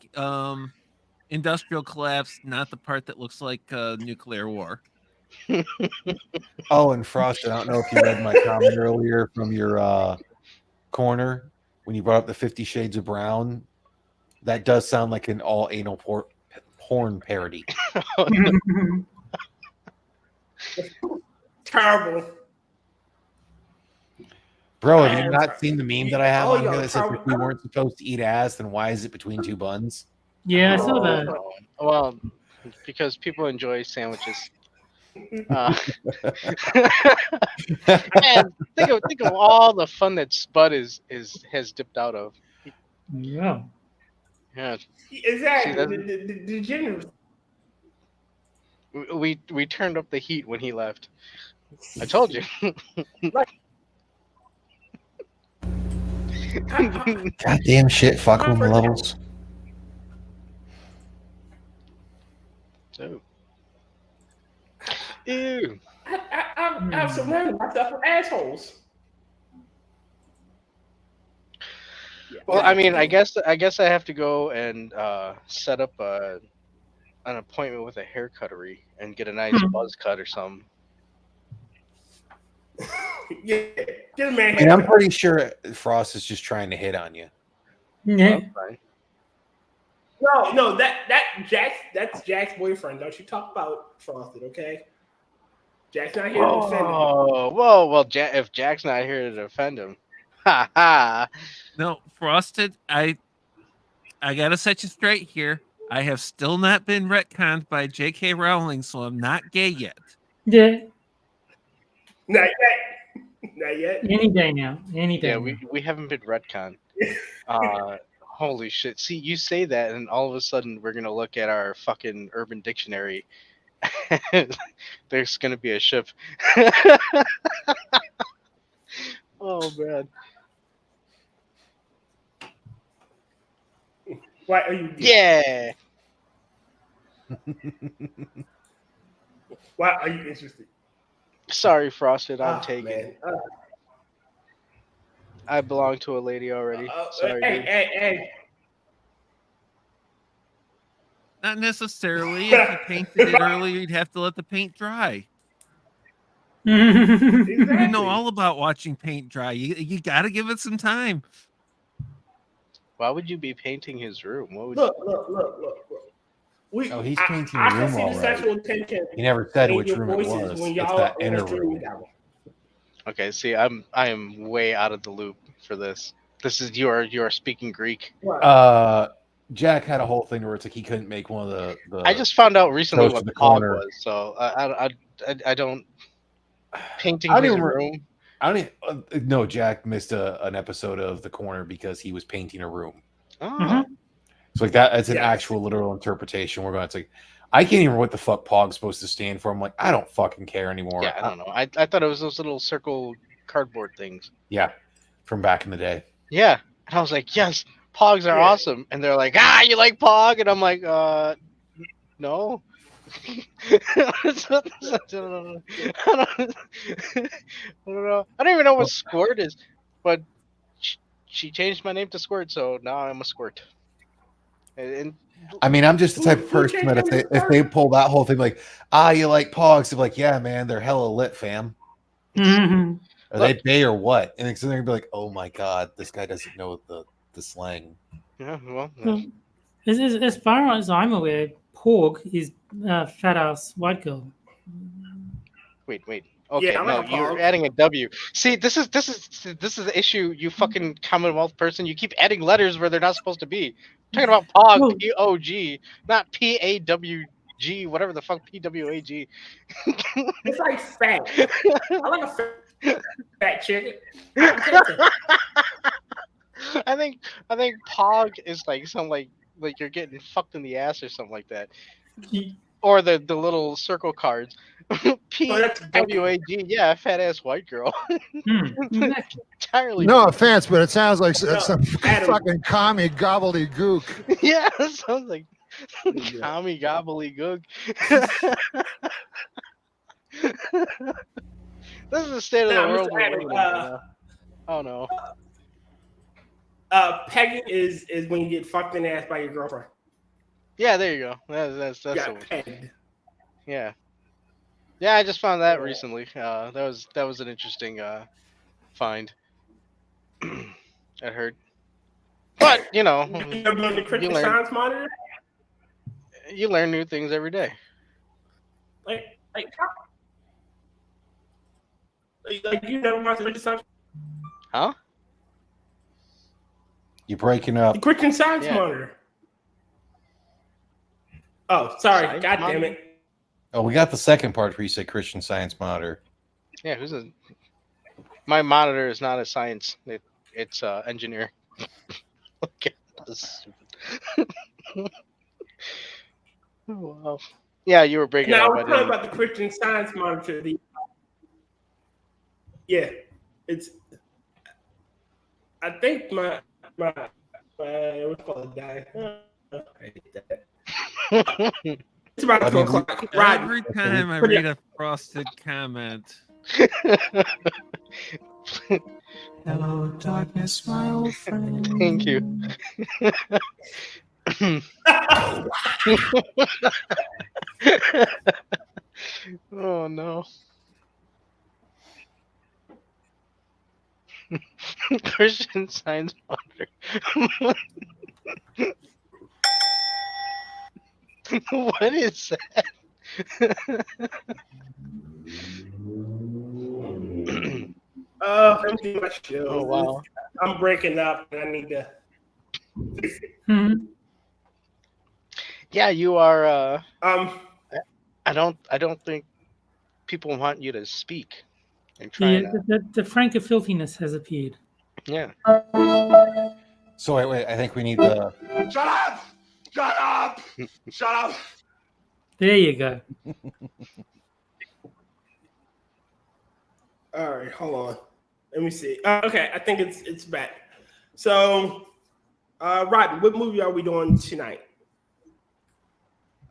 industrial collapse, not the part that looks like nuclear war. Oh, and Frost, I don't know if you read my comment earlier from your corner when you brought up the 50 Shades of Brown. That does sound like an all anal porn parody. Terrible. Bro, have you not seen the meme that I have on here that says if we weren't supposed to eat ass, then why is it between two buns? Yeah, I saw that. Well, because people enjoy sandwiches. Man, think of all the fun that Spud has dipped out of. Yeah. Yeah. Exactly. The generous. We turned up the heat when he left. I told you. Goddamn shit, fuck with the levels. So. Ew. I've surrounded myself with assholes. Well, I mean, I guess I have to go and set up an appointment with a hair cuttery and get a nice buzz cut or something. Yeah, get a man. And I'm pretty sure Frost is just trying to hit on you. Yeah. No, that's Jack's boyfriend. Don't you talk about Frosted, okay? Jack's not here to defend him. Oh, well, if Jack's not here to defend him, ha ha. No, Frosted, I gotta set you straight here. I have still not been retconned by J.K. Rowling, so I'm not gay yet. Yeah. Not yet. Not yet. Any day now. Any day. Yeah, we haven't been retconned. Holy shit. See, you say that, and all of a sudden we're going to look at our fucking Urban Dictionary. There's going to be a ship. Oh, man. Why are you gay? Yeah. Why are you interested? Sorry, Frosted. I'm taken. I belong to a lady already. Sorry, hey. Not necessarily. If you painted it earlier, you'd have to let the paint dry. Exactly. You know all about watching paint dry. You got to give it some time. Why would you be painting his room? What would look. He's painting the room all right. He never said which room it was. It's that inner room. Okay, see, I am way out of the loop for this. This is you are speaking Greek. Jack had a whole thing where it's like he couldn't make one of the I just found out recently what the Pog was, so I don't painting his room. I don't even, no, Jack missed an episode of The Corner because he was painting a room. Oh. So like that's an actual literal interpretation. We're going, it's like, I can't even remember what the fuck Pog's supposed to stand for. I'm like, I don't fucking care anymore. Yeah, I don't know. I thought it was those little circle cardboard things. Yeah, from back in the day. Yeah. And I was like, yes, Pogs are awesome. And they're like, you like Pog? And I'm like, no. I don't know. I don't even know what Squirt is, but she changed my name to Squirt, so now I'm a Squirt. And I mean, I'm just the type of person that if they pull that whole thing, like, you like Pogs, they're like, yeah, man, they're hella lit, fam. Mm-hmm. Are they bay or what? And then they're gonna be like, oh my god, this guy doesn't know the slang. Yeah, well, as far as I'm aware, Porg is fat ass white girl. Wait. Okay, Yeah, I no, like a you're Pog. adding a W. See, this is the issue. You fucking Commonwealth person. You keep adding letters where they're not supposed to be. I'm talking about Pog, Oh. P-O-G, not P-A-W-G, whatever the fuck P-W-A-G. It's like fat. I like a fat chicken. I think Pog is like some like you're getting fucked in the ass or something like that. Or the little circle cards. P-W-A-G, yeah, fat ass white girl. Entirely. No offense, but it sounds like some fucking commie gobbledygook. Yeah, it sounds like commie gobbledygook. This is the state of the world we're living in right now. Oh no. Pegging is when you get fucked in the ass by your girlfriend. Yeah, there you go. That's You the got one. pegged. Yeah. Yeah, I just found that recently. That was an interesting find. I heard. But you know, You ever been to Christian Science Monitor? You learn new things every day. Like you never watched the Christian Science? Huh? You're breaking up. The Christian Science Monitor. Oh, sorry. Science God damn Monitor? it. Oh, we got the second part where you said Christian Science Monitor. Yeah, my monitor is not a science. It's engineer. Okay, that's stupid. Wow. Yeah, you were breaking Now up. I was talking about the Christian Science Monitor. It's. I think my what's called die. I hate that. It's about 2 o'clock. Right. Every time I read a frosted comment. Hello, darkness, my old friend. Thank you. Oh no. Christian Science Monitor. What is that? Let me do my show. Oh wow. I'm breaking up and I need to. Yeah, you are I don't think people want you to speak and try The Franca filthiness has appeared. Yeah. So wait, I think we need the. Shut up! Shut up! Shut up! There you go. All right, hold on. Let me see. Okay, I think it's back. So, Rotn, what movie are we doing tonight?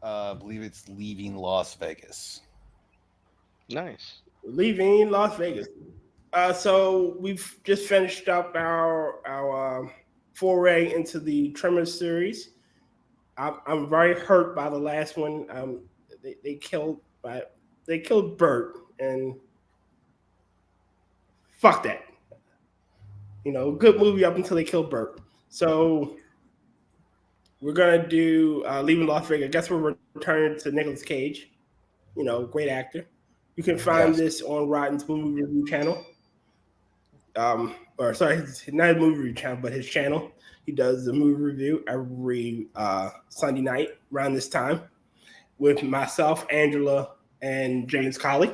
I believe it's Leaving Las Vegas. Nice. Leaving Las Vegas. So we've just finished up our foray into the Tremors series. I'm very hurt by the last one. They killed Bert, and fuck that. You know, good movie up until they killed Bert. So we're gonna do Leaving Las Vegas. I guess we're returning to Nicolas Cage. You know, great actor. You can find this on Rotn's movie review channel. Or sorry, not a movie review channel, but his channel. He does a movie review every Sunday night around this time with myself, Angela, and James Colley.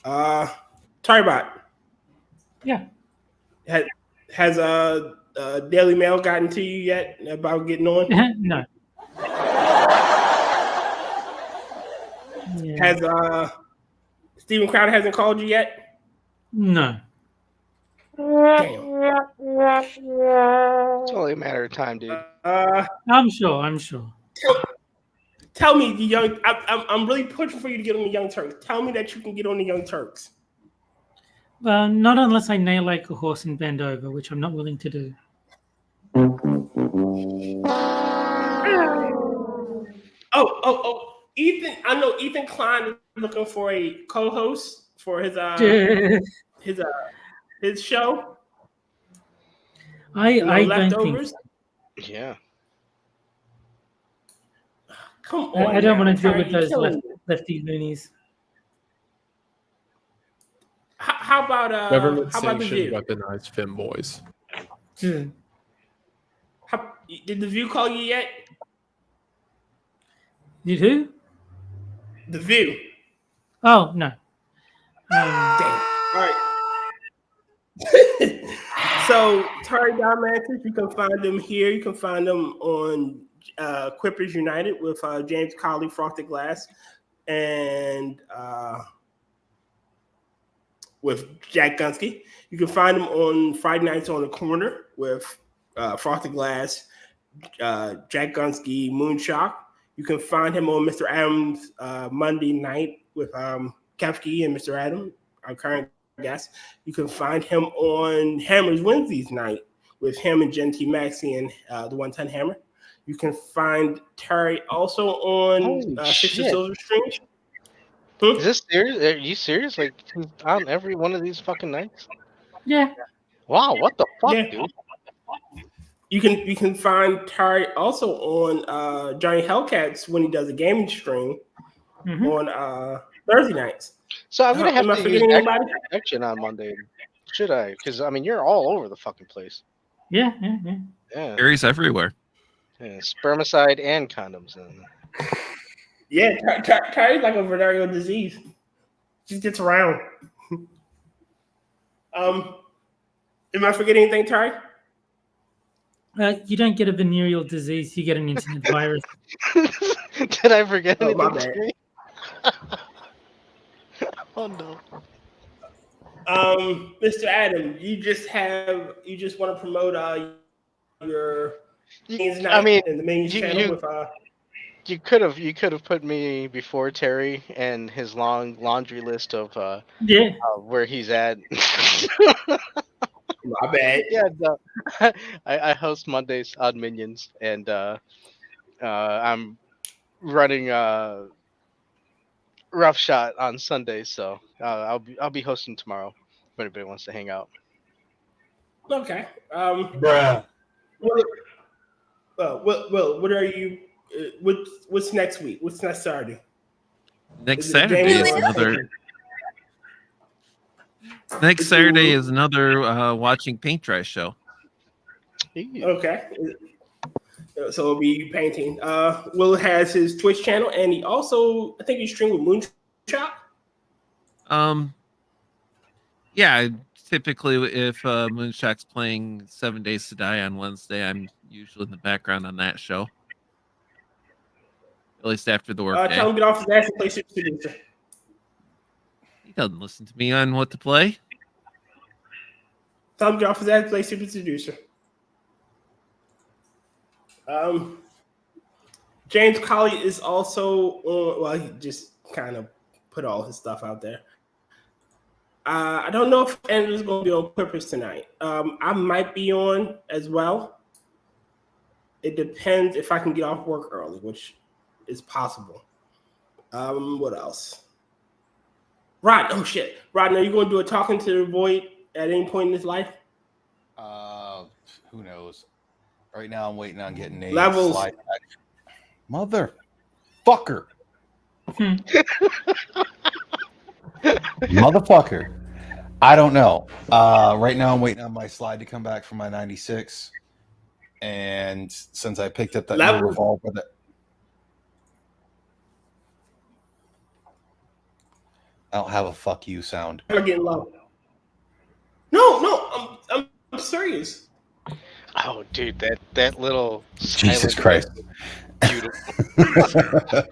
Tarbot. Yeah. Has Daily Mail gotten to you yet about getting on? No. Yeah. Has Steven Crowder hasn't called you yet? No. Damn. It's only a matter of time, dude. I'm sure. Tell me, the young. I'm really pushing for you to get on the Young Turks. Tell me that you can get on the Young Turks. Not unless I nail like a horse and bend over, which I'm not willing to do. Oh, Ethan. I know Ethan Klein is looking for a co-host for his show. I don't think. Yeah. Come on. I don't want to deal Terry, with you're those killing me. lefty loonies. How about the Government-sanctioned View? weaponized femboys. Did the View call you yet? Did who? The View. Oh no. Damn. All right. So Terry Diamantis, you can find them here. You can find them on Quippers United with James Colley, Frosted Glass, and with Jack Gunski. You can find them on Friday nights on the corner with Frosted Glass, Jack Gunski, Moonshock. You can find him on Mr. Adams Monday night with Kefki and Mr. Adam, our current guest. You can find him on Hammers Wednesdays night with him and Gen T Maxi and the 110 Hammer. You can find Terry also on Six of Silver Streams. Is this serious? Are you serious? Like on every one of these fucking nights? Yeah. Wow, what the fuck, Yeah. dude? You can find Terry also on Johnny Hellcats when he does a gaming stream on Thursday nights. So I'm gonna have Am I to use forgetting extra anybody? protection on Monday, should I? Because I mean, you're all over the fucking place. Yeah. Yeah, Berries everywhere. yeah, spermicide and condoms. And Yeah, Terry's like a venereal disease. Just gets around. Am I forgetting anything, Terry? You don't get a venereal disease; you get an internet virus. Did I forget Oh, anything? my bad. Terry? Oh no. Mr. Adam, you just want to promote your I mean, in the main channel with you could have put me before Terry and his long laundry list of where he's at. My bad. Yeah, I host Mondays Odd Minions, and I'm running Rough Shot on Sundays, so I'll be hosting tomorrow if anybody wants to hang out. Okay. Bruh. What are you? What's next week? What's next Saturday? Next Is it Saturday Jamie is or- another. Next Saturday is another watching paint dry show. Okay. So it'll be painting. Will has his Twitch channel, and he also, I think, he streamed with Moonshock. Yeah, typically if Moonshock's playing 7 Days to Die on Wednesday, I'm usually in the background on that show. At least after the work day. Tell him to get off his ass and play Super Seducer. He doesn't listen to me on what to play. Tell him to get off his ass and play Super Seducer. James Colley is also on. Well, he just kind of put all his stuff out there. I don't know if Andrew's going to be on Quippers tonight. I might be on as well. It depends if I can get off work early, which is possible. What else? Rod, oh shit. Rod, are you going to do a talking to the void at any point in his life? Who knows? Right now, I'm waiting on getting a Levels. slide back. Motherfucker. Motherfucker. I don't know. Right now, I'm waiting on my slide to come back from my 96. And since I picked up that new revolver, I don't have a fuck you sound. I'm getting low. No, I'm serious. Oh, dude, that little Jesus Christ. Beautiful.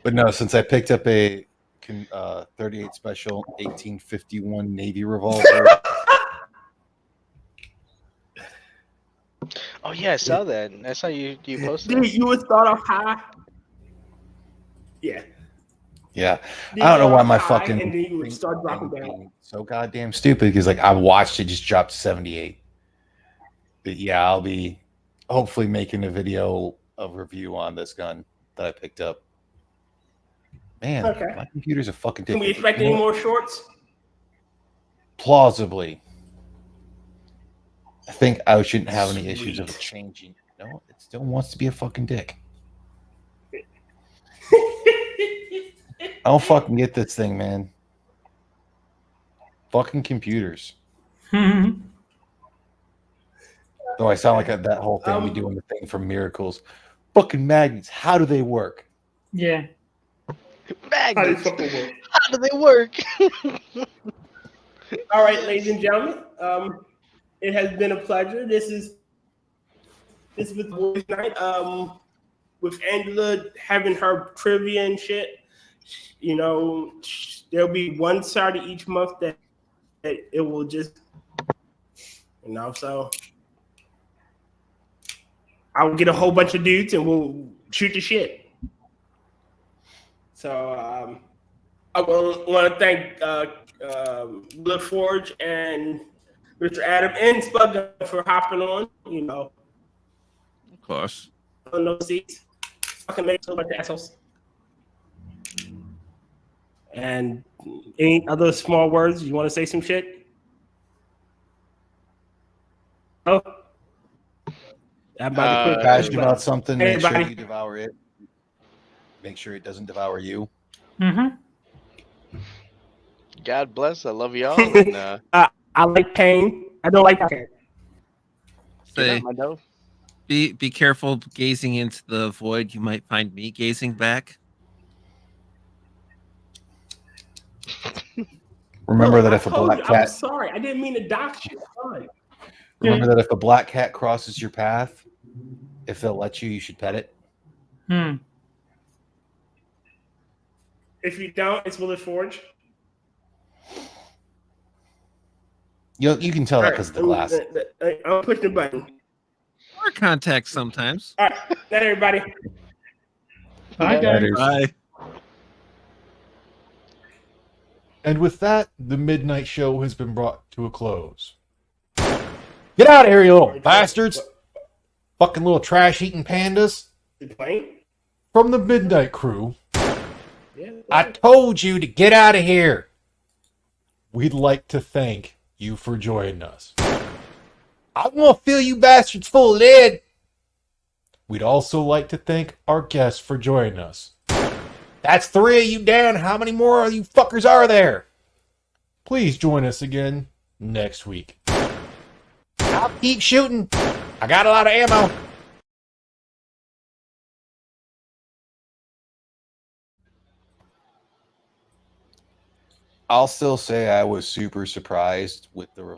But no, since I picked up a 38 Special 1851 Navy revolver. Oh yeah, I saw that. I saw you posted. Dude, you would start off high. Yeah. Yeah. I don't know why my fucking and then you would start dropping down. So goddamn stupid because like I watched it just drop to 78. But yeah, I'll be hopefully making a video of review on this gun that I picked up. Man, Okay. my computer's a fucking dick. Can we expect any more shorts? Plausibly. I think I shouldn't have any issues of it changing. No, it still wants to be a fucking dick. I don't fucking get this thing, man. Fucking computers. Though I sound like that whole thing we doing the thing for miracles. Fucking magnets. How do they work? Yeah. Magnets. How do they work? All right, ladies and gentlemen. It has been a pleasure. This is Boys Night. With Angela having her trivia and shit. You know, there'll be one Saturday each month that it will just, you know, so I will get a whole bunch of dudes and we'll shoot the shit. So I want to thank Blood Forge and Mr. Adam and Spud Gun for hopping on. You know, of course. On those seats, fucking make so much assholes. And any other small words you want to say? Some shit. Oh. Passionate about something, make sure you devour it. Make sure it doesn't devour you. God bless. I love y'all. And, I like pain. I don't like pain. Say, be careful gazing into the void. You might find me gazing back. Remember that if a black cat. I'm sorry, I didn't mean to dox you. Sorry. Remember that if a black cat crosses your path, if they'll let you, you should pet it. If you don't, it's Bullet Forge. You can tell that because of the glass. I'll push the button. Or contact sometimes. All right, night everybody. Bye, guys. Bye. And with that, the midnight show has been brought to a close. Get out of here, you little bastards! Fucking little trash-eating pandas. From the Midnight Crew, I told you to get out of here. We'd like to thank you for joining us. I want to fill you bastards full of lead. We'd also like to thank our guests for joining us. That's 3 of you down. How many more of you fuckers are there? Please join us again next week. I'll keep shooting. I got a lot of ammo. I'll still say I was super surprised with the revolver.